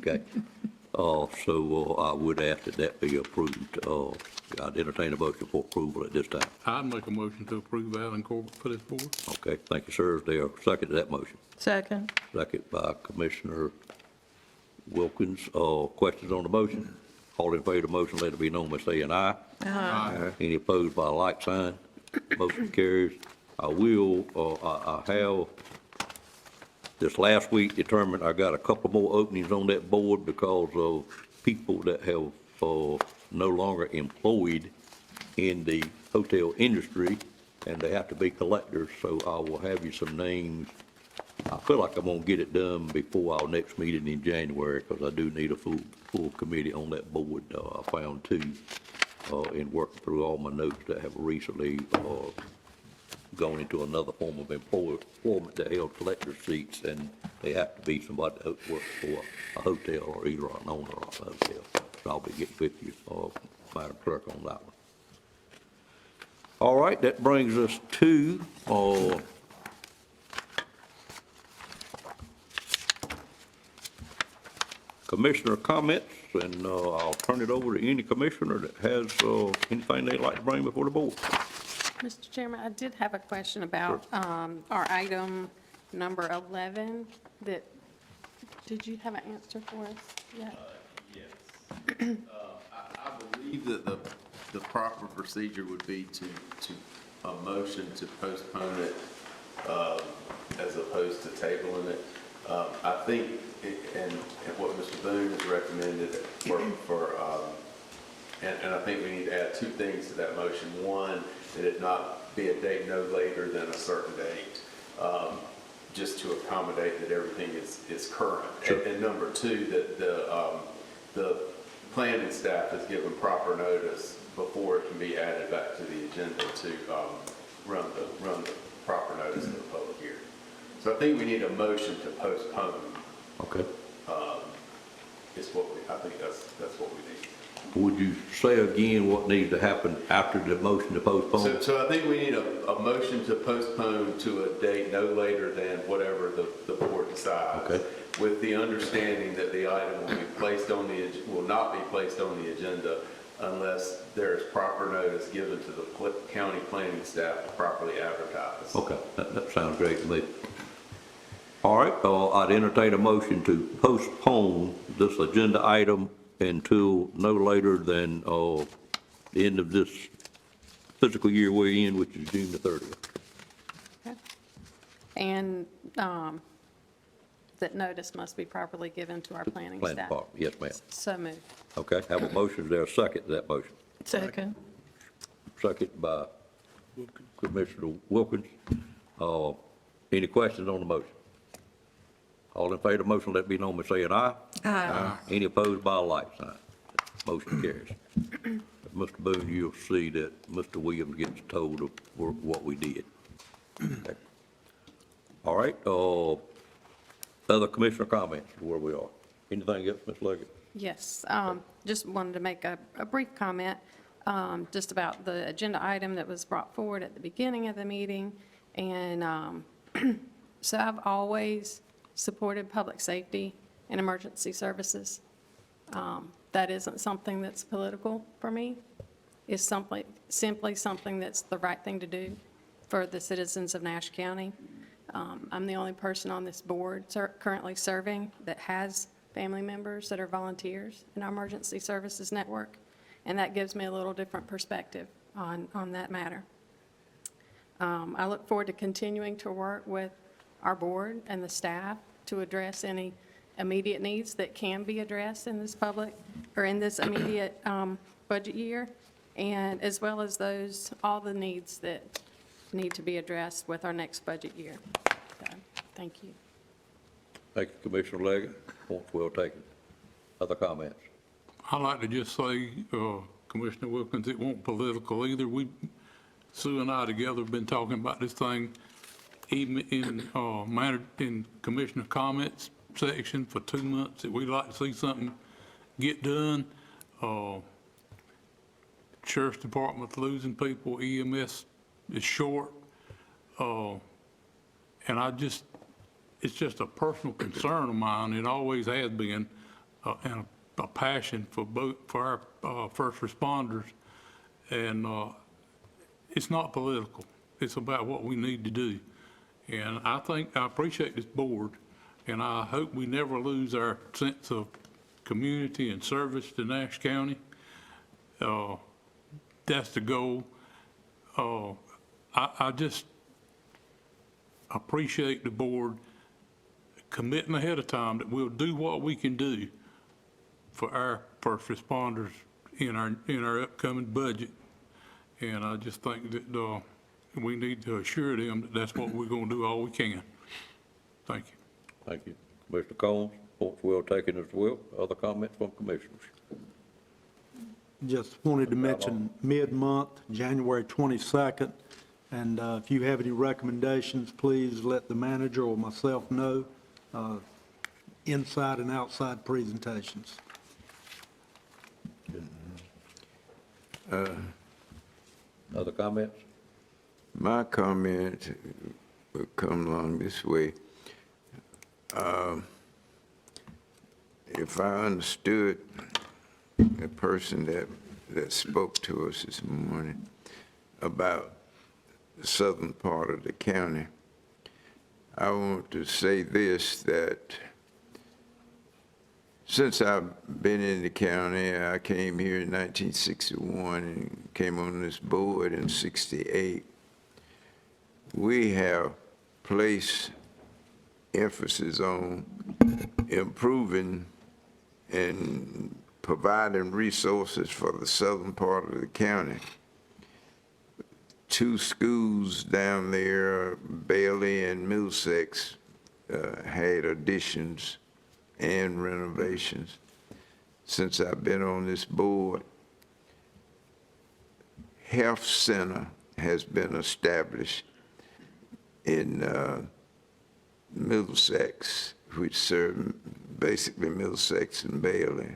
So I would ask that that be approved. I'd entertain a motion for approval at this time. I'd make a motion to approve Alan Corbett for this board. Okay, thank you, sir. Is there a second to that motion? Second. Second by Commissioner Wilkins. Questions on the motion? All in favor of the motion, let it be known by saying aye. Aye. Any opposed by a like sign? Motion carries. I have, this last week determined I got a couple more openings on that board because of people that have no longer employed in the hotel industry, and they have to be collectors, so I will have you some names. I feel like I'm gonna get it done before our next meeting in January, because I do need a full committee on that board. I found two in working through all my notes that have recently gone into another form of employment that held collector seats, and they have to be somebody that works for a hotel or either an owner of a hotel. So I'll be getting with you, Madam Clerk, on that one. All right, that brings us to commissioner comments, and I'll turn it over to any commissioner that has anything they'd like to bring before the board. Mr. Chairman, I did have a question about our item number 11. Did you have an answer for us yet? Yes. I believe that the proper procedure would be to a motion to postpone it as opposed to tabling it. I think, and what Mr. Boone has recommended and I think we need to add two things to that motion. One, that it not be a date no later than a certain date, just to accommodate that everything is current. Sure. And number two, that the planning staff is given proper notice before it can be added back to the agenda to run the proper notice of the public hearing. So I think we need a motion to postpone. Okay. I think that's what we need. Would you say again what needs to happen after the motion to postpone? So I think we need a motion to postpone to a date no later than whatever the board decides. Okay. With the understanding that the item will not be placed on the agenda unless there is proper notice given to the county planning staff to properly advertise. Okay, that sounds great to me. All right, I'd entertain a motion to postpone this agenda item until no later than the end of this fiscal year we're in, which is June the 30th. Okay. And that notice must be properly given to our planning Planning staff. department, yes, ma'am. So moved. Okay, have a motion, is there a second to that motion? Second. Second by Commissioner Wilkins. Any questions on the motion? All in favor of the motion, let it be known by saying aye. Aye. Any opposed by a like sign? Motion carries. Mr. Boone, you'll see that Mr. Williams gets told of what we did. Okay. All right, other commissioner comments where we are. Anything else, Ms. Leggett? Yes, just wanted to make a brief comment just about the agenda item that was brought forward at the beginning of the meeting. And so I've always supported public safety and emergency services. That isn't something that's political for me. It's simply something that's the right thing to do for the citizens of Nash County. I'm the only person on this board currently serving that has family members that are volunteers in our emergency services network, and that gives me a little different perspective on that matter. I look forward to continuing to work with our board and the staff to address any immediate needs that can be addressed in this public, or in this immediate budget year, and as well as all the needs that need to be addressed with our next budget year. So, thank you. Thank you, Commissioner Leggett. Point well taken. Other comments? I'd like to just say, Commissioner Wilkins, it won't political either. Sue and I together have been talking about this thing even in Commissioner comments section for 2 months, that we'd like to see something get done. Sheriff's Department's losing people, EMS is short. And it's just a personal concern of mine. It always has been, and a passion for our first responders. And it's not political. It's about what we need to do. And I appreciate this board, and I hope we never lose our sense of community and service to Nash County. That's the goal. I just appreciate the board committing ahead of time that we'll do what we can do for our first responders in our upcoming budget. And I just think that we need to assure them that that's what we're going to do all we can. Thank you. Thank you. Commissioner Combs, points well taken as well. Other comments from commissioners? Just wanted to mention mid-month, January 22nd, and if you have any recommendations, please let the manager or myself know, inside and outside presentations. Other comments? My comment will come along this way. If I understood the person that spoke to us this morning about the southern part of the county, I want to say this, that since I've been in the county, I came here in 1961 and came on this board in 68. We have placed emphasis on improving and providing resources for the southern part of the county. 2 schools down there, Bailey and Middlesex, had additions and renovations. Since I've been on this board, health center has been established in Middlesex, which serve basically Middlesex and Bailey.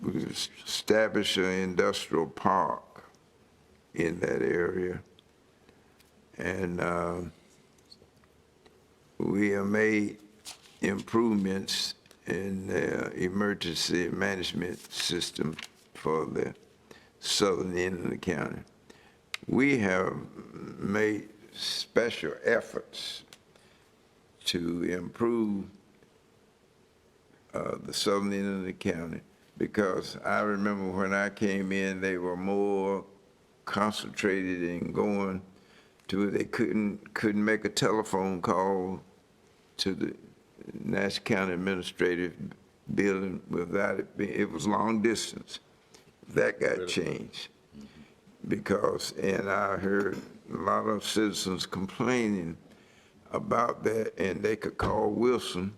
We established an industrial park in that area, and we have made improvements in the emergency management system for the southern end of the county. We have made special efforts to improve the southern end of the county, because I remember when I came in, they were more concentrated in going to, they couldn't make a telephone call to the Nash County Administrative Building without it being, it was long distance. That got changed because, and I heard a lot of citizens complaining about that, and they could call Wilson,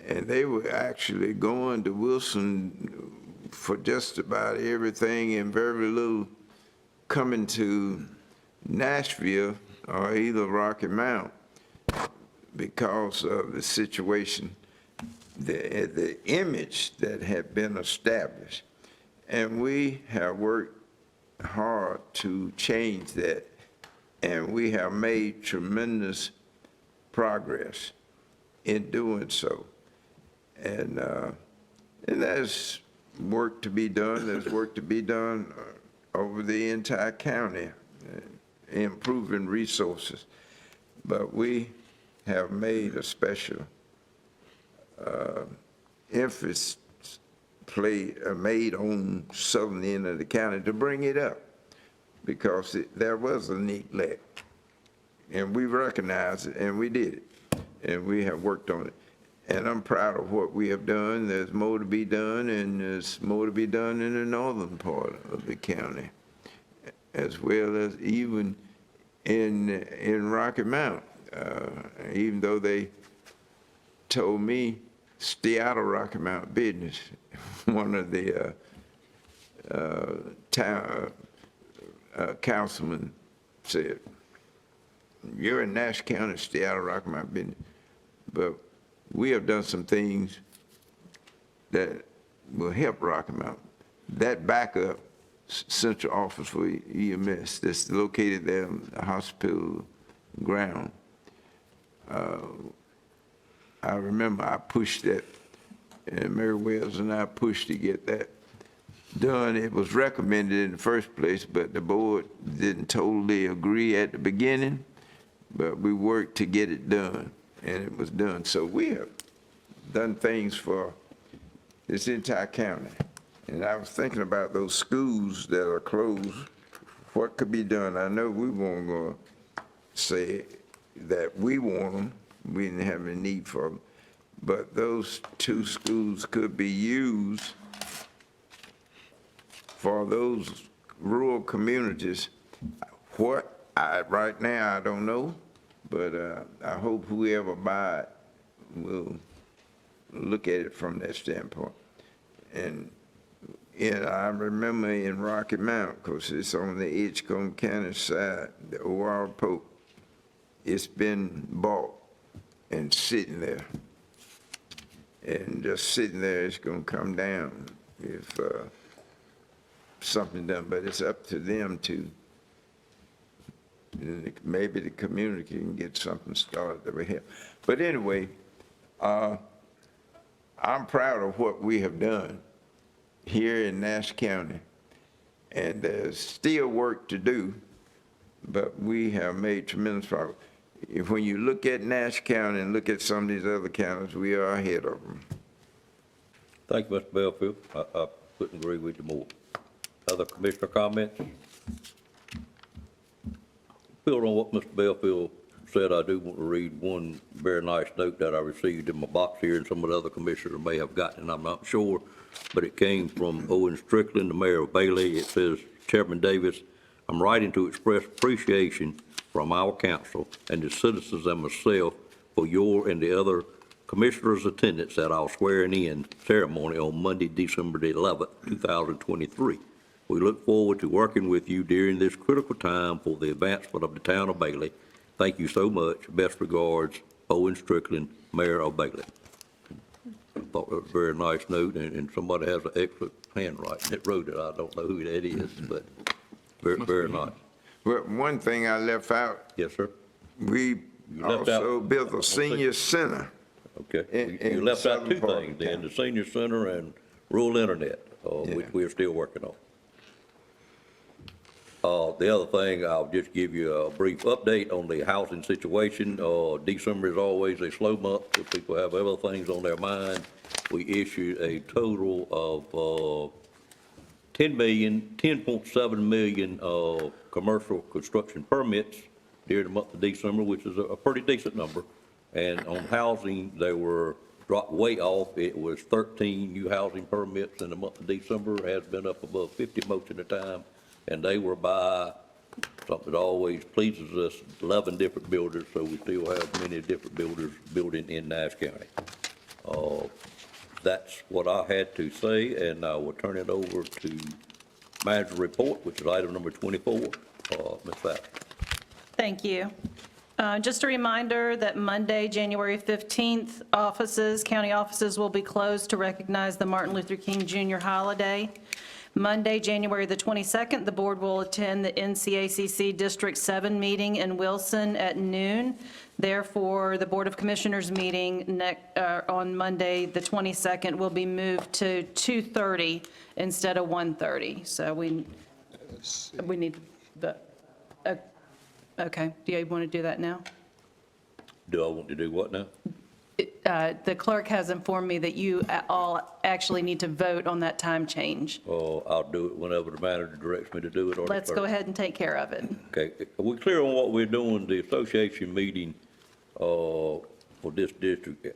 and they were actually going to Wilson for just about everything and very little coming to Nashville or either Rocky Mount because of the situation, the image that had been established. And we have worked hard to change that, and we have made tremendous progress in doing so. And there's work to be done. There's work to be done over the entire county, improving resources. But we have made a special emphasis made on southern end of the county to bring it up, because there was a neglect, and we recognized it, and we did it. and we have worked on it. And I'm proud of what we have done. There's more to be done, and there's more to be done in the northern part of the county, as well as even in Rocky Mount. Even though they told me, stay out of Rocky Mount business. One of the town councilmen said, you're in Nash County, stay out of Rocky Mount business. But we have done some things that will help Rocky Mount. That backup central office for EMS that's located there on the hospital ground, I remember I pushed that, and Mary Wells and I pushed to get that done. It was recommended in the first place, but the board didn't totally agree at the beginning, but we worked to get it done, and it was done. So we have done things for this entire county. And I was thinking about those schools that are closed, what could be done? I know we weren't going to say that we want them, we didn't have any need for them, but those 2 schools could be used for those rural communities. What, right now, I don't know, but I hope whoever buy it will look at it from that standpoint. And I remember in Rocky Mount, because it's on the Edgecombe County side, the O.R. Pope, it's been bought and sitting there. And just sitting there, it's going to come down if something done. But it's up to them to, maybe the community can get something started that will help. But anyway, I'm proud of what we have done here in Nash County, and there's still work to do, but we have made tremendous progress. When you look at Nash County and look at some of these other counties, we are ahead of them. Thank you, Mr. Belfield. I couldn't agree with you more. Other commissioner comments? Build on what Mr. Belfield said, I do want to read one very nice note that I received in my box here, and some of the other commissioners may have gotten it, I'm not sure, but it came from Owen Strickland, the mayor of Bailey. It says, Chairman Davis, I'm writing to express appreciation from our council and the citizens and myself for your and the other commissioners' attendance at our swearing-in ceremony on Monday, December the 11th, 2023. We look forward to working with you during this critical time for the advancement of the town of Bailey. Thank you so much. Best regards, Owen Strickland, Mayor of Bailey. I thought that was a very nice note, and somebody has an excellent handwriting that wrote it. I don't know who that is, but very, very nice. Well, one thing I left out. Yes, sir. We also built a senior center. Okay. You left out 2 things then, the senior center and rural internet, which we're still working on. The other thing, I'll just give you a brief update on the housing situation. December is always a slow month, if people have other things on their mind. We issued a total of 10.7 million commercial construction permits during the month of December, which is a pretty decent number. And on housing, they were dropped way off. It was 13 new housing permits in the month of December, has been up above 50 most of the time. And they were by something that always pleases us, 11 different builders, so we still have many different builders building in Nash County. That's what I had to say, and I will turn it over to manager report, which is item number 24. Ms. Thatcher. Thank you. Just a reminder that Monday, January 15th, county offices will be closed to recognize the Martin Luther King Jr. holiday. Monday, January the 22nd, the board will attend the NCACC District 7 meeting in Wilson at noon. Therefore, the Board of Commissioners meeting on Monday, the 22nd, will be moved to 2:30 instead of 1:30. So we need the, okay, do you want to do that now? Do I want to do what now? The clerk has informed me that you all actually need to vote on that time change. I'll do it whenever the manager directs me to do it. Or Let's go ahead and take care of it. Okay, are we clear on what we're doing? The association meeting for this district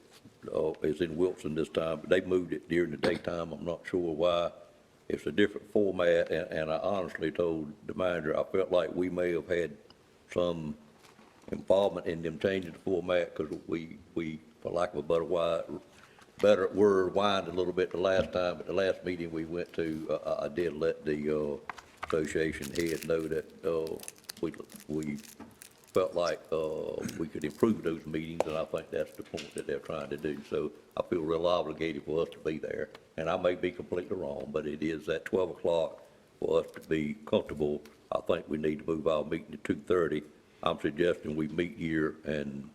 is in Wilson this time, but they moved it during the daytime. I'm not sure why. It's a different format, and I honestly told the manager, I felt like we may have had some involvement in them changing the format, because we, for lack of a better word, whined a little bit the last time. At the last meeting we went to, I did let the association head know that we felt like we could improve those meetings, and I think that's the point that they're trying to do. So I feel real obligated for us to be there, and I may be completely wrong, but it is at 12 o'clock for us to be comfortable. I think we need to move our meeting to 2:30. I'm suggesting we meet here and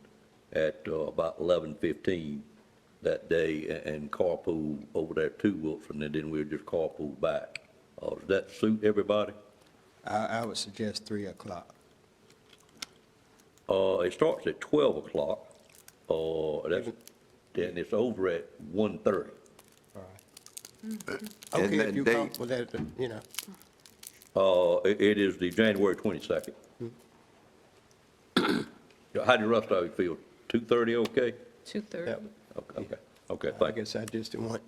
at about 11:15 that day and carpool over there to Wilson, and then we'll just carpool back. Does that suit everybody? I would suggest 3 o'clock. It starts at 12 o'clock, then it's over at 1:30. Okay, that if you date- come with that, you know. It is the January 22nd. How do the rest of you feel? 2:30 okay? 2:30. Yep. Okay, I thank you. guess I just didn't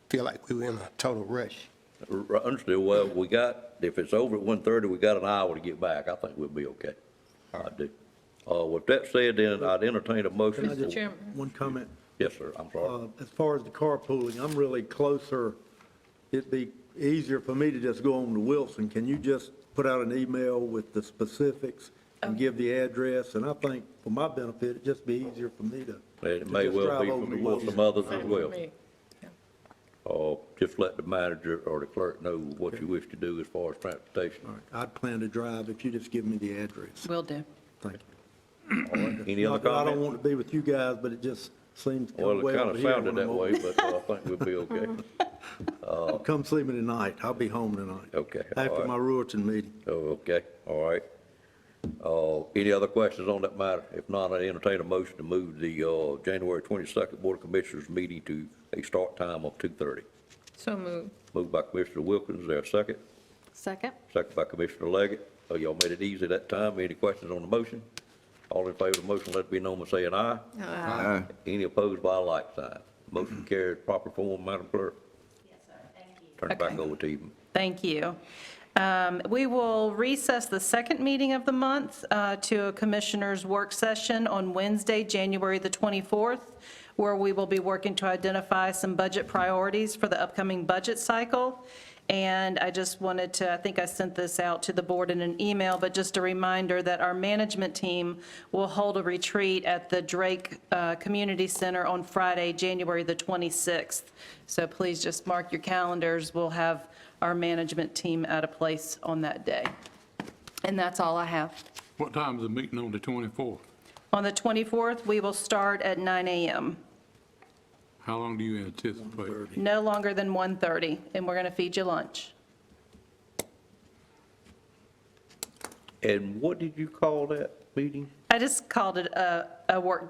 feel like we were in a total rush. Understood. Well, if it's over at 1:30, we got an hour to get back. I think we'll be okay. I do. With that said, then I'd entertain a motion. Can I just, Chairman. one comment? Yes, sir, I'm sorry. As far as the carpooling, I'm really closer. It'd be easier for me to just go on to Wilson. Can you just put out an email with the specifics and give the address? And I think for my benefit, it'd just be easier for me to. It may just well drive be over to for Wilson. some others as Same well. with me. Just let the manager or the clerk know what you wish to do as far as transportation. All right, I'd plan to drive if you just give me the address. Will do. Thank you. Any other Not that I don't comments? want to be with you guys, but it just seems to Well, come it way kind over of here sounded when I'm that over. way, but I think we'll be okay. Come see me tonight. I'll be home tonight. Okay, all After right. my Ruerton meeting. Oh, okay, all right. Any other questions on that matter? If not, I entertain a motion to move the January 22nd Board of Commissioners meeting to a start time of 2:30. So moved. Moved by Commissioner Wilkins, is there a second? Second? Second by Commissioner Leggett. Y'all made it easy that time. Any questions on the motion? All in favor of the motion, let it be known by saying aye. Aye. Any opposed by a like sign. Motion carried, proper form, Madam Clerk. Yes, sir, thank you. Turn it back over to you. Thank you. We will recess the second meeting of the month to a commissioners' work session on Wednesday, January the 24th, where we will be working to identify some budget priorities for the upcoming budget cycle. And I just wanted to, I think I sent this out to the board in an email, but just a reminder that our management team will hold a retreat at the Drake Community Center on Friday, January the 26th. So please just mark your calendars. We'll have our management team at a place on that day. And that's all I have. What time is the meeting on the 24th? On the 24th, we will start at 9 a.m., How long do you anticipate? no longer than 1:30, and we're going to feed you lunch. And what did you call that meeting? I just called it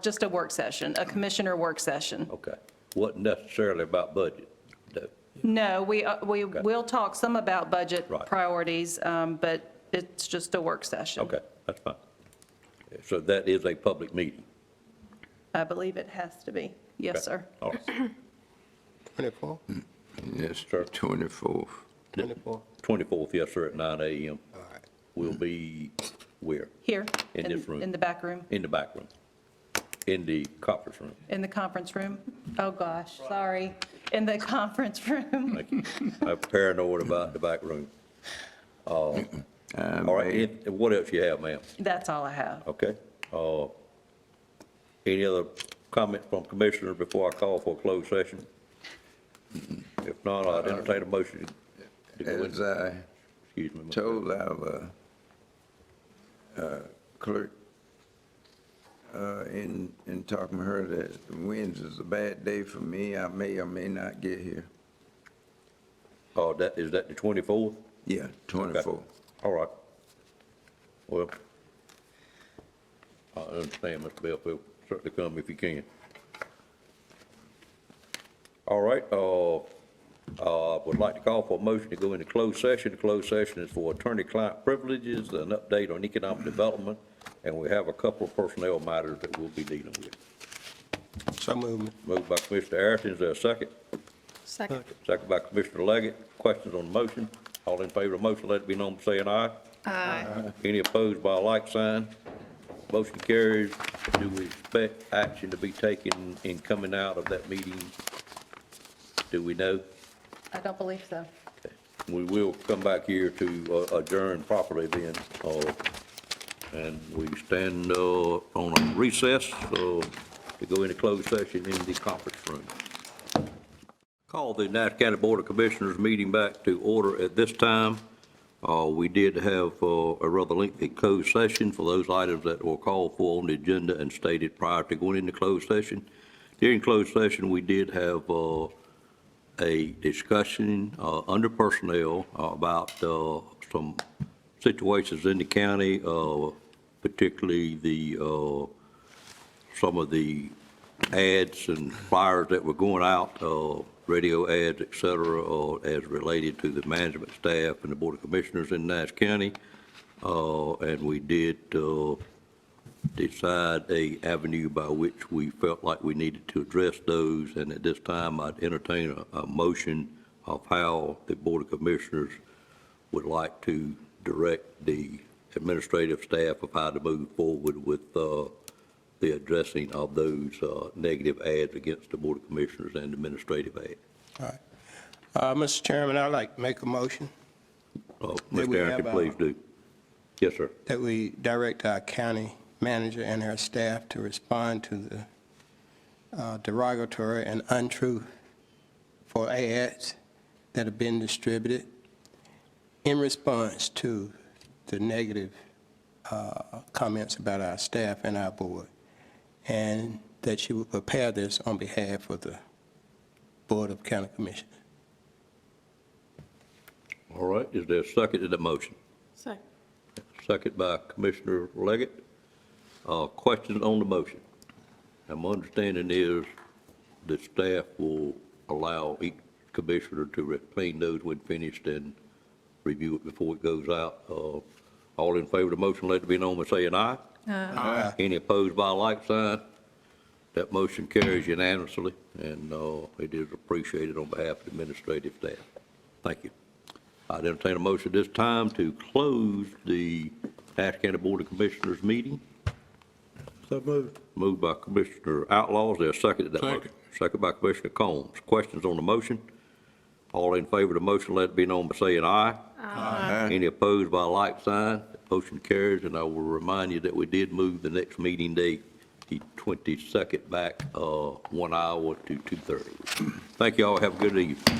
just a work session, a commissioner work session. Okay. Wasn't necessarily about budget, though. No, we will talk some about budget Right. priorities, but it's just a work session. Okay, that's fine. So that is a public meeting? I believe it has to be. Yes, sir. All right. 24? Yes, sir. 24th. 24? 24th, yes, sir, at 9 a.m. All right. We'll be where? Here. In this room. In the back room, In the back room, in the conference room. in the conference room. Oh, gosh, sorry. In the conference room. Thank you. I'm paranoid about the back room. All right, what else you have, ma'am? That's all I have. Okay. Any other comments from commissioners before I call for a closed session? If not, I'd entertain a motion to go As in. I Excuse me. Mr. told our clerk in talking to her that Wednesday is a bad day for me, I may or may not get here. Is that the 24th? Yeah, 24th. All right. Well, I understand, Mr. Bellfield. Certainly come if you can. All right, would like to call for a motion to go into closed session. The closed session is for attorney-client privileges, an update on economic development, and we have a couple of personnel matters that we'll be dealing with. So moved. Moved by Commissioner Harrison, is there a second? Second. Second by Commissioner Leggett. Questions on the motion? All in favor of the motion, let it be known by saying aye. Aye. Any opposed by a like sign? Motion carries. Do we expect action to be taken in coming out of that meeting? Do we know? I don't believe so. We will come back here to adjourn properly then, and we stand on a recess to go into closed session in the conference room. Call the Nash County Board of Commissioners meeting back to order at this time. We did have a rather lengthy closed session for those items that were called for on the agenda and stated prior to going into closed session. During closed session, we did have a discussion under personnel about some situations in the county, particularly some of the ads and flyers that were going out, radio ads, et cetera, as related to the management staff and the Board of Commissioners in Nash County. And we did decide a avenue by which we felt like we needed to address those. And at this time, I'd entertain a motion of how the Board of Commissioners would like to direct the administrative staff of how to move forward with the addressing of those negative ads against the Board of Commissioners and administrative ads. All right. Mr. Chairman, I'd like to make a motion Mr. Harrington, please do. Yes, sir. that we direct our county manager and her staff to respond to the derogatory and untrue for ads that have been distributed in response to the negative comments about our staff and our board, and that she would prepare this on behalf of the Board of County Commissioners. All right, is there a second to the motion? Second. Second by Commissioner Leggett. Questions on the motion? And my understanding is the staff will allow each commissioner to clean those when finished and review it before it goes out. All in favor of the motion, let it be known by saying aye. Aye. Any opposed by a like sign? That motion carries unanimously, and it is appreciated on behalf of the administrative staff. Thank you. I'd entertain a motion this time to close the Nash County Board of Commissioners meeting. So moved. Moved by Commissioner Outlaw. Is there a second to that motion? Second by Commissioner Combs. Questions on the motion? All in favor of the motion, let it be known by saying aye. Aye. Any opposed by a like sign? Motion carries, and I will remind you that we did move the next meeting date, the 22nd, back 1 hour to 2:30. Thank you all. Have a good evening.